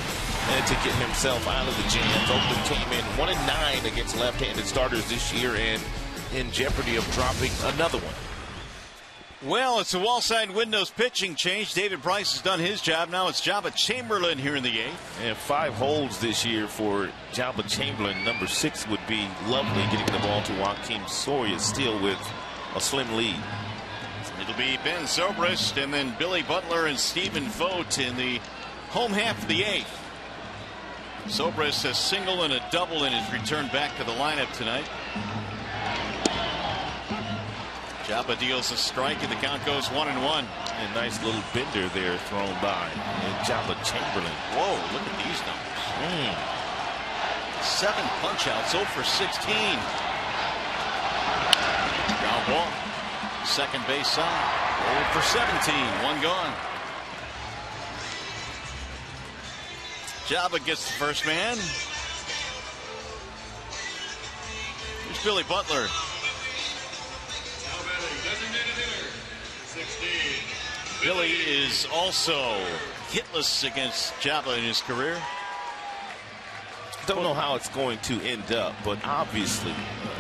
and to get himself out of the jams. Oakland came in 1-9 against left-handed starters this year and in jeopardy of dropping another one. Well, it's a wall-side windows pitching change. David Price has done his job. Now it's Jabba Chamberlain here in the 8th. And 5 holds this year for Jabba Chamberlain. Number 6 would be lovely, getting the ball to Joakim Soria, still with a slim lead. It'll be Ben Zobrist and then Billy Butler and Stephen Vogt in the home half of the 8th. Zobrist has single and a double in his return back to the lineup tonight. Jabba deals a strike and the count goes 1-1. A nice little bender there thrown by Jabba Chamberlain. Whoa, look at these numbers. 7 punch outs, 0 for 16. Ground ball. Second base side. 0 for 17. 1 gone. Jabba gets the first man. Here's Billy Butler. Billy is also hitless against Jabba in his career. Don't know how it's going to end up, but obviously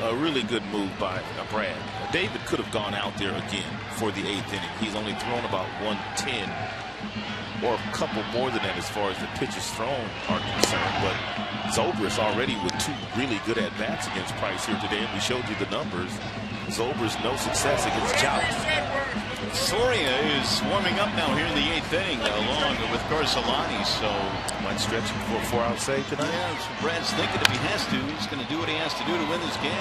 a really good move by Brad. David could have gone out there again for the 8th inning. He's only thrown about 110 or a couple more than that as far as the pitches thrown are concerned. But Zobrist already with 2 really good at-bats against Price here today, and we showed you the numbers. Zobrist no success against Jabba. Soria is warming up now here in the 8th inning, along with Garcelani, so might stretch him for a 4-out save tonight. Yeah, that's what Brad's thinking. If he has to, he's going to do what he has to do to win this game.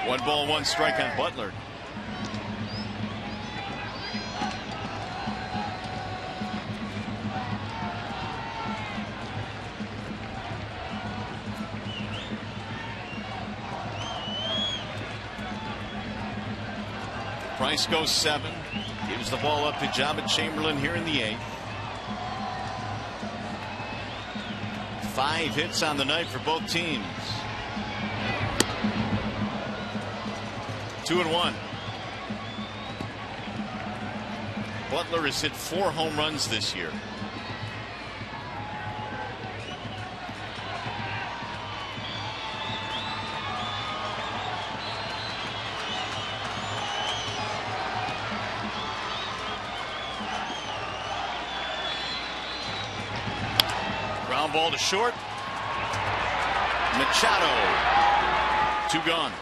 One ball, 1 strike on Butler. Price goes 7. Gives the ball up to Jabba Chamberlain here in the 8th. 5 hits on the night for both teams. 2-1. Butler has hit 4 home runs this year. Ground ball to short. Machado. 2 gone.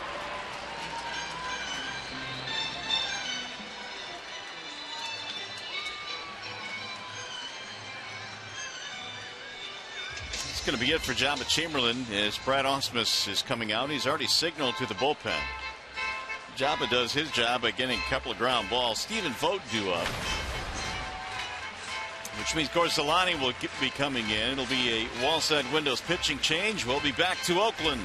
It's going to be it for Jabba Chamberlain as Brad Ausmus is coming out. He's already signaled to the bullpen. Jabba does his job by getting a couple of ground balls. Stephen Vogt due up, which means Garcelani will be coming in. It'll be a wall-side windows pitching change. We'll be back to Oakland.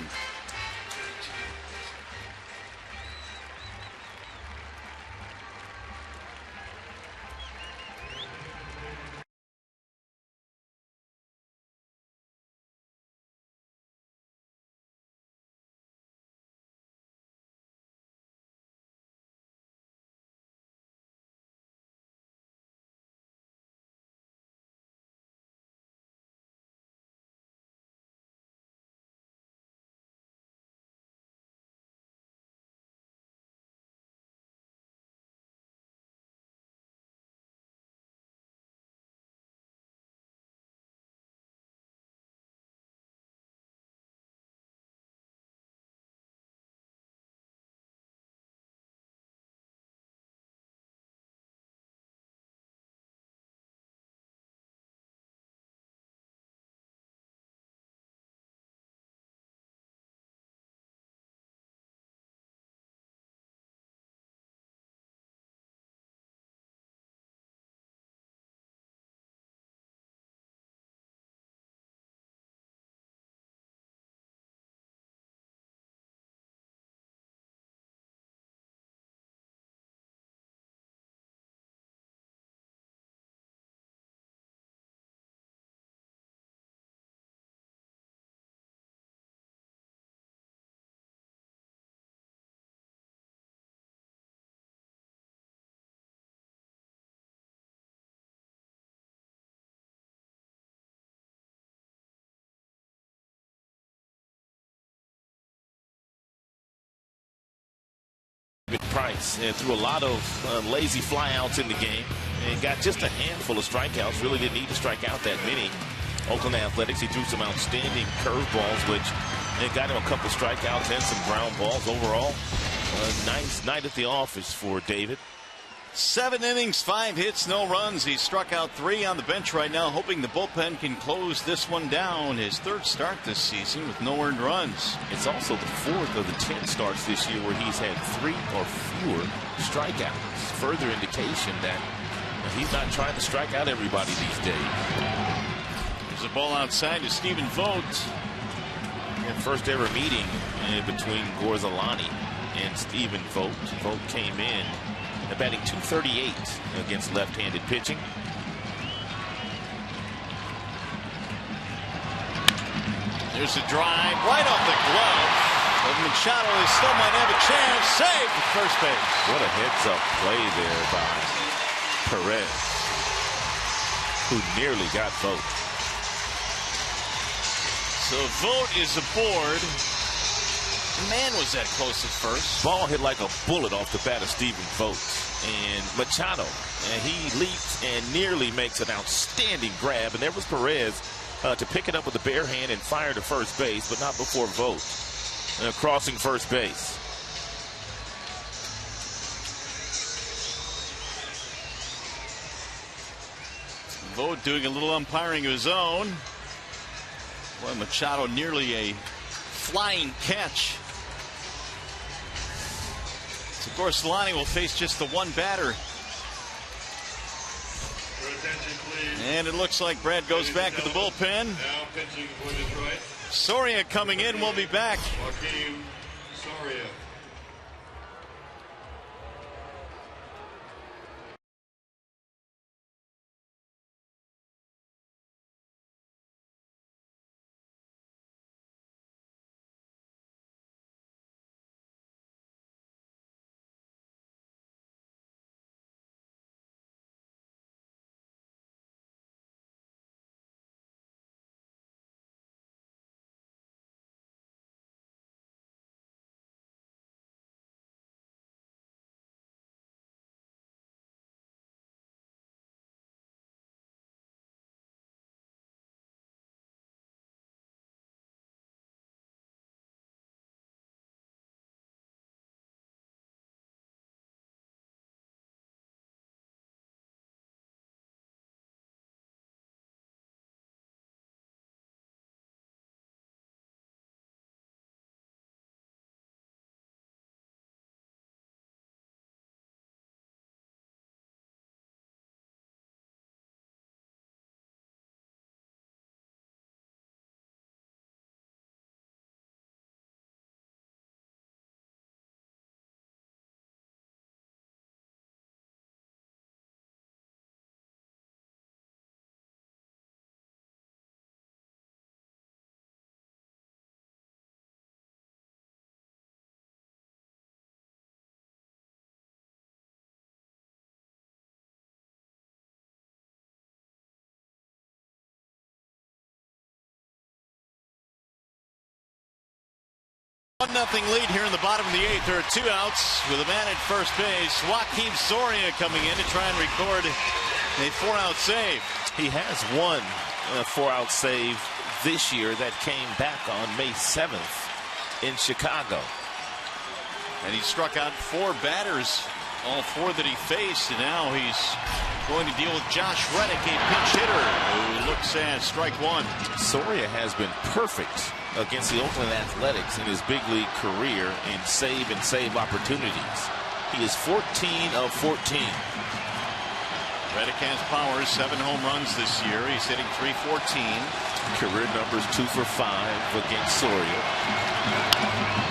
Price and threw a lot of lazy flyouts in the game and got just a handful of strikeouts. Really didn't need to strike out that many. Oakland Athletics, he threw some outstanding curveballs, which got him a couple strikeouts and some ground balls. Overall, a nice night at the office for David. 7 innings, 5 hits, no runs. He struck out 3 on the bench right now, hoping the bullpen can close this one down. His 3rd start this season with no earned runs. It's also the 4th of the 10 starts this year where he's had 3 or fewer strikeouts. Further indication that he's not trying to strike out everybody these days. There's a ball outside to Stephen Vogt. And first ever meeting between Gorzalani and Stephen Vogt. Vogt came in batting .238 against left-handed pitching. There's a drive right off the glove. But Machado still might have a chance. Saved at first base. What a heads-up play there by Perez, who nearly got Vogt. So Vogt is aboard. Man, was that close at first. Ball hit like a bullet off the bat of Stephen Vogt. And Machado, and he leaps and nearly makes an outstanding grab. And there was Perez to pick it up with a bare hand and fire to first base, but not before Vogt crossing first base. Vogt doing a little umpiring of his own. Boy, Machado nearly a flying catch. So Gorzalani will face just the one batter. And it looks like Brad goes back to the bullpen. Now pitching for Detroit. Soria coming in. We'll be back. Soria. Nothing lead here in the bottom of the 8th. There are 2 outs with a man at first base. Joaquin Soria coming in to try and record a 4-out save. He has one 4-out save this year that came back on May 7th in Chicago. And he struck out 4 batters, all 4 that he faced. And now he's going to deal with Josh Reddick, a pinch hitter who looks at strike 1. Soria has been perfect against the Oakland Athletics in his big league career in save opportunities. He is 14 of 14. Reddick has power, 7 home runs this year. He's hitting .314. Career numbers 2 for 5 against Soria.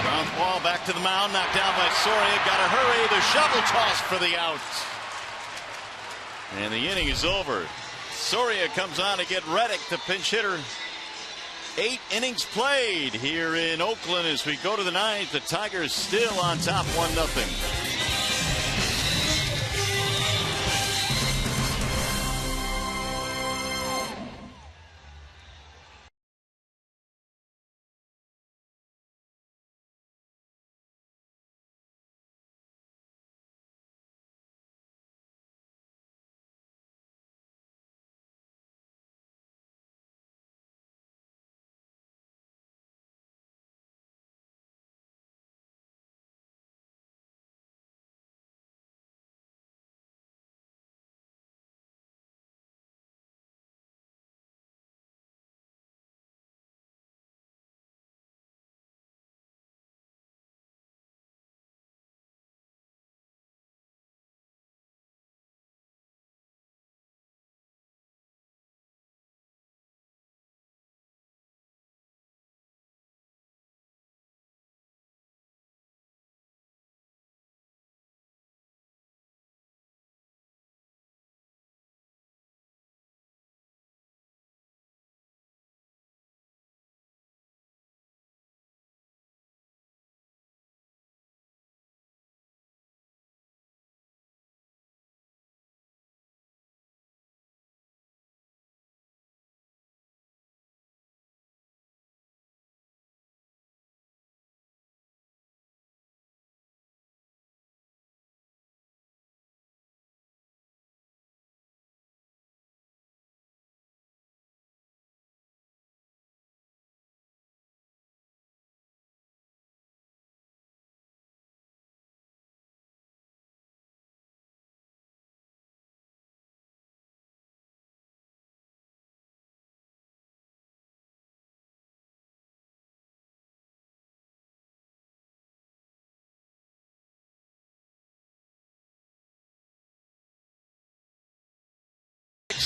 Ground ball back to the mound, knocked down by Soria. Got to hurry. The shovel toss for the out. And the inning is over. Soria comes on to get Reddick, the pinch hitter. 8 innings played here in Oakland as we go to the 9th. The Tigers still on top 1-0.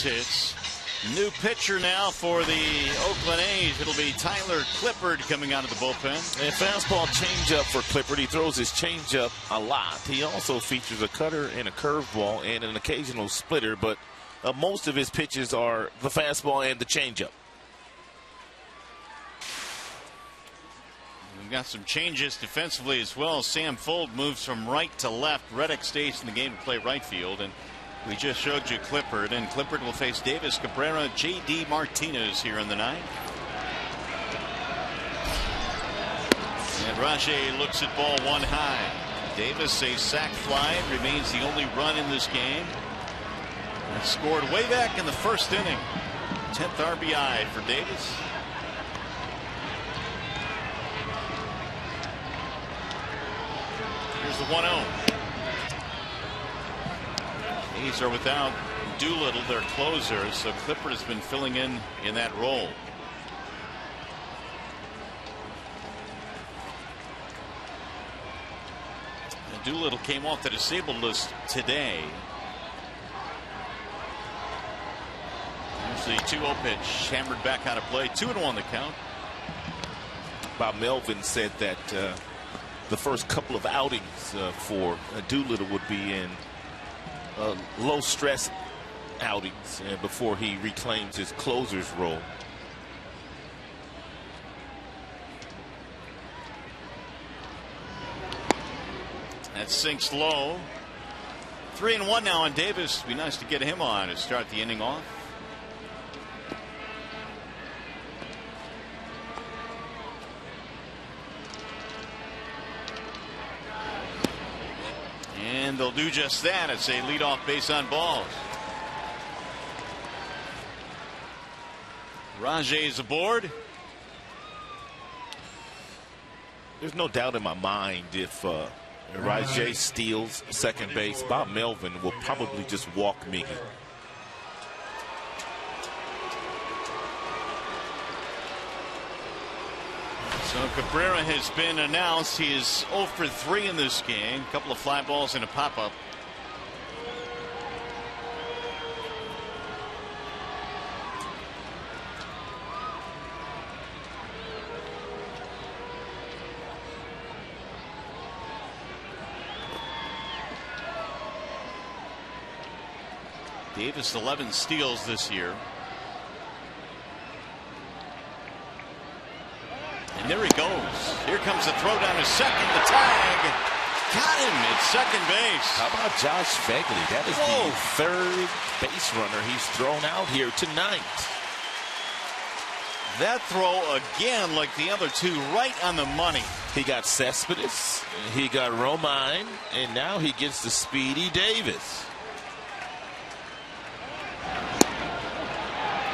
base hits. New pitcher now for the Oakland A's. It'll be Tyler Clippard coming out of the bullpen. And fastball changeup for Clippard. He throws his changeup a lot. He also features a cutter and a curveball and an occasional splitter, but most of his pitches are the fastball and the changeup. We've got some changes defensively as well. Sam Fuld moves from right to left. Reddick stays in the game to play right field, and we just showed you Clippard, and Clippard will face Davis, Cabrera, J.D. Martinez here in the ninth. And Rajay looks at ball one high. Davis, a sac fly, remains the only run in this game. And scored way back in the first inning. 10th RBI for Davis. Here's the 1-0. A's are without Doolittle, their closer, so Clippard has been filling in that role. And Doolittle came off the disabled list today. Here's the 2-0 pitch, hammered back out of play. 2-1 the count. Bob Melvin said that the first couple of outings for Doolittle would be in low stress outings before he reclaims his closer's role. That sinks low. 3-1 now on Davis. It'd be nice to get him on to start the inning off. And they'll do just that. It's a leadoff base on balls. Rajay's aboard. There's no doubt in my mind if Rajay steals second base, Bob Melvin will probably just walk Miggy. So Cabrera has been announced. He is 0 for 3 in this game. A couple of fly balls and a pop-up. Davis 11 steals this year. And there he goes. Here comes the throw down to second. The tag. Got him at second base. How about Josh Phegley? That is the third base runner he's thrown out here tonight. That throw again, like the other two, right on the money. He got Cespedes, he got Romine, and now he gets the Speedy Davis.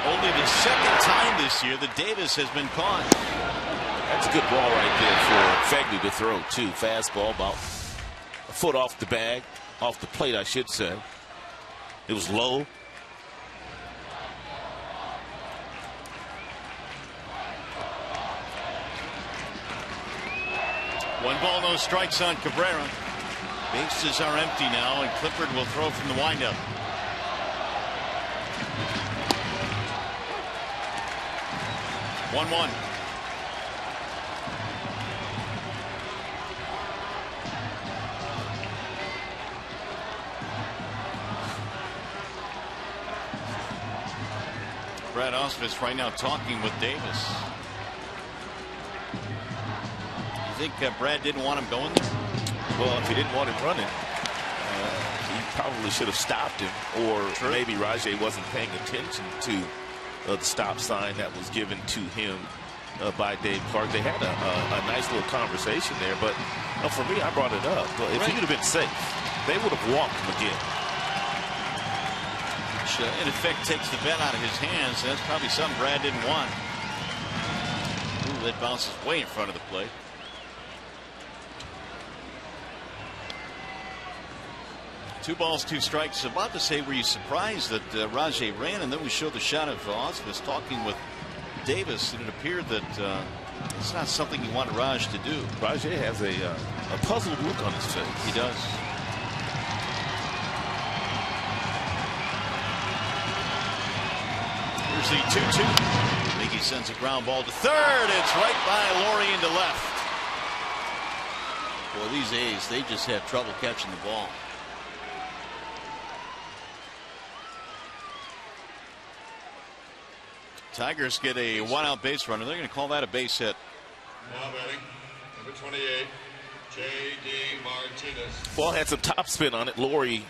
Only the second time this year that Davis has been caught. That's a good ball right there for Phegley to throw, too. Fastball about a foot off the bag, off the plate, I should say. It was low. One ball, no strikes on Cabrera. Bases are empty now, and Clippard will throw from the windup. One. Brad Ausmus right now talking with Davis. You think Brad didn't want him going there? Well, if he didn't want him running, he probably should have stopped him, or maybe Rajay wasn't paying attention to the stop sign that was given to him by Dave Clark. They had a nice little conversation there, but for me, I brought it up. If he would have been safe, they would have walked him again. Which, in effect, takes the bet out of his hands. That's probably something Brad didn't want. Ooh, that bounces way in front of the plate. Two balls, two strikes. About to say, were you surprised that Rajay ran? And then we showed the shot of Ausmus talking with Davis, and it appeared that it's not something you want Raj to do. Rajay has a puzzled look on his face. He does. Here's the 2-2. Miggy sends a ground ball to third. It's right by Laurie into left. Well, these A's, they just have trouble catching the ball. Tigers get a one-out base runner. They're going to call that a base hit. Now batting, number 28, J.D. Martinez. Ball had some topspin on it. Laurie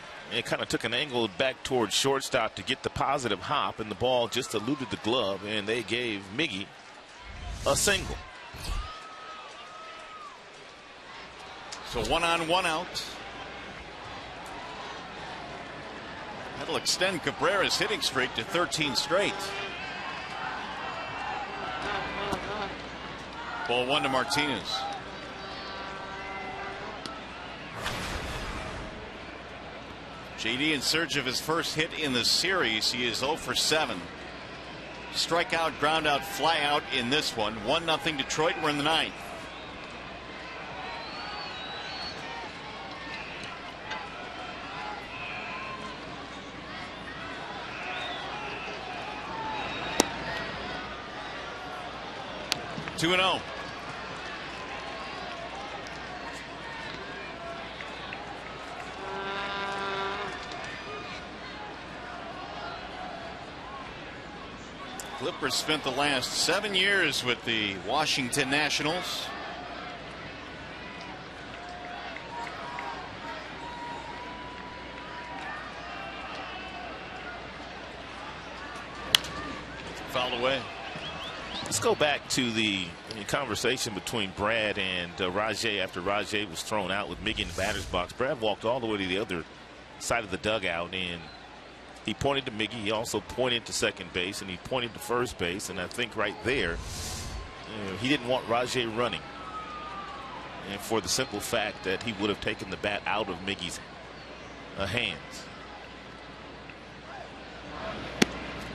kind of took an angle back towards shortstop to get the positive hop, and the ball just eluded the glove, and they gave Miggy a single. So 1 on, 1 out. That'll extend Cabrera's hitting streak to 13 straight. Ball 1 to Martinez. JD in search of his first hit in the series. He is 0 for 7. Strikeout, ground out, fly out in this one. 1-0 Detroit. We're in the 9th. Two and 0. Clippers spent the last 7 years with the Washington Nationals. Fouled away. Let's go back to the conversation between Brad and Rajay after Rajay was thrown out with Miggy in the batter's box. Brad walked all the way to the other side of the dugout, and he pointed to Miggy. He also pointed to second base, and he pointed to first base. And I think right there, he didn't want Rajay running, and for the simple fact that he would have taken the bat out of Miggy's hands.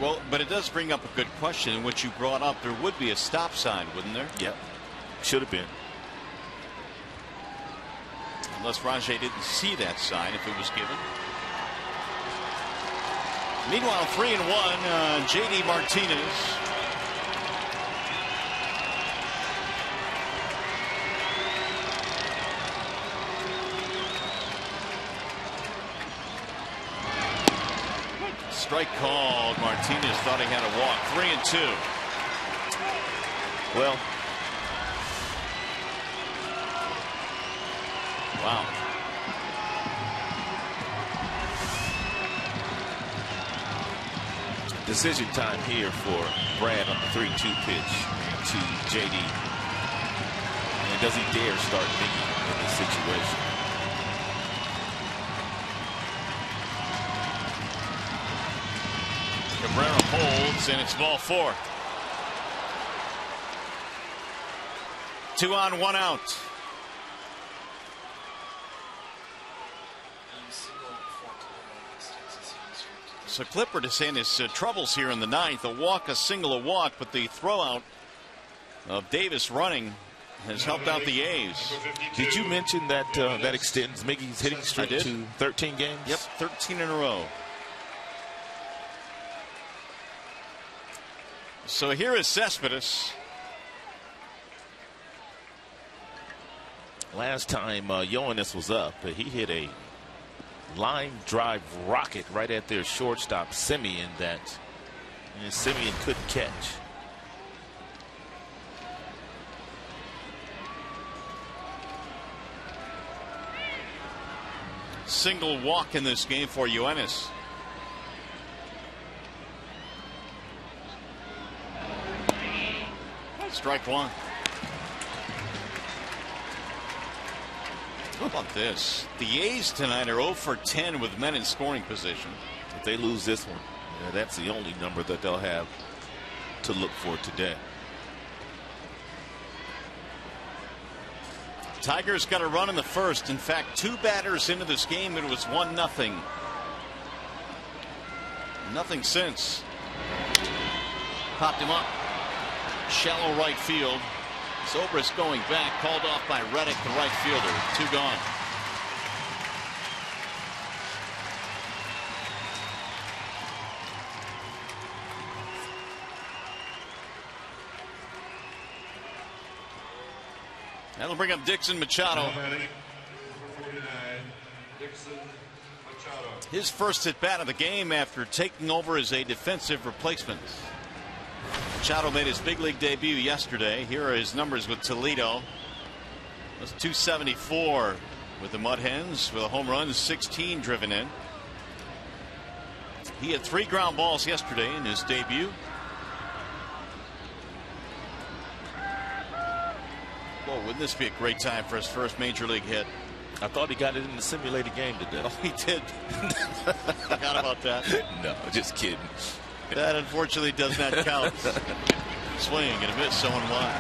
Well, but it does bring up a good question in which you brought up. There would be a stop sign, wouldn't there? Yep. Should have been. Unless Rajay didn't see that sign if it was given. Meanwhile, 3-1, J.D. Martinez. Strike called. Martinez thought he had a walk. 3-2. Well, wow. Decision time here for Brad on the 3-2 pitch to JD. And does he dare start Miggy in this situation? Cabrera holds, and it's ball 4. 2 on, 1 out. So Clippard is saying his troubles here in the 9th. A walk, a single, a walk, but the throw out of Davis running has helped out the A's. Did you mention that that extends Miggy's hitting streak to 13 games? Yep, 13 in a row. So here is Cespedes. Last time Yoenis was up, he hit a line drive rocket right at their shortstop Semien that Semien couldn't catch. Single walk in this game for Yoenis. Strike 1. How about this? The A's tonight are 0 for 10 with men in scoring position. If they lose this one, that's the only number that they'll have to look for today. Tigers got a run in the first. In fact, 2 batters into this game, and it was 1-0. Nothing since. Popped him up. Shallow right field. Zobrist going back, called off by Reddick, the right fielder. 2 gone. That'll bring up Dixon Machado. His first at bat of the game after taking over as a defensive replacement. Machado made his big league debut yesterday. Here are his numbers with Toledo. That's 274 with the Mud Hens, with a home run, 16 driven in. He had 3 ground balls yesterday in his debut. Well, wouldn't this be a great time for his first major league hit? I thought he got it in the simulated game today. Oh, he did. Forgot about that. No, just kidding. That unfortunately does not count. Swing and a miss, so and wide.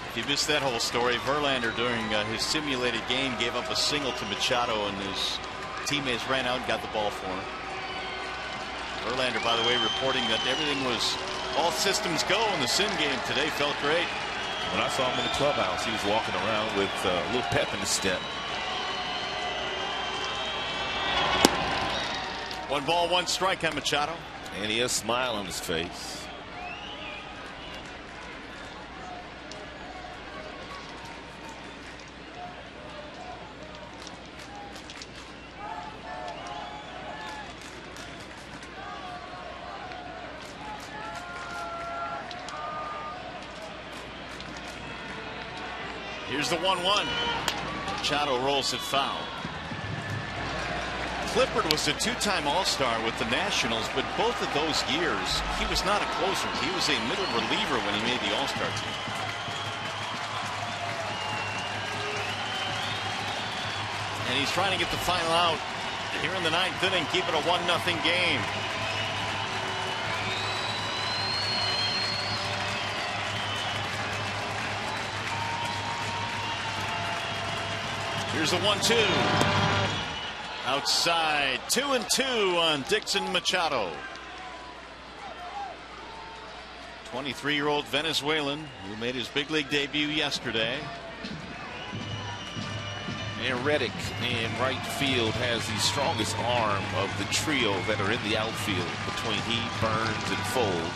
If you missed that whole story, Verlander during his simulated game gave up a single to Machado, and his teammates ran out and got the ball for him. Verlander, by the way, reporting that everything was all systems go in the sim game today. Felt great. When I saw him in the clubhouse, he was walking around with a little pep in his step. 1 ball, 1 strike on Machado. And he has a smile on his face. Here's the 1-1. Machado rolls it foul. Clippard was a 2-time All-Star with the Nationals, but both of those years he was not a closer. He was a middle reliever when he made the All-Star team. And he's trying to get the final out here in the 9th inning, keep it a 1-0 game. Here's a 1-2. Outside, 2-2 on Dixon Machado. 23-year-old Venezuelan who made his big league debut yesterday. And Reddick in right field has the strongest arm of the trio that are in the outfield between he, Burns, and Fold.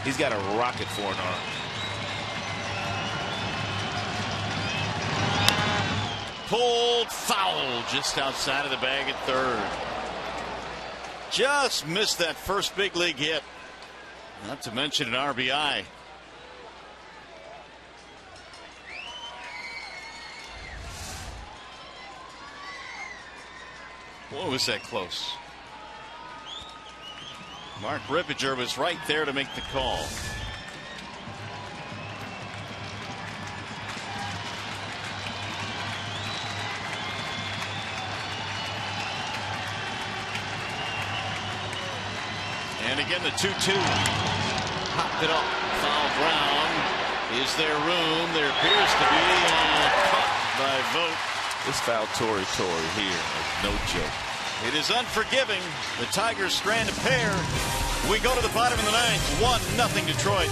He's got a rocket for an arm. Pulled foul just outside of the bag at third. Just missed that first big league hit. Not to mention an RBI. Boy, was that close. Mark Rippiger was right there to make the call. And again, the 2-2. Popped it up. Foul ground. Is there room? There appears to be. Caught by Vogt. This foul Torre here is no joke. It is unforgiving. The Tigers strand a pair. We go to the bottom of the 9th. 1-0 Detroit.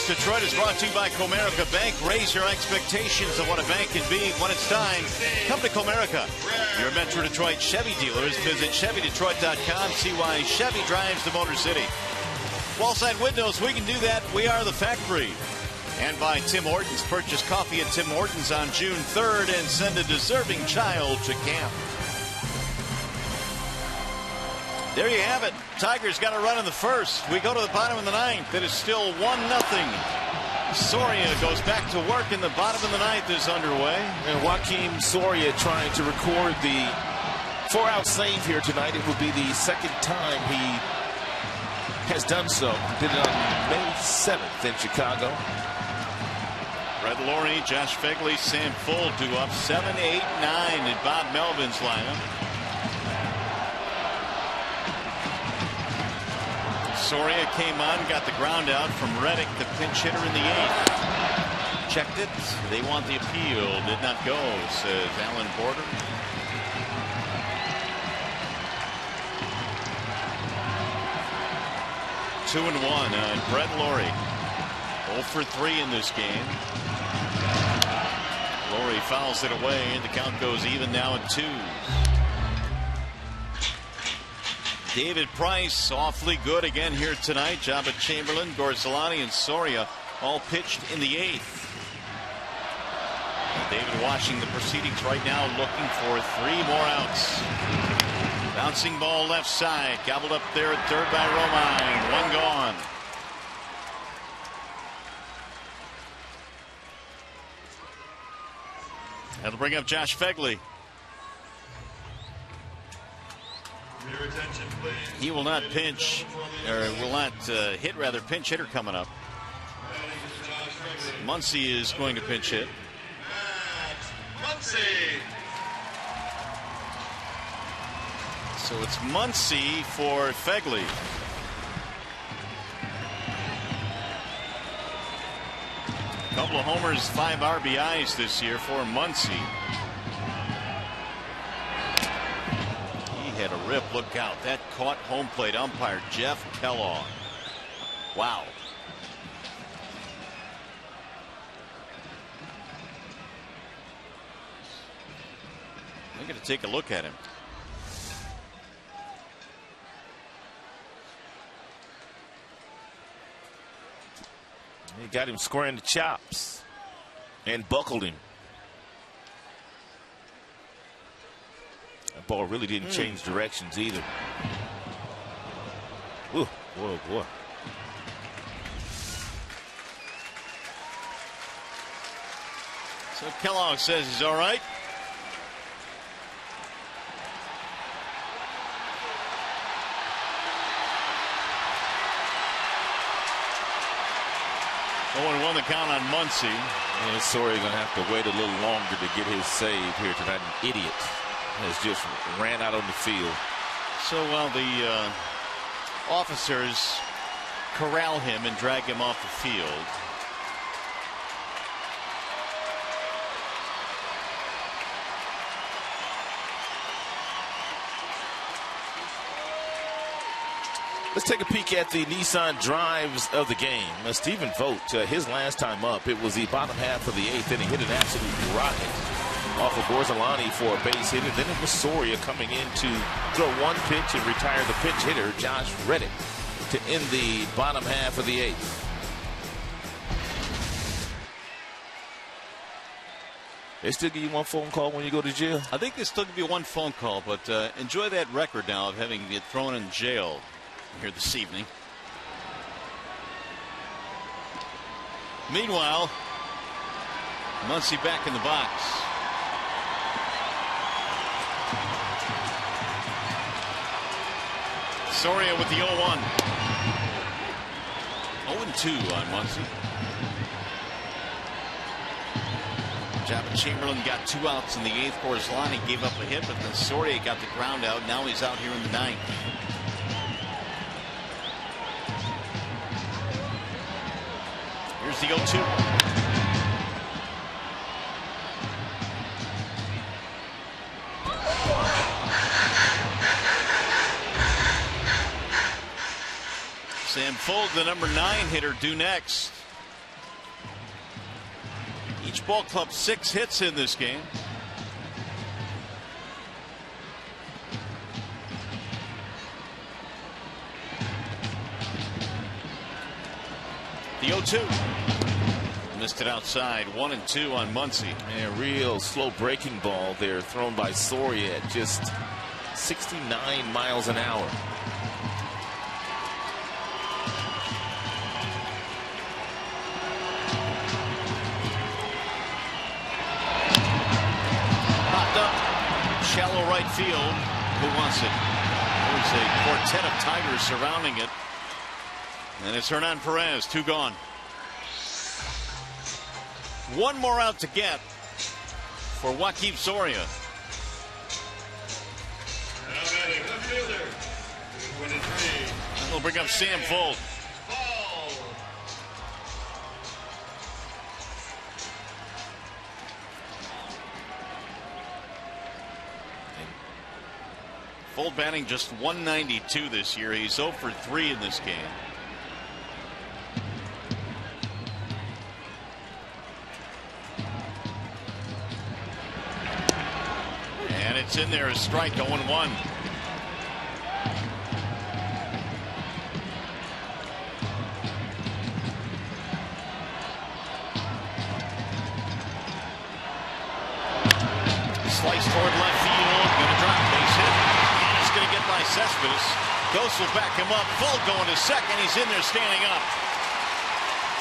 Detroit is brought to you by Comerica Bank. Raise your expectations of what a bank can be when it's time. Come to Comerica. Your Metro Detroit Chevy dealers. Visit ChevyDetroit.com. See why Chevy drives the Motor City. Wallside Windows, we can do that. We are the factory. And by Tim Hortons. Purchase coffee at Tim Hortons on June 3rd and send a deserving child to camp. There you have it. Tigers got a run in the first. We go to the bottom of the ninth. It is still 1-0. Soria goes back to work, and the bottom of the ninth is underway. And Joakim Soria trying to record the 4-out save here tonight. It will be the second time he has done so. Did it on May 7th in Chicago. Red Laurie, Josh Fegley, Sam Fuld do up 7, 8, 9 in Bob Melvin's lineup. Soria came on, got the ground out from Reddick, the pinch hitter in the 8th. Checked it. They want the appeal. Did not go, says Alan Border. Two and 1 Brett Laurie. 0 for 3 in this game. Laurie fouls it away, and the count goes even now at 2. David Price awfully good again here tonight. Jabba Chamberlain, Gorzelani, and Soria all pitched in the 8th. David watching the proceedings right now, looking for 3 more outs. Bouncing ball left side, gobbled up there at third by Romine. 1 gone. That'll bring up Josh Fegley. Your attention, please. He will not pinch, or will not hit, rather, pinch hitter coming up. Muncy is going to pinch hit. Muncy. So it's Muncy for Fegley. A couple of homers, 5 RBIs this year for Muncy. He had a rip. Look out. That caught home plate umpire Jeff Kellogg. Wow. I'm going to take a look at him. He got him squaring the chops and buckled him. That ball really didn't change directions either. Ooh, whoa, boy. So Kellogg says he's all right. And 1 the count on Muncy. And Soria going to have to wait a little longer to get his save here tonight. An idiot has just ran out on the field. So while the officers corral him and drag him off the field, let's take a peek at the Nissan drives of the game. Stephen Vogt, his last time up, it was the bottom half of the 8th, and he hit an absolute rocket off of Gorzelani for a base hit. And then it was Soria coming in to throw 1 pitch and retire the pinch hitter, Josh Reddick, to end the bottom half of the 8th. They still give you 1 phone call when you go to jail? I think they still give you 1 phone call, but enjoy that record now of having it thrown in jail here this evening. Meanwhile, Muncy back in the box. Soria with the 0-1. 0-2 on Muncy. Jabba Chamberlain got 2 outs in the 8th. Gorzelani gave up a hit, but then Soria got the ground out. Now he's out here in the 9th. Here's the 0-2. Sam Fuld, the number 9 hitter, due next. Each ball club 6 hits in this game. The 0-2. Missed it outside. 1-2 on Muncy. A real slow breaking ball there thrown by Soria at just 69 miles an hour. Popped up. Shallow right field. Who wants it? There's a quartet of Tigers surrounding it. And it's Hernan Perez. 2 gone. 1 more out to get for Joaquin Soria. Now batting left fielder. 23. We'll bring up Sam Fuld. Fuld batting just 192 this year. He's 0 for 3 in this game. And it's in there, a strike, 0-1. Slice toward left field, gonna drop, base hit. And it's gonna get by Cespedes. Ghost will back him up. Fuld going to second. He's in there standing up.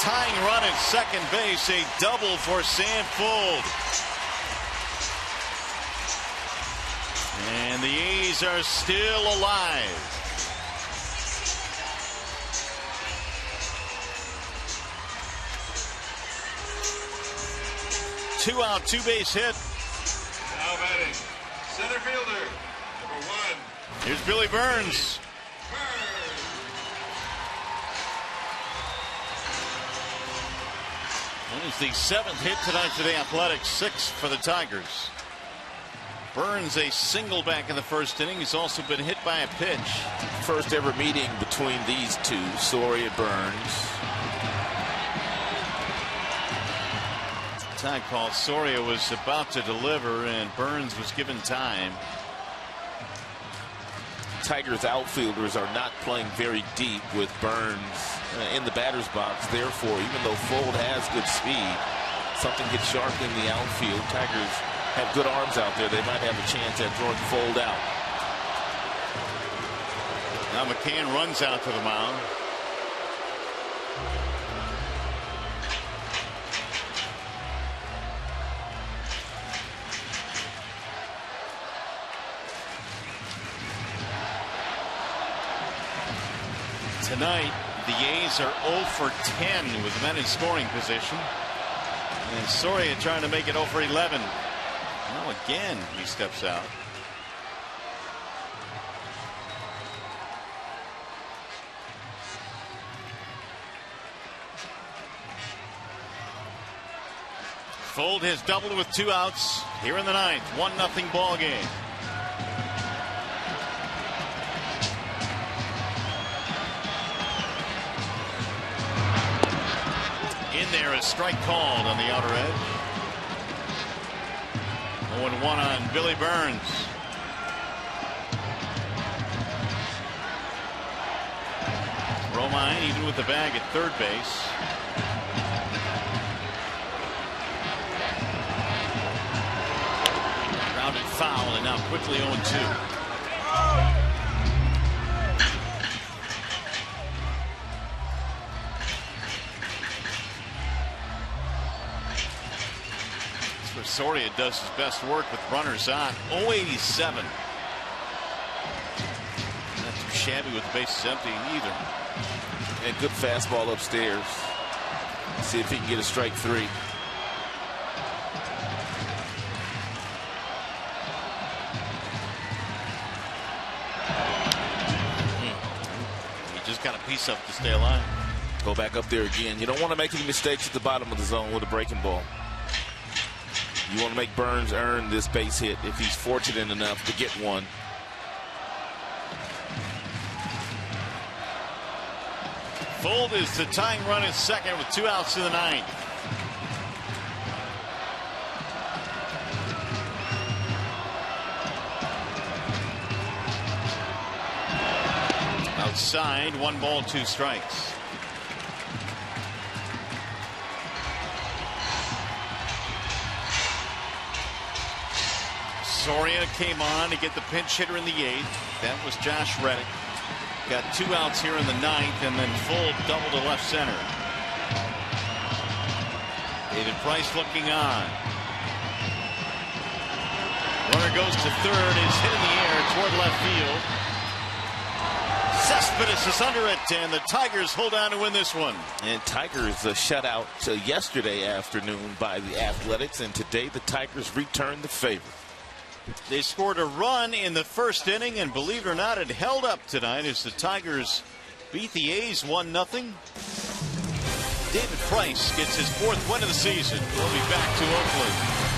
Tying run at second base, a double for Sam Fuld. And the A's are still alive. Two out, 2 base hit. Now batting center fielder, number 1. Here's Billy Burns. That is the 7th hit tonight for the Athletics, 6 for the Tigers. Burns a single back in the first inning. He's also been hit by a pitch. First ever meeting between these two, Soria Burns. Time call. Soria was about to deliver and Burns was given time. Tigers outfielders are not playing very deep with Burns in the batter's box. Therefore, even though Fuld has good speed, something gets sharp in the outfield. Tigers have good arms out there. They might have a chance at throwing Fuld out. Now McCann runs out to the mound. Tonight, the A's are 0 for 10 with men in scoring position. And Soria trying to make it 0 for 11. Now again, he steps out. Fuld has doubled with 2 outs here in the 9th. 1-0 ball game. In there, a strike called on the outer edge. 0-1 on Billy Burns. Romine even with the bag at third base. Grounded foul and now quickly 0-2. Soria does his best work with runners on. 0-87. Not too shabby with the bases empty either. And good fastball upstairs. See if he can get a strike 3. He just got a piece up to stay alive. Go back up there again. You don't want to make any mistakes at the bottom of the zone with a breaking ball. You want to make Burns earn this base hit if he's fortunate enough to get one. Fuld is the tying run at second with 2 outs in the 9th. side. 1 ball, 2 strikes. Soria came on to get the pinch hitter in the 8th. That was Josh Reddick. Got 2 outs here in the 9th, and then full double to left center. David Price looking on. Runner goes to third. Is hit in the air toward left field. Cespedes is under it, and the Tigers hold on to win this one. And Tigers shut out yesterday afternoon by the Athletics, and today the Tigers return the favor. They scored a run in the 1st inning, and believe it or not, it held up tonight as the Tigers beat the A's 1-0. David Price gets his 4th win of the season. We'll be back to Oakland.